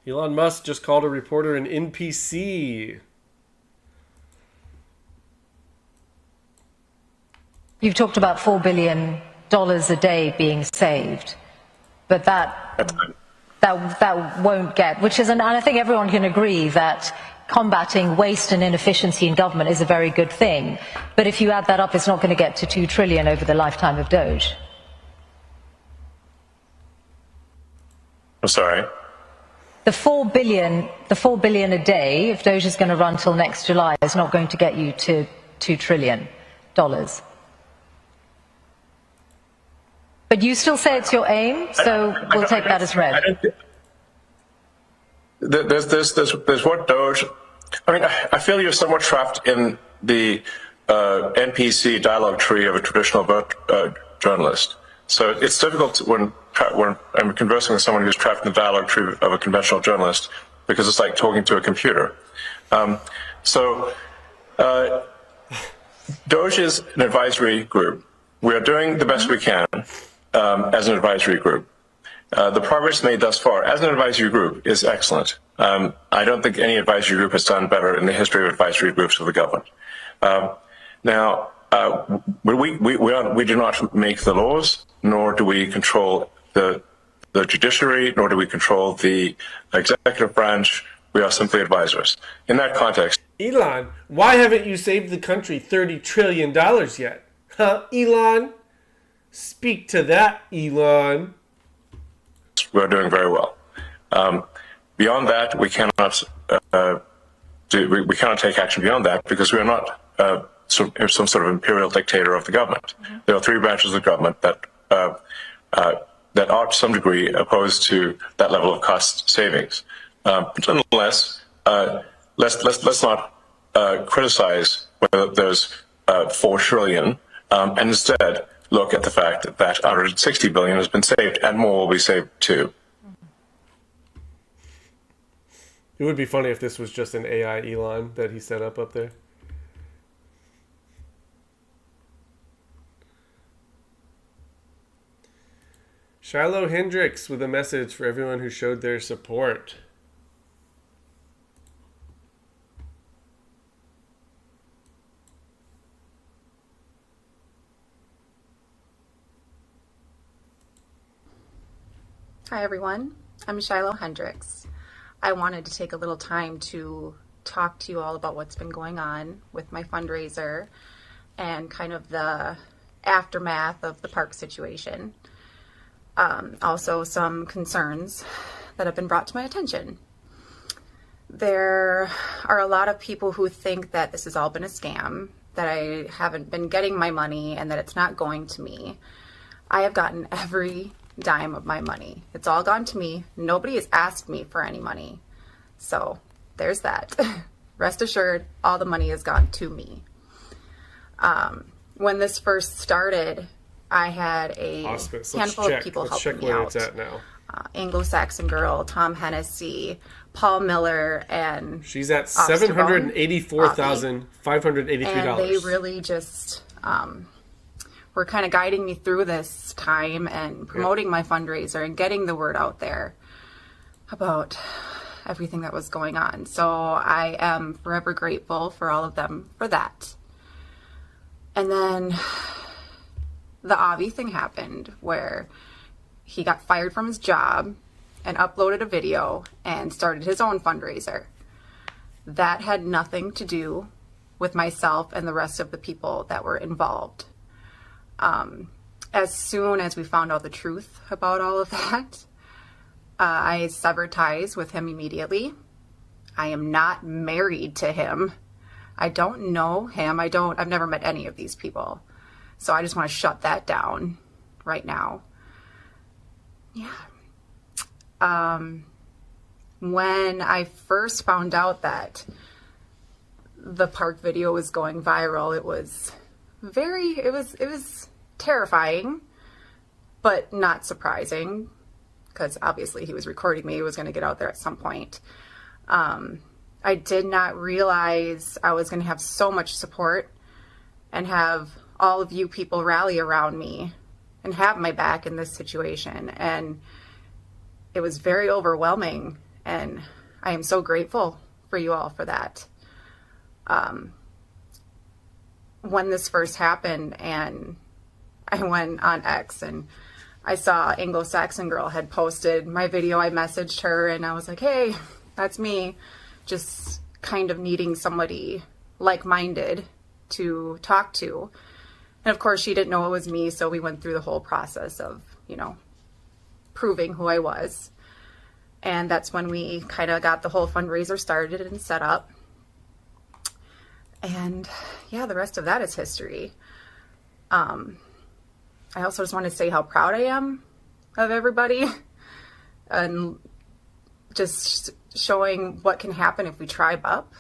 Elon Musk just called a reporter an NPC. You've talked about $4 billion a day being saved, but that won't get, which is, and I think everyone can agree that combating waste and inefficiency in government is a very good thing. But if you add that up, it's not going to get to $2 trillion over the lifetime of Doge. I'm sorry. The $4 billion a day, if Doge is going to run till next July, is not going to get you to $2 trillion. But you still say it's your aim, so we'll take that as read. There's what Doge. I mean, I feel you're somewhat trapped in the NPC dialogue tree of a traditional journalist. So it's difficult when I'm conversing with someone who's trapped in the dialogue tree of a conventional journalist, because it's like talking to a computer. Doge is an advisory group. We are doing the best we can as an advisory group. The progress made thus far as an advisory group is excellent. I don't think any advisory group has done better in the history of advisory groups of the government. We do not make the laws, nor do we control the judiciary, nor do we control the executive branch. We are simply advisors. In that context, Elon, why haven't you saved the country $30 trillion yet? Huh, Elon? Speak to that, Elon. we're doing very well. Beyond that, we cannot we cannot take action beyond that because we are not some sort of imperial dictator of the government. Mm-hmm. There are three branches of government that are to some degree opposed to that level of cost savings. But nonetheless, let's not criticize whether there's 4 trillion, and instead look at the fact that 160 billion has been saved, and more will be saved too. It would be funny if this was just an AI Elon that he set up there. Shiloh Hendris with a message for everyone who showed their support. Hi everyone, I'm Shiloh Hendris. I wanted to take a little time to talk to you all about what's been going on with my fundraiser and kind of the aftermath of the park situation. Also some concerns that have been brought to my attention. There are a lot of people who think that this has all been a scam, that I haven't been getting my money and that it's not going to me. I have gotten every dime of my money. It's all gone to me. Nobody has asked me for any money. So there's that. Rest assured, all the money has gone to me. When this first started, I had a handful of people helping me out. Let's check where it's at now. Anglo-Saxon Girl, Tom Hennessy, Paul Miller, and she's at $784,583. And they really just were kind of guiding me through this time and promoting my fundraiser and getting the word out there about everything that was going on. So I am forever grateful for all of them for that. And then the Avi thing happened where he got fired from his job and uploaded a video and started his own fundraiser. That had nothing to do with myself and the rest of the people that were involved. As soon as we found out the truth about all of that, I severed ties with him immediately. I am not married to him. I don't know him. I've never met any of these people. So I just want to shut that down right now. Yeah. When I first found out that the park video was going viral, it was terrifying, but not surprising, because obviously he was recording me. It was going to get out there at some point. I did not realize I was going to have so much support and have all of you people rally around me and have my back in this situation. And it was very overwhelming, and I am so grateful for you all for that. When this first happened and I went on X and I saw Anglo-Saxon Girl had posted my video, I messaged her and I was like, hey, that's me. Just kind of needing somebody like-minded to talk to. And of course she didn't know it was me, so we went through the whole process of, proving who I was. And that's when we kind of got the whole fundraiser started and set up. And yeah, the rest of that is history. I also just want to say how proud I am of everybody and just showing what can happen if we tribe up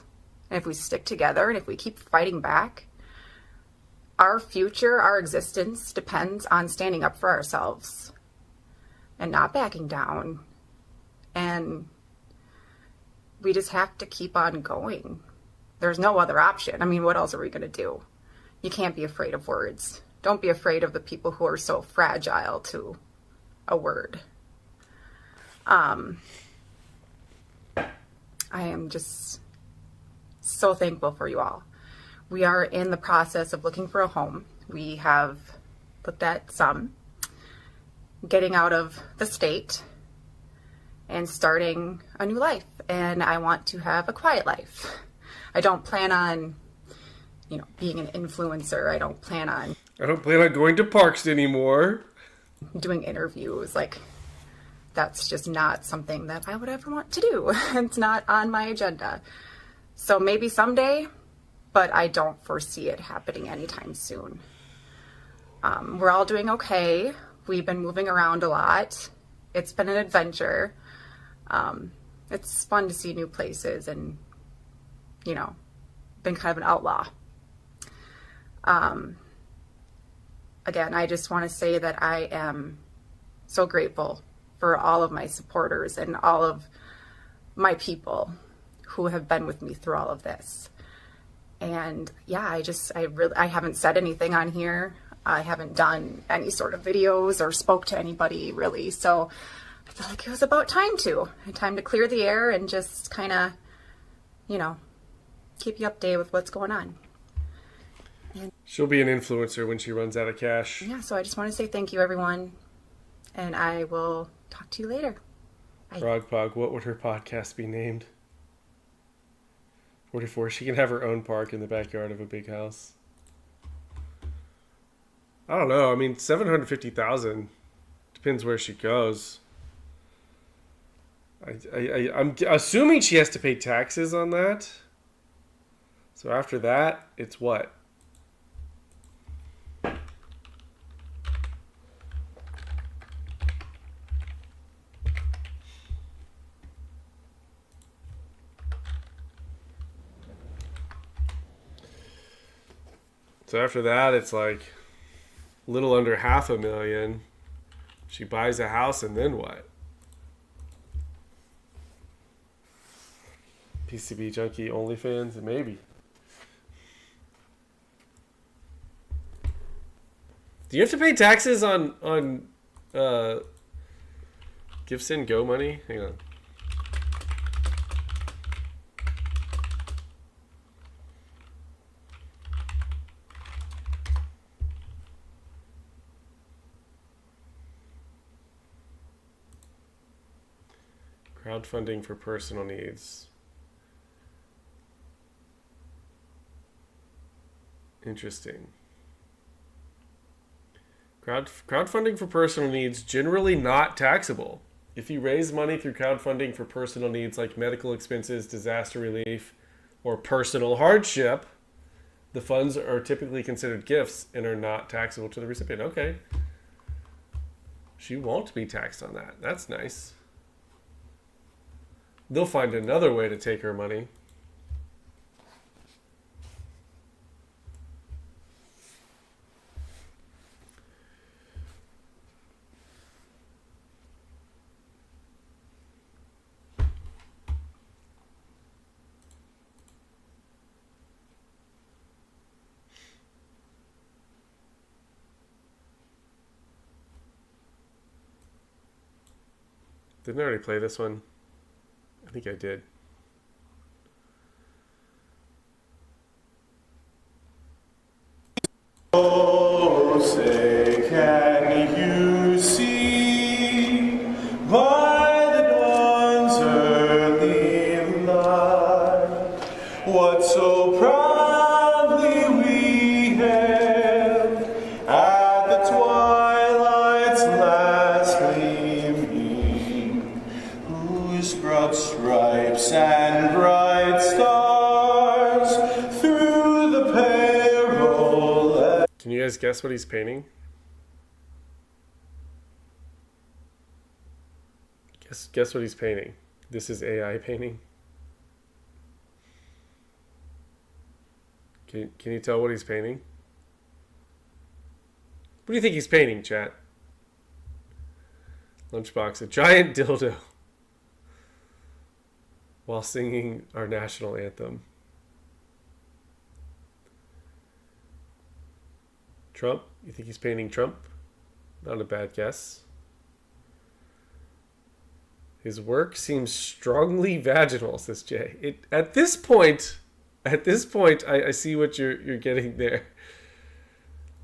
and if we stick together and if we keep fighting back. Our future, our existence depends on standing up for ourselves and not backing down. And we just have to keep on going. There's no other option. I mean, what else are we going to do? You can't be afraid of words. Don't be afraid of the people who are so fragile to a word. I am just so thankful for you all. We are in the process of looking for a home. We have looked at some, getting out of the state and starting a new life. And I want to have a quiet life. I don't plan on, being an influencer. I don't plan on going to parks anymore. Doing interviews. That's just not something that I would ever want to do. It's not on my agenda. So maybe someday, but I don't foresee it happening anytime soon. We're all doing okay. We've been moving around a lot. It's been an adventure. It's fun to see new places and, you know, been kind of an outlaw. Again, I just want to say that I am so grateful for all of my supporters and all of my people who have been with me through all of this. And yeah, I haven't said anything on here. I haven't done any sort of videos or spoke to anybody really. So I feel like it was about time to clear the air and just kind of, you know, keep you updated with what's going on. She'll be an influencer when she runs out of cash. Yeah, so I just want to say thank you, everyone. And I will talk to you later. Bye. Frogpog, what would her podcast be named? 44, she can have her own park in the backyard of a big house. I don't know. I mean, 750,000 depends where she goes. I'm assuming she has to pay taxes on that. So after that, it's what? So after that, it's like a little under $500,000. She buys a house, and then what? PCB Junkie, OnlyFans, maybe. Do you have to pay taxes on GiveSend Go money? Hang on. Crowdfunding for personal needs. Interesting. Crowdfunding for personal needs, generally not taxable. If you raise money through crowdfunding for personal needs like medical expenses, disaster relief, or personal hardship, the funds are typically considered gifts and are not taxable to the recipient. Okay. She won't be taxed on that. That's nice. They'll find another way to take her money. Didn't I already play this one? I think I did. Oh, say, can you see by the dawn's early light what so proudly we hailed at the twilight's last gleaming, whose broad stripes and bright stars through the peril. Can you guys guess what he's painting? Guess what he's painting. This is AI painting. Can you tell what he's painting? What do you think he's painting, chat? Lunchbox, a giant dildo while singing our national anthem. Trump? You think he's painting Trump? Not a bad guess. His work seems strongly vaginal, says Jay. At this point, I see what you're getting there.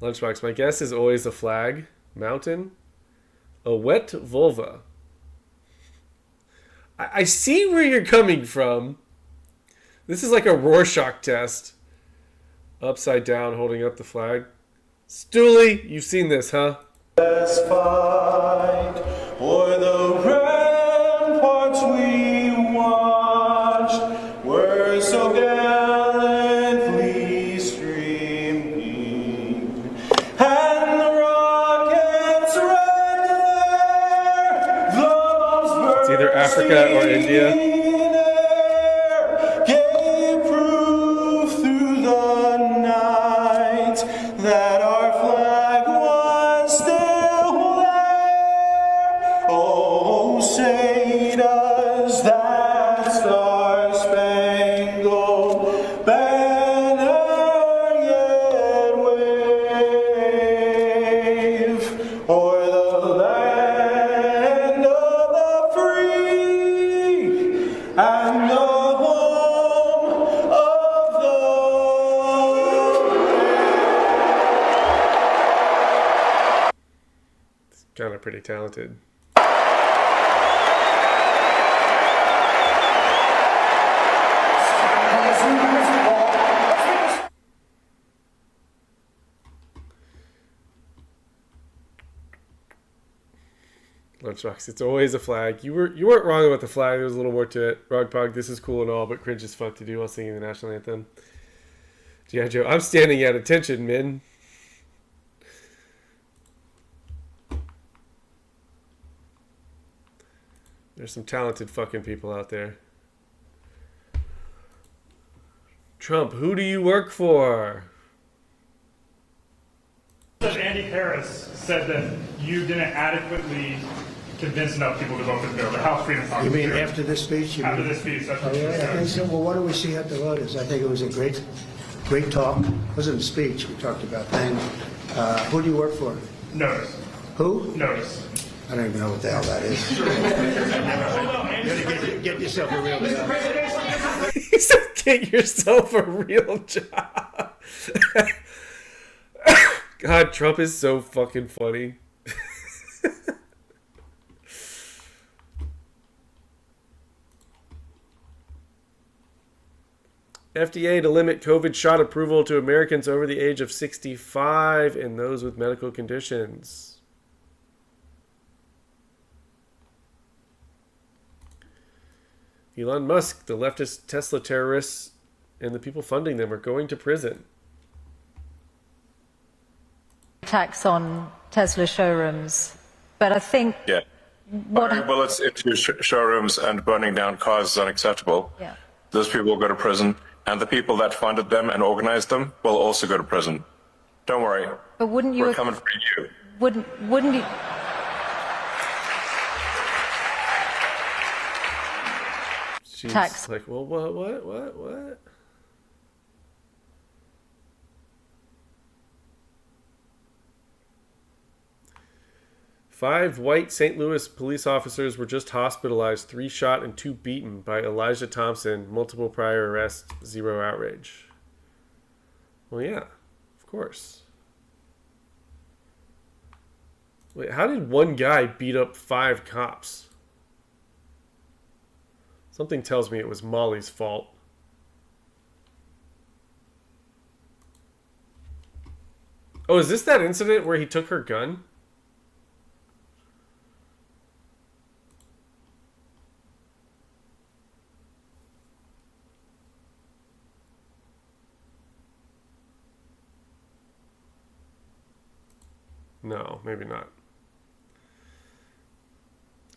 Lunchbox, my guess is always a flag, mountain, a wet vulva. I see where you're coming from. This is like a Rorschach test. Upside down, holding up the flag. Stooley, you've seen this, huh? Let's fight o'er the ramparts we watched. We're so It's either Africa or India. Gave proof through the night that our flag was still there. Oh, say does that star-spangled banner yet wave o'er the land of the free and the home of the Kind of pretty talented. Lunchbox, it's always a flag. You weren't wrong about the flag. There was a little more to it. Rogpog, this is cool and all, but cringe as fuck to do while singing the national anthem. G.I. Joe, I'm standing at attention, men. There's some talented fucking people out there. Trump, who do you work for? Andy Harris said that you didn't adequately convince enough people to vote for the bill. The House Freedom Caucus. You mean after this speech? After this speech, that's what Oh, she yeah, I said. think so. Well, what do we see at the voters? I think it was a great talk. It wasn't a speech. We talked about things. Who do you work for? Notice. Who? Notice. I don't even know what the hell that is. You gotta get yourself a real job. He said, get yourself a real job. God, Trump is so fucking funny. FDA to limit COVID shot approval to Americans over the age of 65 and those with medical conditions. Elon Musk, the leftist Tesla terrorists, and the people funding them are going to prison. Attacks on Tesla showrooms, but I think Yeah. Firing bullets into showrooms and burning down cars is unacceptable. Yeah. Those people will go to prison, and the people that funded them and organized them will also go to prison. Don't worry. But wouldn't you? We're coming for you. Wouldn't you? She's Tax. like, well, what? 5 white St. Louis police officers were just hospitalized, 3 shot and 2 beaten by Elijah Thompson. Multiple prior arrests, 0 outrage. Well, yeah, of course. Wait, how did one guy beat up 5 cops? Something tells me it was Molly's fault. Oh, is this that incident where he took her gun? No, maybe not.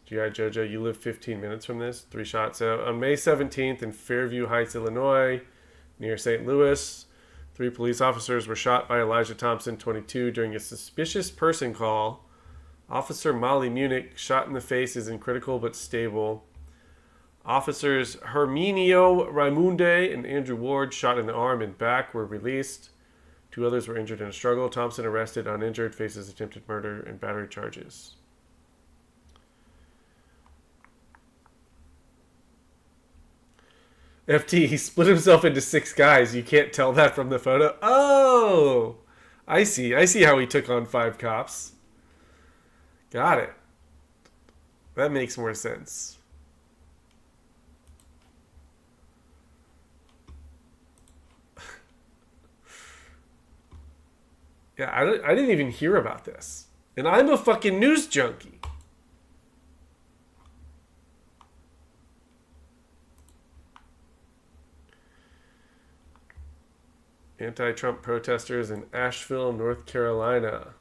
G.I. Jojo, you live 15 minutes from this. 3 shots out. On May 17th in Fairview Heights, Illinois, near St. Louis, 3 police officers were shot by Elijah Thompson, 22, during a suspicious person call. Officer Molly Munich, shot in the face, is in critical but stable. Officers Herminio Raimunde and Andrew Ward, shot in the arm and back, were released. 2 others were injured in a struggle. Thompson, arrested, uninjured, faces attempted murder and battery charges. FT, he split himself into 6 guys. You can't tell that from the photo. Oh, I see. I see how he took on 5 cops. Got it. That makes more sense. Yeah, I didn't even hear about this. And I'm a fucking news junkie. Anti-Trump protesters in Asheville, North Carolina.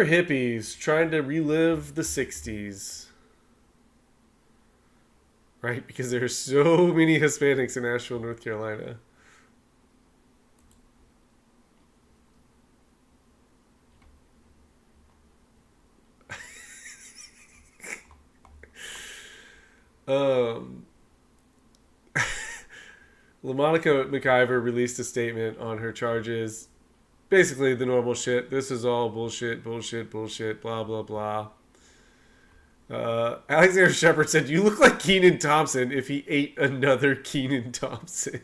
super hippies trying to relive the 60s. Right? Because there are so many Hispanics in Asheville, North Carolina. LaMonica McIver released a statement on her charges. Basically the normal shit. This is all bullshit, bullshit, bullshit, blah, blah, blah. Alexander Shepard said, "You look like Kenan Thompson if he ate another Kenan Thompson."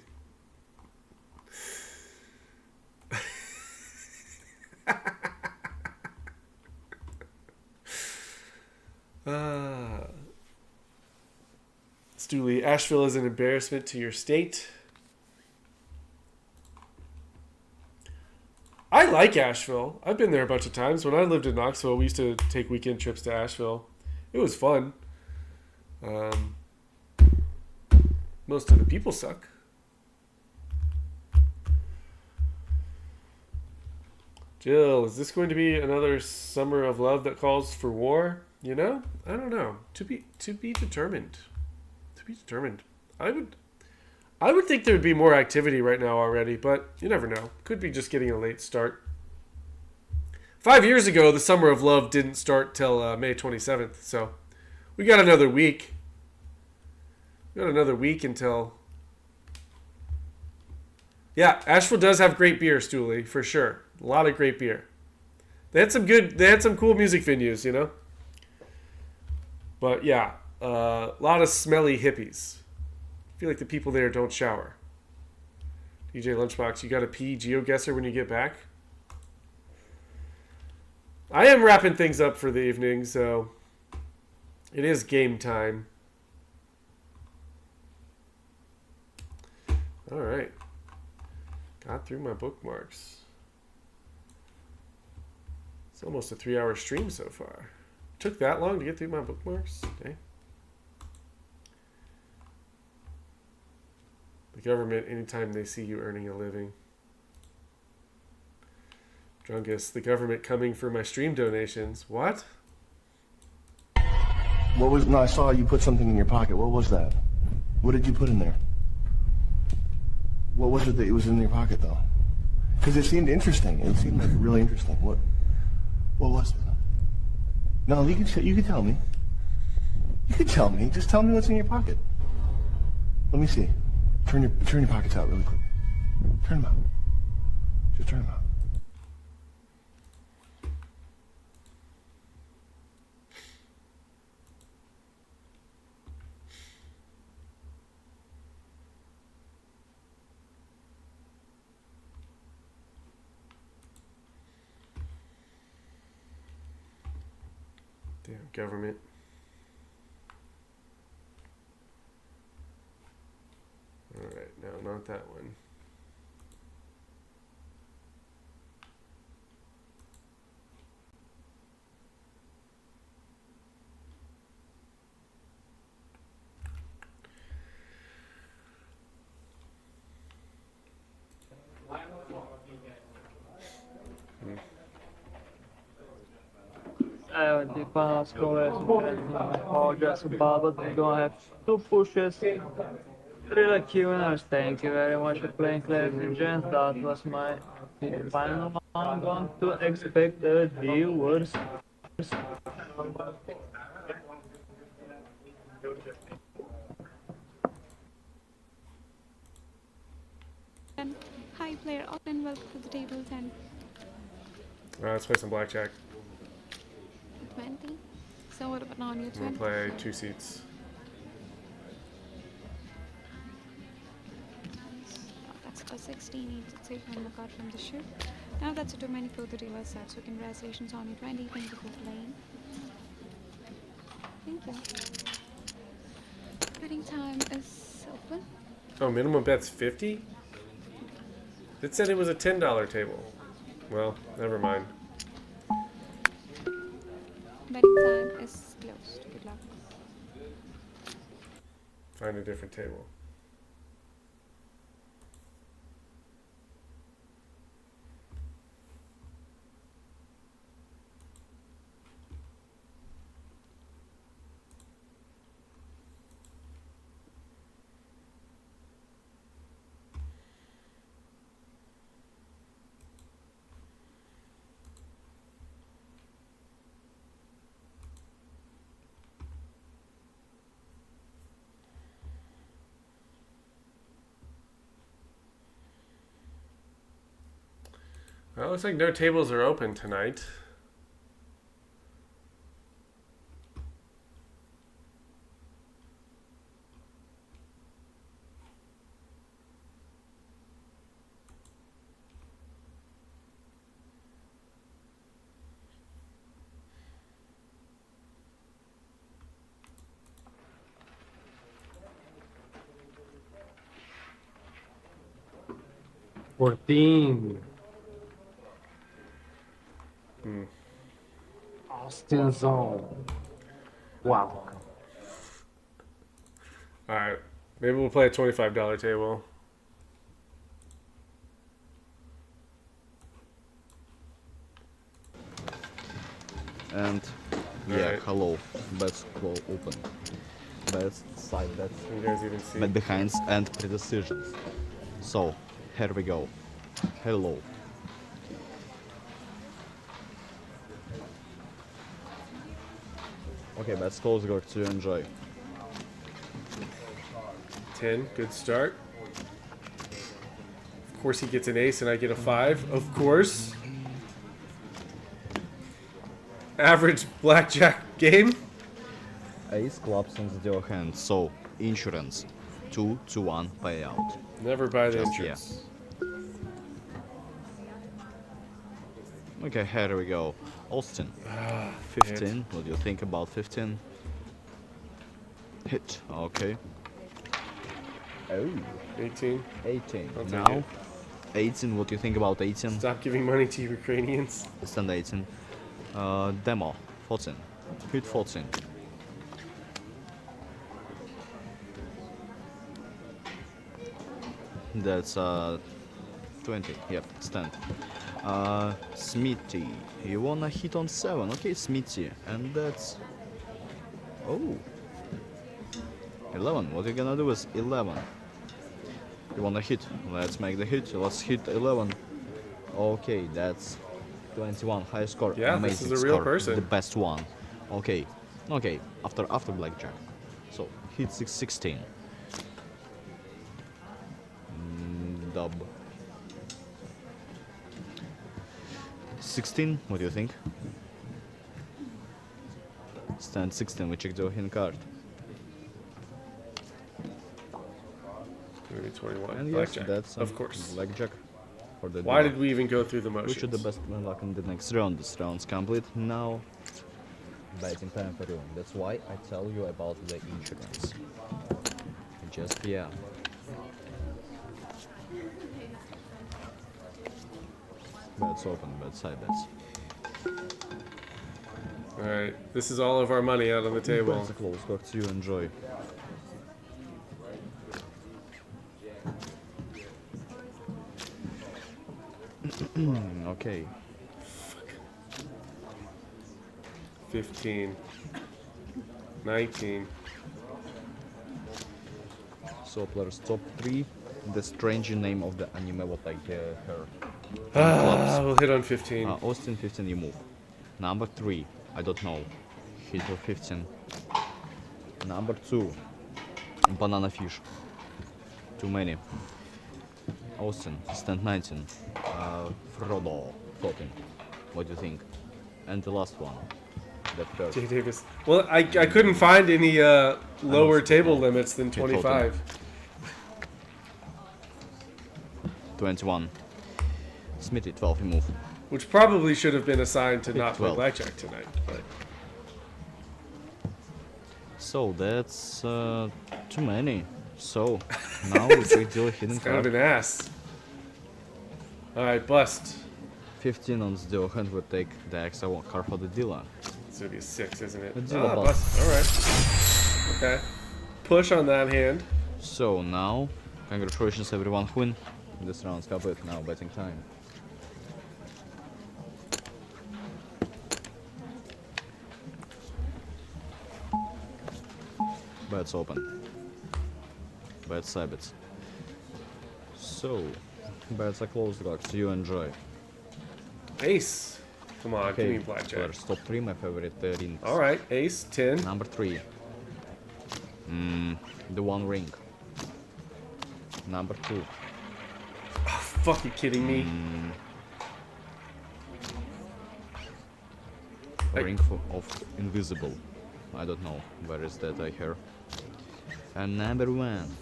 Stooley, Asheville is an embarrassment to your state. I like Asheville. I've been there a bunch of times. When I lived in Knoxville, we used to take weekend trips to Asheville. It was fun. Most of the people suck. Jill, is this going to be another summer of love that calls for war? You know? I don't know. To be determined. To be determined. I would think there would be more activity right now already, but you never know. Could be just getting a late start. 5 years ago, the Summer of Love didn't start till May 27th, so we got another week. We got another week until... Yeah, Asheville does have great beer, Stooley, for sure. A lot of great beer. They had some cool music venues, you know? But yeah, a lot of smelly hippies. I feel like the people there don't shower. DJ Lunchbox, you got to pee GeoGuessr when you get back? I am wrapping things up for the evening, so it is game time. All right. Got through my bookmarks. It's almost a 3-hour stream so far. Took that long to get through my bookmarks? Okay. The government, anytime they see you earning a living. Drungus, the government coming for my stream donations. What? What was? No, I saw you put something in your pocket. What was that? What did you put in there? What was it that was in your pocket, though? Because it seemed interesting. It seemed like really interesting. What was it? No, you can tell me. You can tell me. Just tell me what's in your pocket. Let me see. Turn your pockets out really quick. Turn them out. Just turn them out. Damn government. Alright, no, not that one. The finals are just about, but we're gonna have 2 pushes. Really Q&As. Thank you very much for playing, ladies and gents. That was my final one. I'm going to expect the viewers. Hi player, all and welcome to the table 10. Let's play some blackjack. 20. So what about on your 20? We'll play 2 seats. That's a 16. Need to take one more card from the ship. Now that's too many for the dealer set. So congratulations on your 20. Thank you for playing. Thank you. Betting time is open. Oh, minimum bet's 50? It said it was a $10 table. Well, never mind. Betting time is closed. Good luck. Find a different table. Well, it looks like no tables are open tonight. Austin Zone. Wow. Alright. Maybe we'll play a $25 table. And yeah, hello. Bets open. Bets side bets. You guys even see? Bet behinds and pre-decisions. So, here we go. Hello. Okay, bets close, go to enjoy. 10, good start. Of course he gets an ace and I get a 5, of course. Average blackjack game. Ace clubs in your hand, so insurance 2-1 payout. Never buy the Just, insurance. Yeah. Okay, here we go. Austin. 15. What do you think about 15? Hit. Okay. Oh. 18. 18. I'll take Now, it. 18. What do you think about 18? Stop giving money to Ukrainians. Stand 18. Demo. 14. Hit 14. That's 20. Yep, stand. Smithy. You wanna hit on 7. Okay, Smithy. And that's... Oh. 11. What are you gonna do with 11? You wanna hit? Let's make the hit. Let's hit 11. Okay, that's 21. High score. Yeah, amazing this is a real score. person. The best one. Okay. Okay, after blackjack. So, hit 16. Dub. 16, what do you think? Stand 16, we check the hidden card. Maybe 21. And Blackjack. yes, that's of course. Blackjack. For the Why draw. did we even go through the motions? Wish you the best luck in the next round. This round's complete. Now, betting time for you. That's why I tell you about the insurance. Just, yeah. Bets open, bet side bets. Alright, this is all of our money out on the table. Bets are close, got to you, enjoy. Okay. 15. 19. So players top 3. The strange name of the anime what I heard. We'll hit on 15. Austin 15 you move. Number 3, I don't know. Hit for 15. Number 2, banana fish. Too many. Austin, stand 19. Frodo, floating. What do you think? And the last one, the third. Jay Davis. Well, I couldn't find any lower table limits than 25. 21. Smithy, 12, you move. Which probably should have been assigned to not play 12. blackjack tonight. But So that's too many. So now we check the hidden it's kind of card. an ass. Alright, bust. 15 on the hand will take the extra one card for the dealer. It's gonna be a 6, isn't it? A dealer bust. Bust. Alright. Okay. Push on that hand. So now, congratulations everyone who win. This round's complete. Now betting time. Bets open. Bets side bets. So, bets are closed, guys. You enjoy. Ace. Come on, Okay, give me blackjack. players top 3, my favorite rings. Alright, ace, 10. Number 3. The one ring. Number 2. Oh, fuck, you kidding me? Ring of invisible. I don't know where is that I hear. And number 1.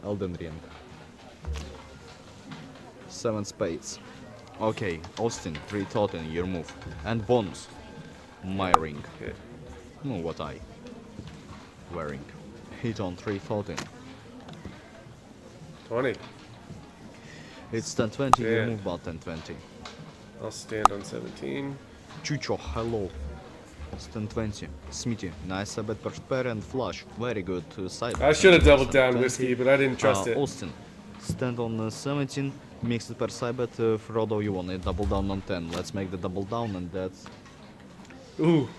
Elden Ring. 7 spades. Okay, Austin, 3 totem, your move. And bonus. My ring. Okay. No, what I wearing. Hit on 3 totem. 20. It's 10-20, you Yeah. move about 10-20. I'll stand on 17. Chucho, hello. It's 10-20. Smitty, nice bet per pair and flush. Very good side. I should have doubled down whiskey, but I didn't trust it. Austin, stand on 17. Mix it per side bet. Frodo, you want it double down on 10. Let's make the double down and that's... Ooh.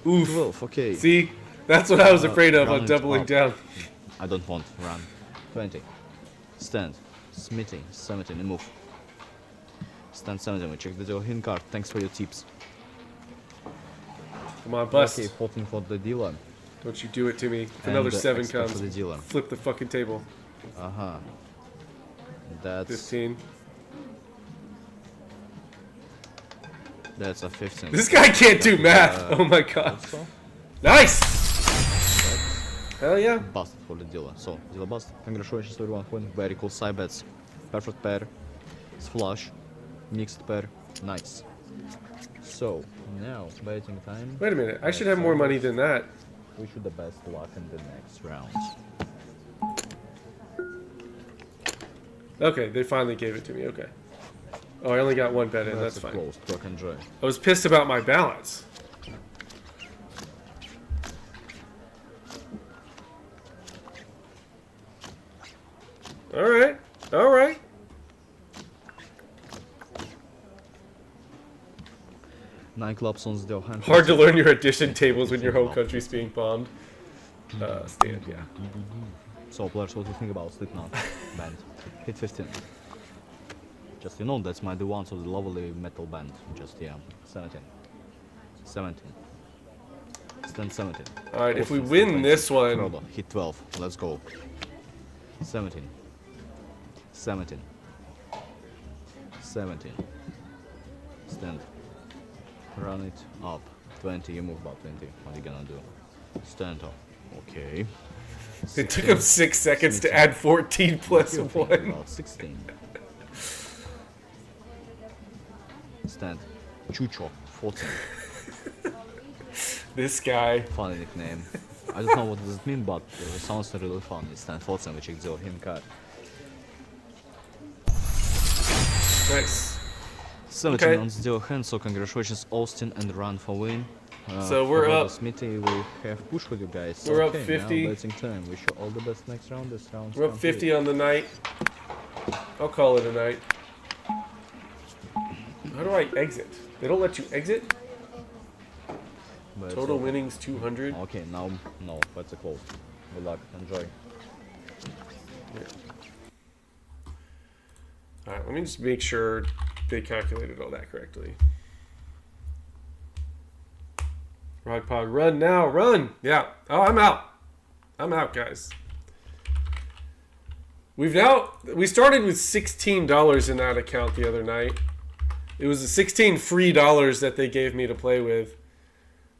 Oof. 12, okay. See? That's what I was afraid of run on it doubling up. down. I don't want run. 20. Stand. Smitty, 17, and move. Stand 17, we check the deal hint card. Thanks for your tips. Come on, bust. Okay, hoping for the dealer. Don't you do it to me. If And another the 7 extra comes, for the dealer. flip the fucking table. Uh-huh. That's 15. That's a 15. This guy can't do math. Oh my god. Also? Nice! Hell yeah. Busted for the dealer. So, dealer bust. Congratulations to everyone winning. Very cool side bets. Perfect pair. It's flush. Mixed pair. Nice. So, now, betting time. Wait a minute. I should have more money than that. We should the best luck in the next round. Okay, they finally gave it to me. Okay. Oh, I only got 1 bet in. That's fine. Close. Talk and enjoy. I was pissed about my balance. Alright. Alright. Nightclubs on the hand. Hard to learn your addition tables when your home country's being bombed. Stand, yeah. So, players, what do you think about Slipknot band? Hit 15. Just, you know, that's my the ones of the lovely metal band. Just, yeah. 17. 17. Stand 17. Alright, if we win this one... Frodo, hit 12. Let's go. 17. 17. 17. Stand. Run it up. 20. You move about 20. What are you gonna do? Stand up. Okay. It took him 6 seconds to add 14 plus 1. About 16. Stand. Chucho. 14. This guy. Funny nickname. I don't know what does it mean, but it sounds really funny. Stand 14, which is him card. Nice. 17 Okay. on the hand, so congratulations Austin and run for win. So we're up. Smitty, we have push with you guys. So We're up okay, 50. Now betting time. Wish you all the best next round. This round. We're up 50 on the night. I'll call it a night. How do I exit? They don't let you exit? But Total so- winnings 200. Okay, now no, that's a close. Good luck, enjoy. Alright, let me just make sure they calculated all that correctly. Rod Pog, run now, run! Yeah. Oh, I'm out. I'm out, guys. We started with $16 in that account the other night. It was the 16 free dollars that they gave me to play with.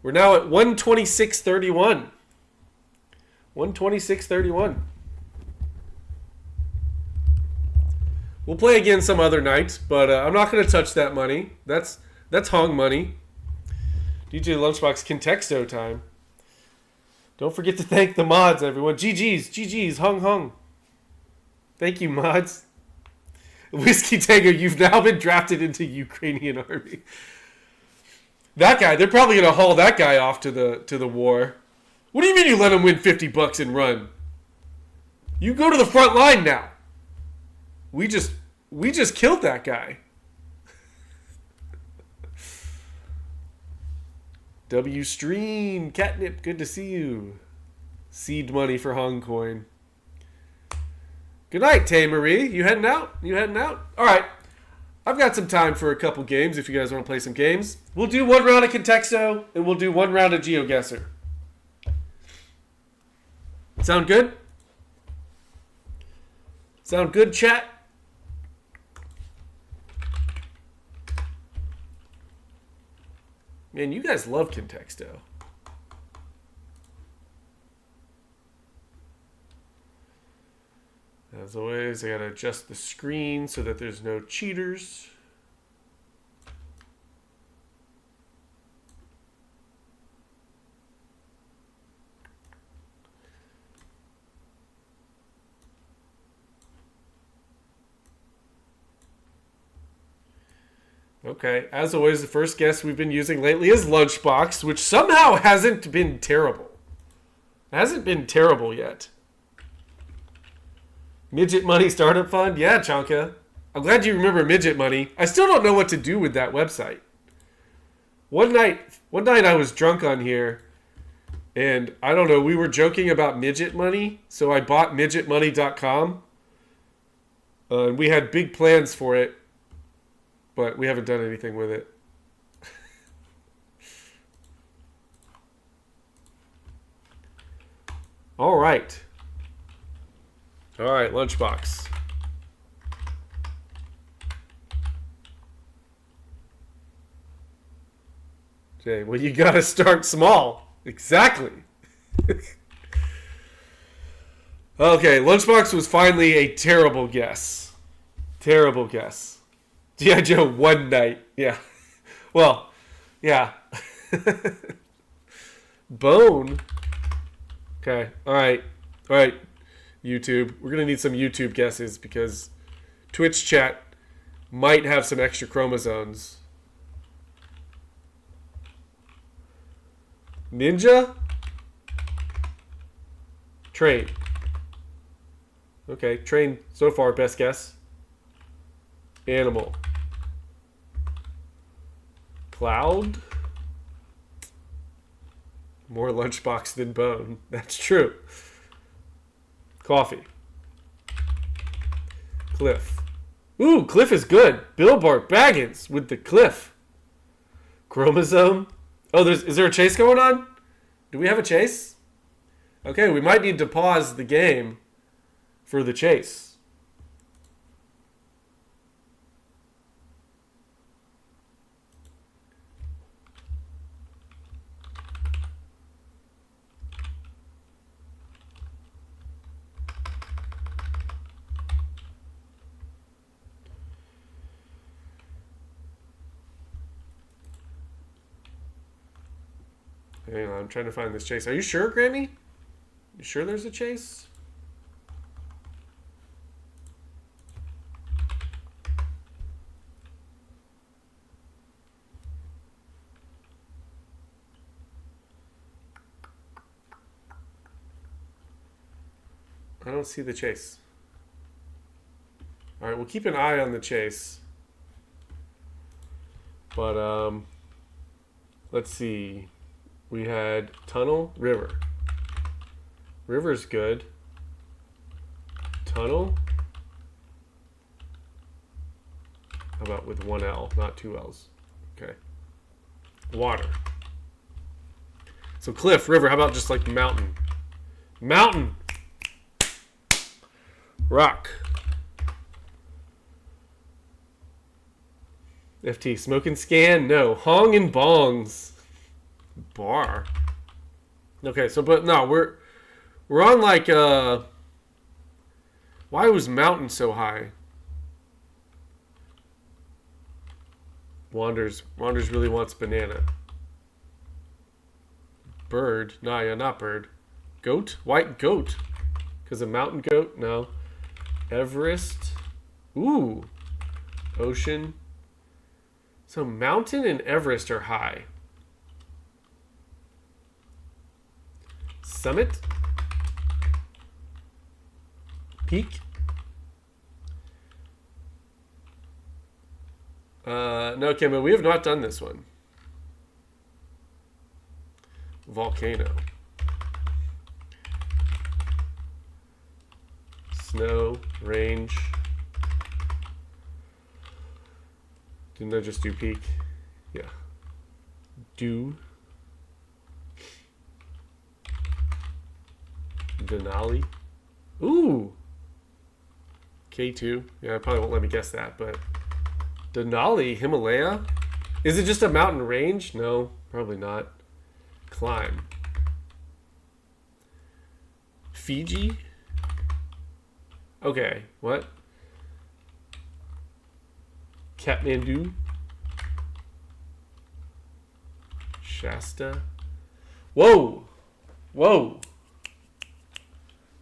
We're now at 126.31. 126.31. We'll play again some other night, but I'm not going to touch that money. That's hung money. DJ Lunchbox Contexto time. Don't forget to thank the mods, everyone. GG's, hung. Thank you, mods. Whiskey Tango, you've now been drafted into Ukrainian army. That guy, they're probably going to haul that guy off to the war. What do you mean you let him win $50 and run? You go to the front line now. We just killed that guy. W Stream, Catnip, good to see you. Seed money for Hong Coin. Good night, Tay Marie. You heading out? All right. I've got some time for a couple games if you guys want to play some games. We'll do 1 round of Contexto, and we'll do 1 round of GeoGuessr. Sound good? Sound good, chat? Man, you guys love Contexto. As always, I gotta adjust the screen so that there's no cheaters. Okay, as always, the first guest we've been using lately is Lunchbox, which somehow hasn't been terrible. Hasn't been terrible yet. Midget Money Startup Fund? Yeah, Chanka. I'm glad you remember Midget Money. I still don't know what to do with that website. One night I was drunk on here, and I don't know, we were joking about Midget Money, so I bought midgetmoney.com. And we had big plans for it, but we haven't done anything with it. All right. All right, Lunchbox. Okay, well, you got to start small. Exactly. Okay, Lunchbox was finally a terrible guess. Terrible guess. G.I. Joe one night. Yeah. Well, yeah. Bone. Okay, all right. All right. YouTube. We're going to need some YouTube guesses because Twitch chat might have some extra chromosomes. Ninja? Train. Okay, train so far, best guess. Animal. Cloud? More Lunchbox than bone. That's true. Coffee. Cliff. Ooh, Cliff is good. Billboard Baggins with the Cliff. Chromosome. Oh, is there a chase going on? Do we have a chase? Okay, we might need to pause the game for the chase. Hang on, I'm trying to find this chase. Are you sure, Grammy? You sure there's a chase? I don't see the chase. All right, we'll keep an eye on the chase. But, let's see. We had tunnel, river. River's good. Tunnel. How about with one L, not two L's? Okay. Water. So cliff, river, how about just like mountain? Mountain. Rock. FT, smoke and scan? No. Hong and bongs. Bar. Okay, so but no, we're on like why was mountain so high? Wanders really wants banana. Bird. Nah, yeah, not bird. Goat? White goat. Because a mountain goat? No. Everest. Ooh. Ocean. So mountain and Everest are high. Summit? Peak? No, Kimbo, we have not done this one. Volcano. Snow, range. Didn't I just do peak? Yeah. Dew. Denali. Ooh. K2. Yeah, I probably won't let me guess that, but Denali, Himalaya? Is it just a mountain range? No, Probably not. Climb. Fiji? Okay, what? Kathmandu? Shasta? Whoa! Whoa!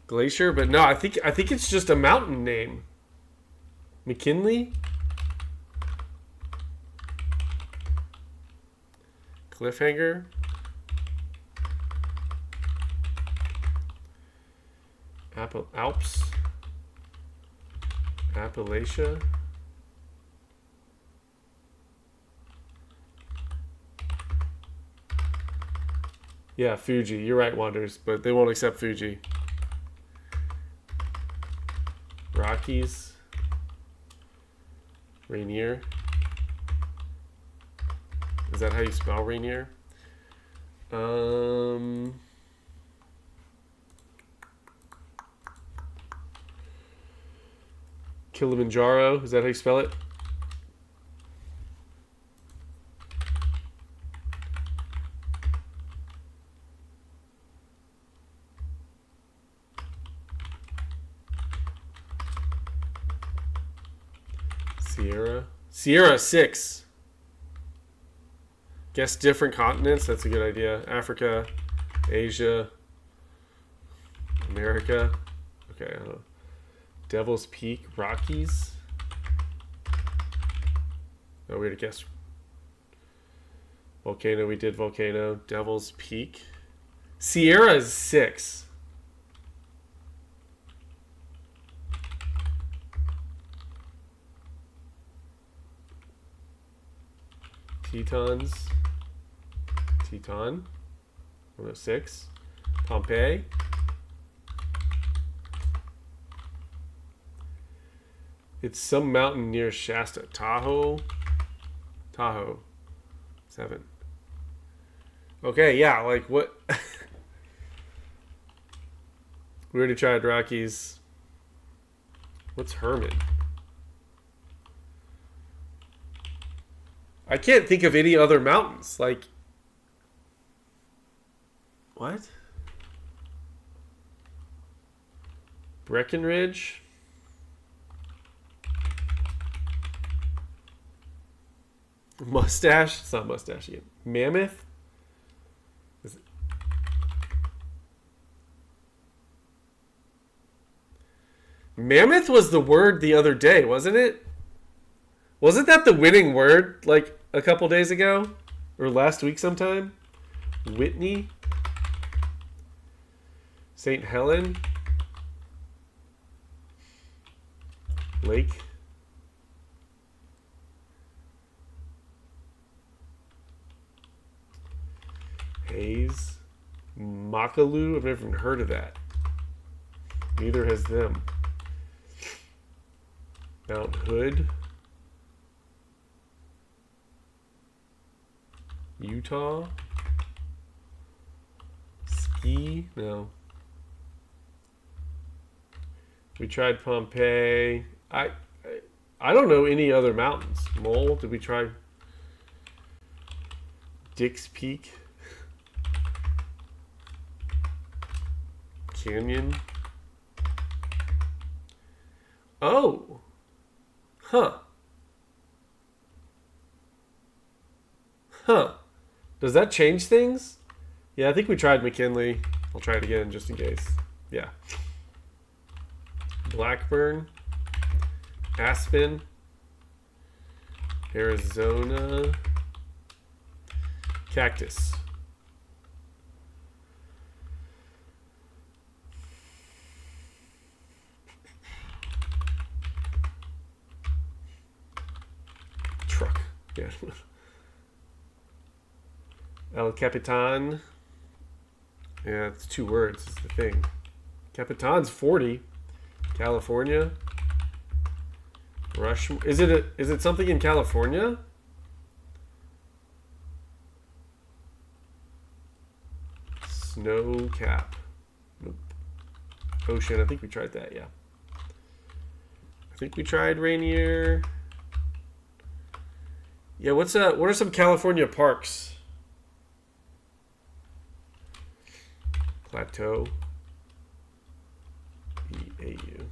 Glacier? But no, I think it's just a mountain name. McKinley? Cliffhanger? Alps? Appalachia? Yeah, Fuji. You're right, Wonders, but they won't accept Fuji. Rockies. Rainier. Is that how you spell Rainier? Kilimanjaro. Is that how you spell it? Sierra 6. Guess different continents. That's a good idea. Africa, Asia, America. Okay, I don't know. Devil's Peak, Rockies. Oh, we had to guess. Volcano, we did volcano. Devil's Peak. Sierra is 6. Tetons. Teton. 106. Pompeii. It's some mountain near Shasta. Tahoe. 7. Okay, yeah, like what? We already tried Rockies. What's Herman? I can't think of any other mountains. Like, what? Breckenridge? Mustache? It's not mustache again. Mammoth? Is it? Mammoth was the word the other day, wasn't it? Wasn't that the winning word like a couple days ago? Or last week sometime? Whitney? St. Helen? Lake? Hayes? Makalu? I've never even heard of that. Neither has them. Mount Hood? Utah? Ski? No. We tried Pompeii. I don't know any other mountains. Mole? Did we try Dick's Peak? Canyon? Oh. Huh. Huh. Does that change things? Yeah, I think we tried McKinley. I'll try it again just in case. Yeah. Blackburn. Aspen. Arizona. Cactus. Truck. Yeah. El Capitan. Yeah, it's 2 words. It's the thing. Capitan's 40. California. Rush. Is it something in California? Snow Cap. Nope. Ocean. I think we tried that. Yeah. I think we tried Rainier. Yeah. What are some California parks? Plateau. EAU.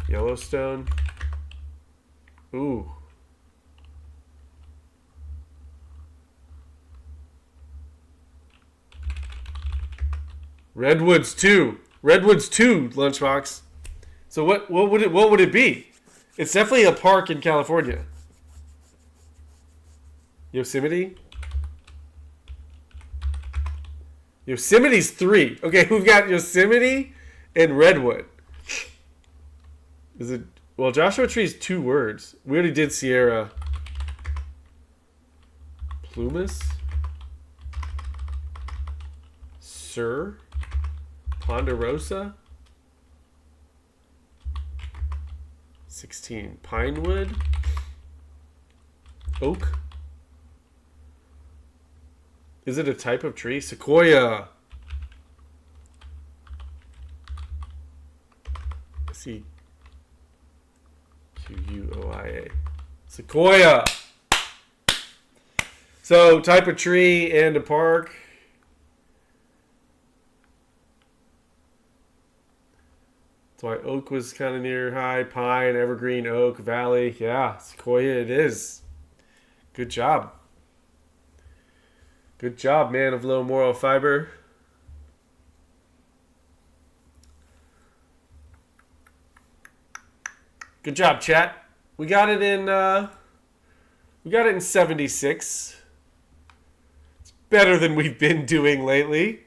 Yellowstone. Ooh. Redwoods 2. Redwoods 2, Lunchbox. So what would it be? It's definitely a park in California. Yosemite? Yosemite's 3. Okay, we've got Yosemite and Redwood. Is it? Well, Joshua Tree is 2 words. We already did Sierra. Plumas? Sir? Ponderosa? 16. Pinewood? Oak? Is it a type of tree? Sequoia. C-Q-U-O-I-A. Sequoia. So, type of tree and a park. That's why oak was kind of near high. Pine, evergreen, oak, valley. Yeah, sequoia it is. Good job. Good job, man of low moral fiber. Good job, chat. We got it in 76. It's better than we've been doing lately.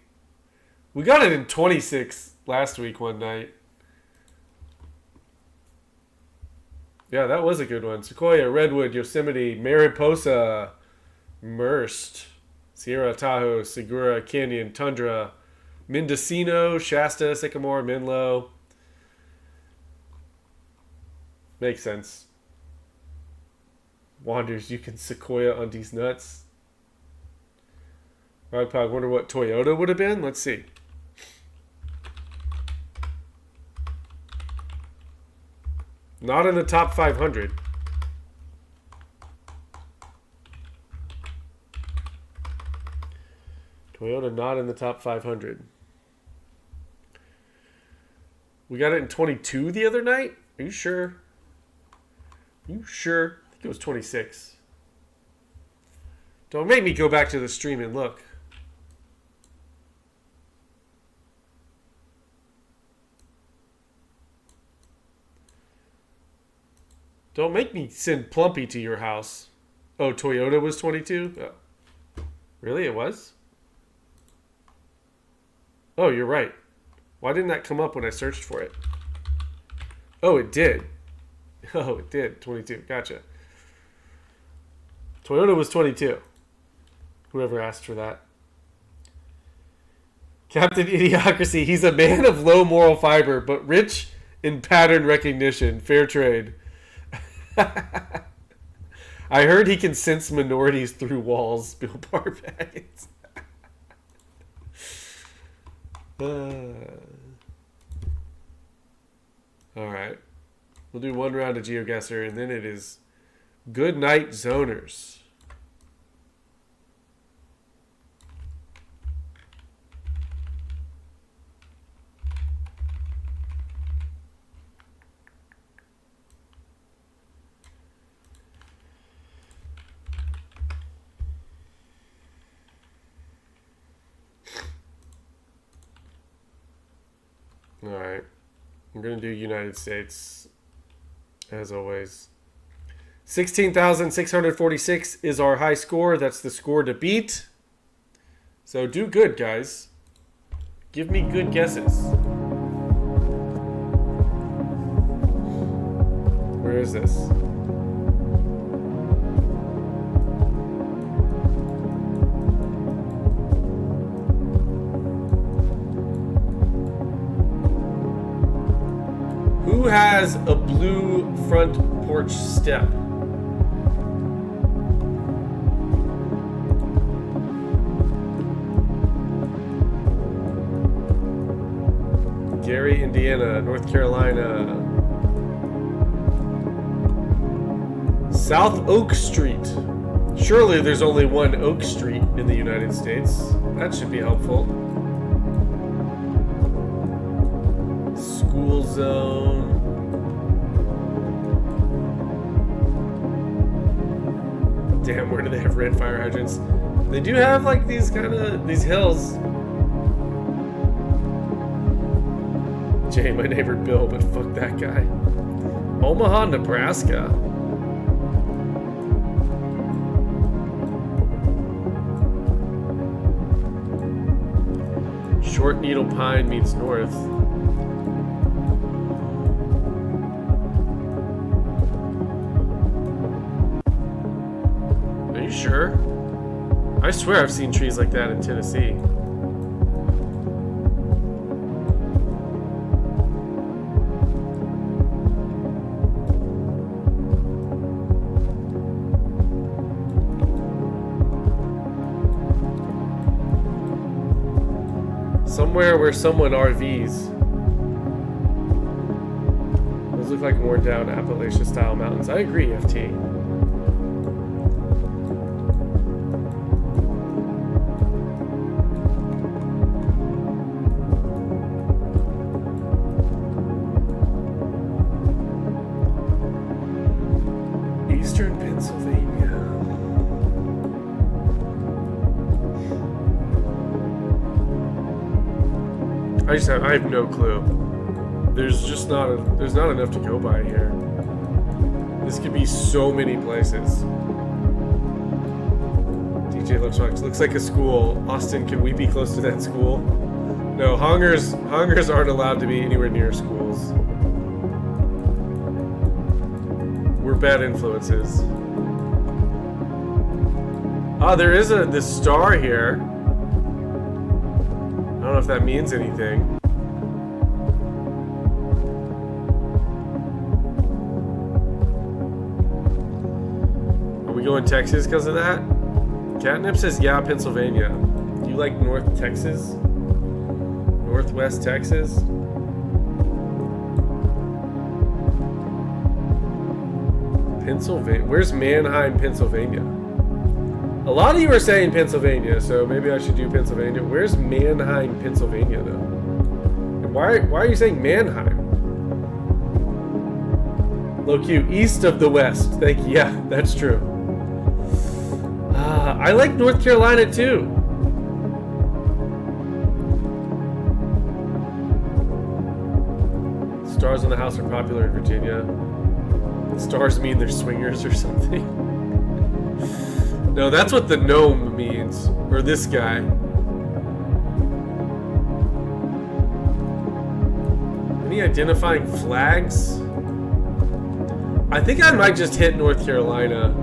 We got it in 26 last week one night. Yeah, that was a good one. Sequoia, Redwood, Yosemite, Mariposa, Merced, Sierra Tahoe, Segura, Canyon, Tundra, Mendocino, Shasta, Sycamore, Menlo. Makes sense. Wanders, you can Sequoia on these nuts. Rogpog, wonder what Toyota would have been? Let's see. Not in the top 500. Toyota not in the top 500. We got it in 22 the other night? Are you sure? Are you sure? I think it was 26. Don't make me go back to the stream and look. Don't make me send Plumpy to your house. Oh, Toyota was 22? Oh. Really? It was? Oh, you're right. Why didn't that come up when I searched for it? Oh, it did. Oh, it did. 22. Gotcha. Toyota was 22. Whoever asked for that. Captain Idiocracy. He's a man of low moral fiber, but rich in pattern recognition. Fair trade. I heard he can sense minorities through walls. Bill Barbaggins. Alright. We'll do one round of GeoGuessr, and then it is Good Night Zoners. Alright. I'm going to do United States, as always. 16,646 is our high score. That's the score to beat. So do good, guys. Give me good guesses. Where is this? Who has a blue front porch step? Gary, Indiana, North Carolina. South Oak Street. Surely there's only one Oak Street in the United States. That should be helpful. School zone. Damn, where do they have red fire hydrants? They do have like these hills. Jay, my neighbor Bill, but fuck that guy. Omaha, Nebraska. Short needle pine meets north. Are you sure? I swear I've seen trees like that in Tennessee. Somewhere where someone RVs. Those look like worn down Appalachia style mountains. I agree, FT. Eastern Pennsylvania. I have no clue. There's not enough to go by here. This could be so many places. DJ Lunchbox looks like a school. Austin, can we be close to that school? No, hungers aren't allowed to be anywhere near schools. We're bad influences. Ah, there is this star here. I don't know if that means anything. Are we going Texas because of that? Catnip says, yeah, Pennsylvania. Do you like North Texas? Northwest Texas? Pennsylvania. Where's Mannheim, Pennsylvania? A lot of you are saying Pennsylvania, so maybe I should do Pennsylvania. Where's Mannheim, Pennsylvania, though? And why are you saying Mannheim? Low Q, east of the west. Thank you. Yeah, that's true. I like North Carolina, too. Stars on the house are popular in Virginia. Stars mean they're swingers or something. No, that's what the gnome means. Or this guy. Any identifying flags? I think I might just hit North Carolina.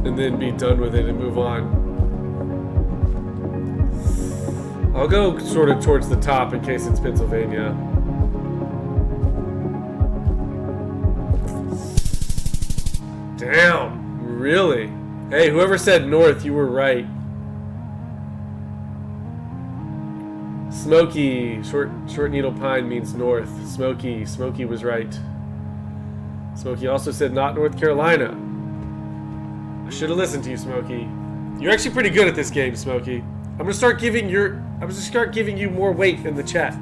And then be done with it and move on. I'll go sort of towards the top in case it's Pennsylvania. Damn. Really? Hey, whoever said north, you were right. Smoky, short needle pine means north. Smoky was right. Smoky also said not North Carolina. I should have listened to you, Smoky. You're actually pretty good at this game, Smoky. I'm gonna start giving you more weight in the chat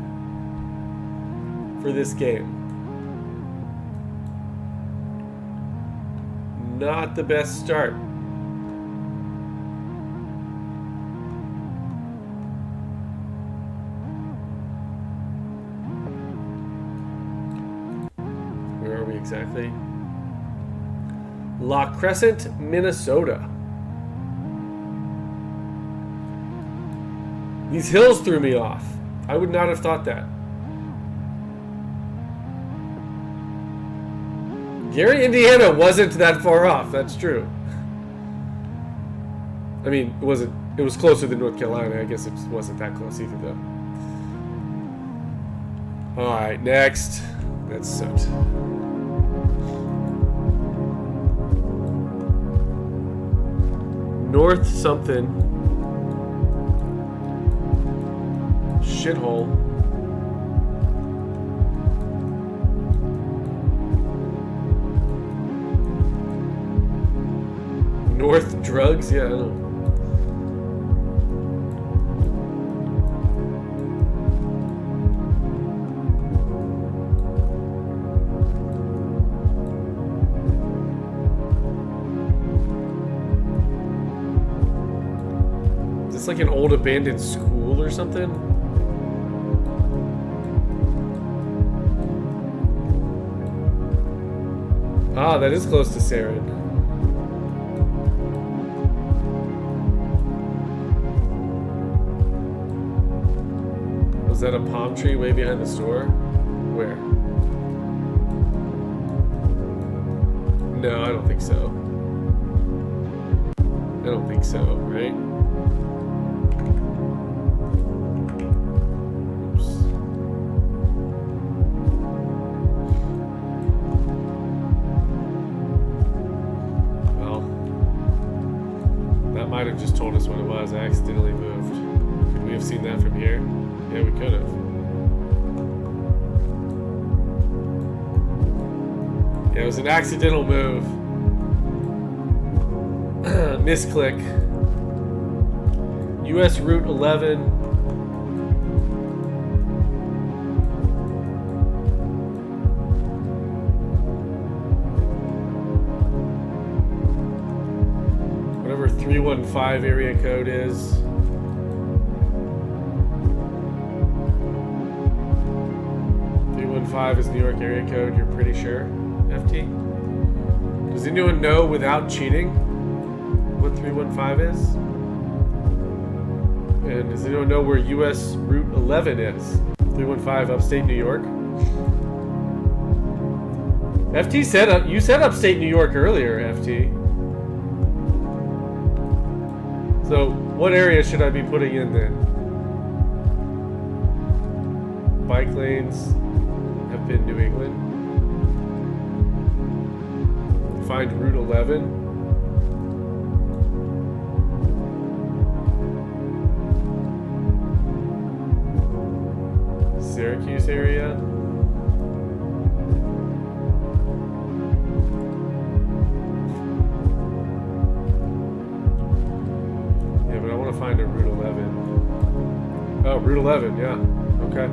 for this game. Not the best start. Where are we exactly? La Crescent, Minnesota. These hills threw me off. I would not have thought that. Gary, Indiana wasn't that far off. That's true. I mean, it wasn't. It was closer than North Carolina. I guess it wasn't that close either, though. All right, next. That sucked. North something. Shithole. North drugs? Yeah, I don't know. It's like an old abandoned school or something. Ah, that is close to Sarin. Was that a palm tree way behind the store? Where? No, I don't think so. I don't think so, right? Oops. Well, that might have just told us what it was. I accidentally moved. Could we have seen that from here? Yeah, we could have. Yeah, it was an accidental move. Misclick. US Route 11. Whatever 315 area code is. Is New York area code, you're pretty sure, FT? Does anyone know without cheating what 315 is? And does anyone know where US Route 11 is? 315 upstate New York? FT said you said upstate New York earlier, FT. So what area should I be putting in then? Bike lanes have been New England. Find Route 11. Syracuse area. Yeah, but I want to find a Route 11. Oh, Route 11, yeah. Okay.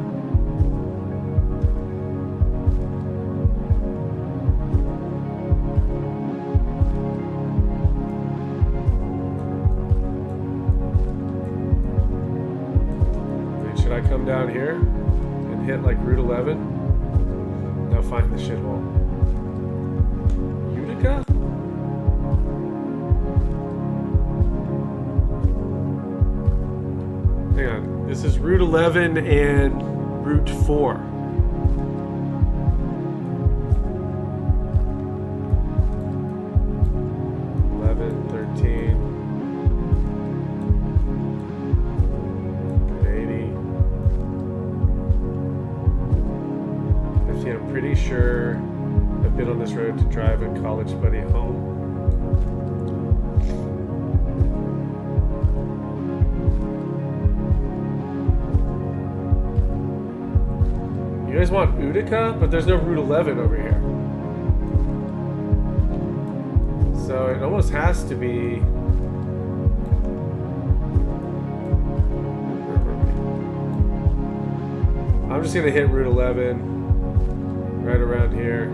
Come down here and hit like Route 11. Now find the shithole. Utica? Hang on. This is Route 11 and Route 4. Sure, I've been on this road to drive a college buddy home. You guys want Utica? But there's no Route 11 over here. So it almost has to be... I'm just gonna hit Route 11. Right around here.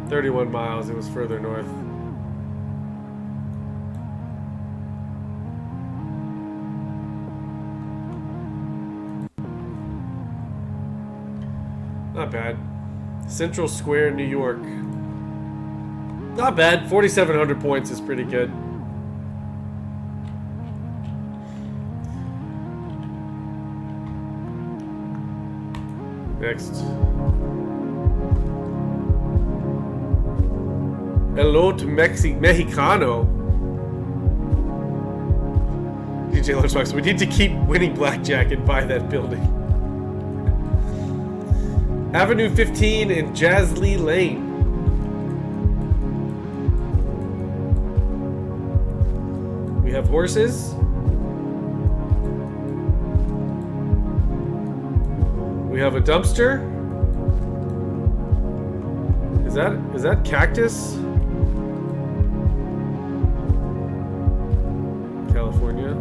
"31 miles, it was further north. Not bad. Central Square, New York. Not bad. 4,700 points is pretty good. Next. Hello to Mexicano. DJ Lunchbox, we need to keep winning blackjack and buy that building. Avenue 15 and Jasley Lane. We have horses. We have a dumpster. Is that cactus? California.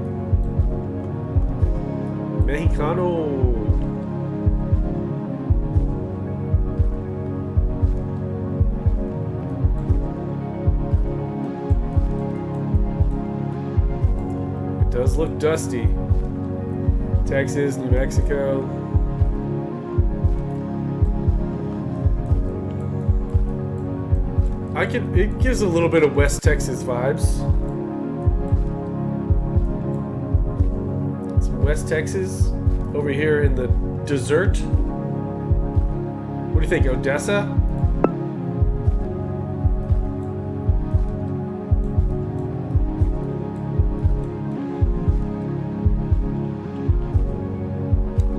Mexicano. Does look dusty. Texas, New Mexico. It gives a little bit of West Texas vibes. Some West Texas over here in the desert. What do you think, Odessa?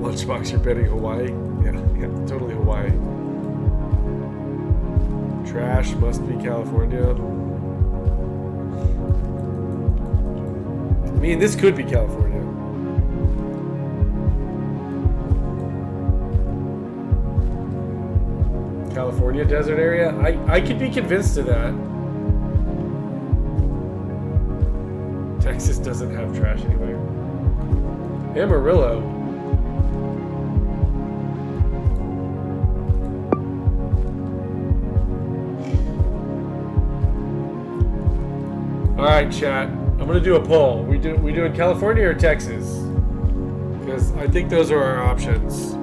Lunchbox, you're betting Hawaii? Yeah, totally Hawaii. Trash must be California. I mean, this could be California. California desert area? I could be convinced of that. Texas doesn't have trash anywhere. Amarillo. All right, chat. I'm gonna do a poll. We doing California or Texas? Because I think those are our options.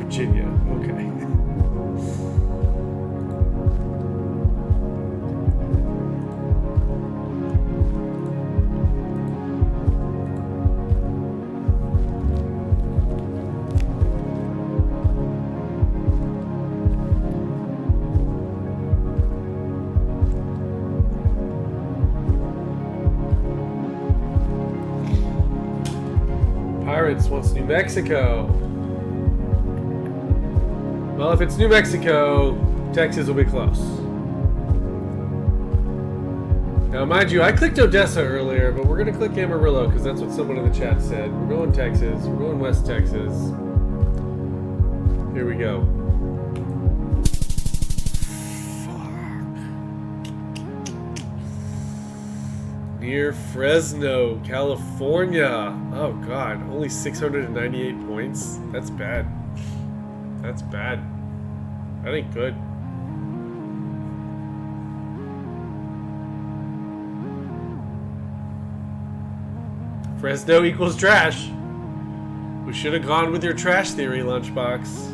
Virginia, okay. Pirates wants New Mexico. Well, if it's New Mexico, Texas will be close. Now, mind you, I clicked Odessa earlier, but we're going to click Amarillo because that's what someone in the chat said. We're going Texas. We're going West Texas. Here we go. Near Fresno, California. Oh, God. Only 698 points? That's bad. That's bad. That ain't good. Fresno equals trash. We should have gone with your trash theory, Lunchbox.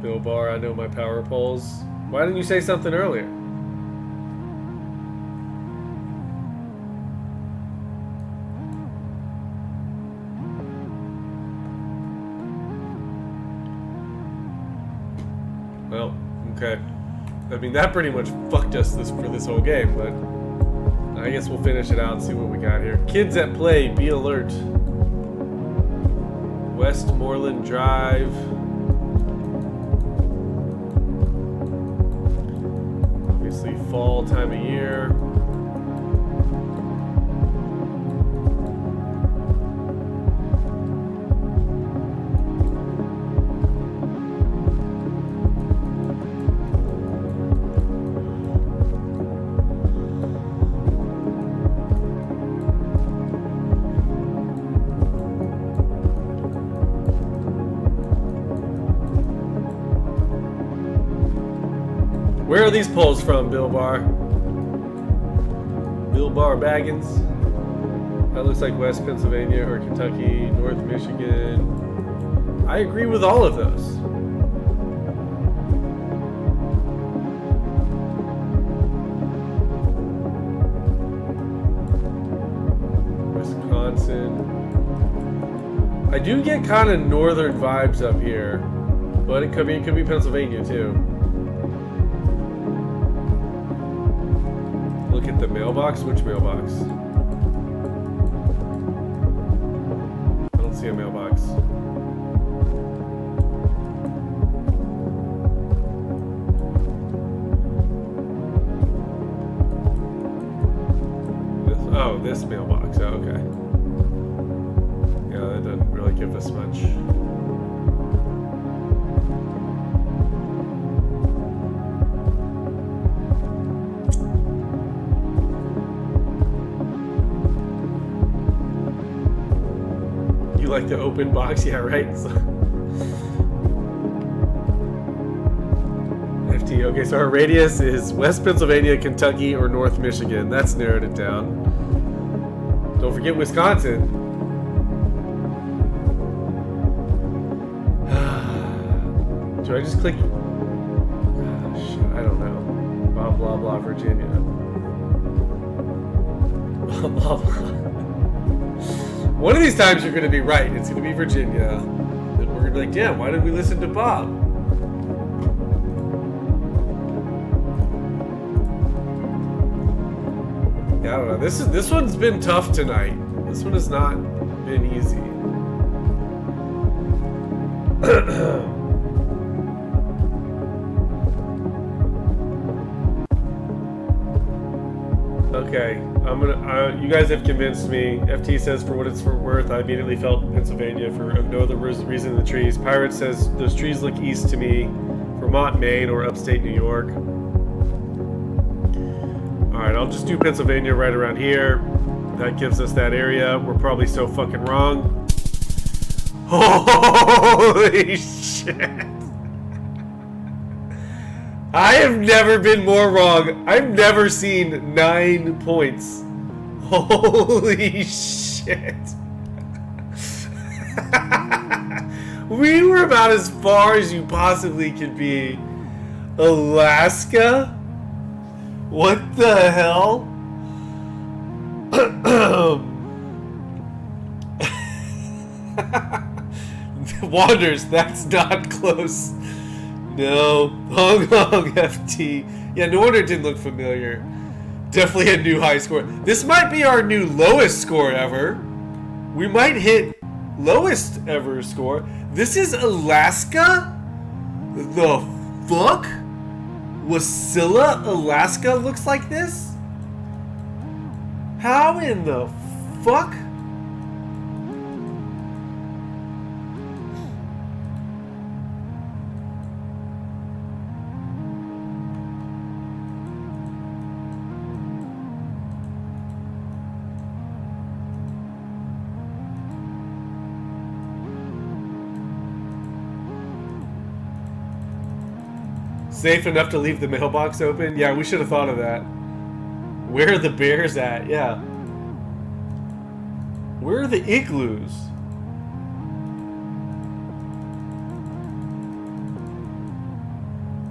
Bill Barr, I know my power polls. Why didn't you say something earlier? Well, okay. I mean, that pretty much fucked us for this whole game, but I guess we'll finish it out and see what we got here. Kids at play, be alert. Westmoreland Drive. Obviously, fall time of year. Where are these polls from, Bill Barr? Bill Barr Baggins? That looks like West Pennsylvania or Kentucky, North Michigan. I agree with all of those. Wisconsin. I do get kind of northern vibes up here, but it could be Pennsylvania too. Look at the mailbox. Which mailbox? I don't see a mailbox. This mailbox. Oh, okay. Yeah, that doesn't really give us much. like the open box. Yeah, right. FT. Okay, so our radius is West Pennsylvania, Kentucky, or North Michigan. That's narrowed it down. Don't forget Wisconsin. Do I just click? Gosh, I don't know. Blah blah blah, Virginia. Blah blah blah. One of these times you're going to be right. It's going to be Virginia. And we're going to be like, yeah, why did we listen to Bob? Yeah, I don't know. This one's been tough tonight. This one has not been easy. Okay, I'm gonna. You guys have convinced me. FT says, for what it's worth, I immediately felt Pennsylvania for no other reason than the trees. Pirate says those trees look east to me, Vermont, Maine, or upstate New York. All right, I'll just do Pennsylvania right around here. That gives us that area. We're probably so fucking wrong. Holy shit! I have never been more wrong. I've never seen 9 points. Holy shit. We were about as far as you possibly could be. Alaska? What the hell? Wanders, that's not close. No. Hong Kong FT. Yeah, no wonder it didn't look familiar. Definitely a new high score. This might be our new lowest score ever. We might hit lowest ever score. This is Alaska? The fuck? Wasilla, Alaska looks like this? How in the fuck? Safe enough to leave the mailbox open? Yeah, we should have thought of that. Where are the bears at? Yeah. Where are the igloos?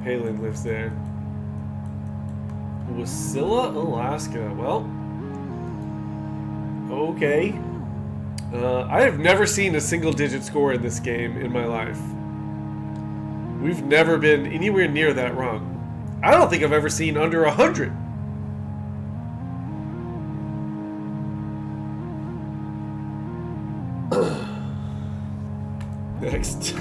Palin lives there. Wasilla, Alaska. Well, okay. I have never seen a single-digit score in this game in my life. We've never been anywhere near that wrong. I don't think I've ever seen under 100. Next.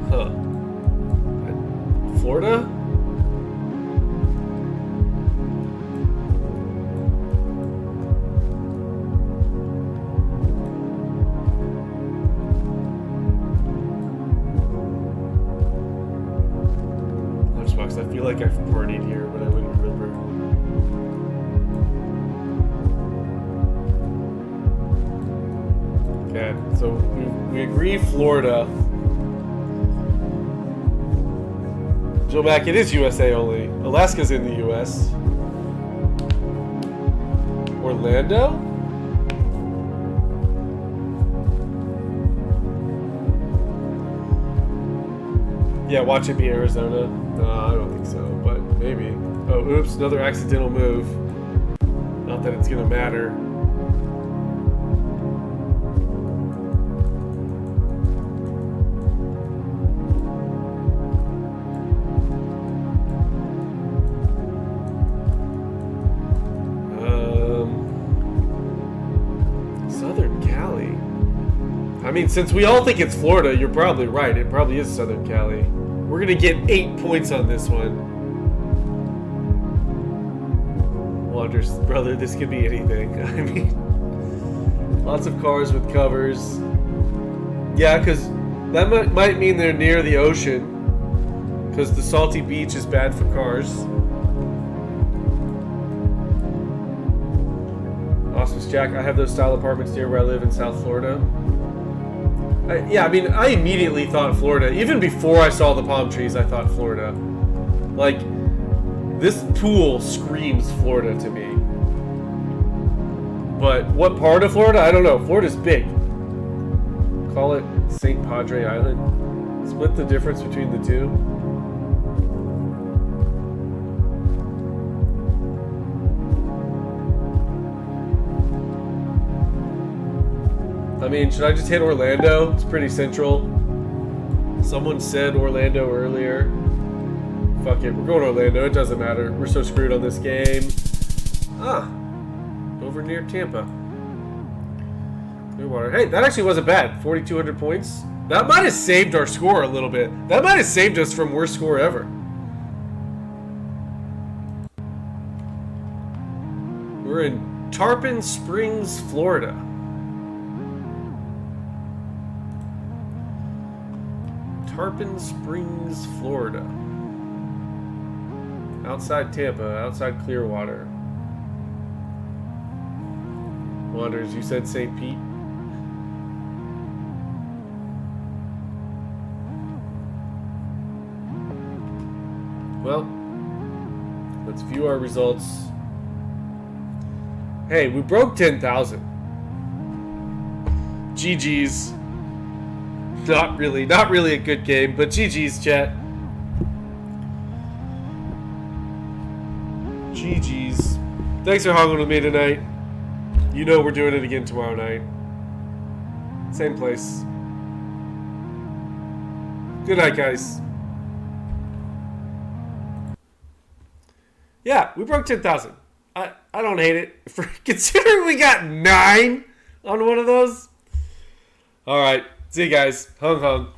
Huh. Florida? I feel like I've partied here, but I wouldn't remember. Okay, so we agree Florida. Joe Mack, it is USA only. Alaska's in the US. Orlando? Yeah, watch it be Arizona. No, I don't think so, but maybe. Oh, oops, another accidental move. Not that it's gonna matter. Southern Cali. I mean, since we all think it's Florida, you're probably right. It probably is Southern Cali. We're gonna get 8 points on this one. Wanders, brother, this could be anything. I mean, lots of cars with covers. Yeah, because That might mean they're near the ocean, because the salty beach is bad for cars. Osmus Jack, I have those style apartments near where I live in South Florida. I immediately thought Florida. Even before I saw the palm trees, I thought Florida. Like, this pool screams Florida to me. But what part of Florida? I don't know. Florida's big. Call it St. Padre Island. Split the difference between the two. I mean, should I just hit Orlando? It's pretty central. Someone said Orlando earlier. Fuck it, we're going to Orlando. It doesn't matter. We're so screwed on this game. Over near Tampa. Clearwater. Hey, that actually wasn't bad. 4,200 points. That might have saved our score a little bit. That might have saved us from worst score ever. We're in Tarpon Springs, Florida. Tarpon Springs, Florida. Outside Tampa, outside Clearwater. Wonders, you said St. Pete? Well, let's view our results. Hey, we broke 10,000. GG's. Not really a good game, but GG's, chat. GG's. Thanks for hanging with me tonight. You know we're doing it again tomorrow night. Same place. Good night, guys. Yeah, we broke 10,000. I don't hate it. Considering we got 9 on one of those. All right. See you guys. Hung hung.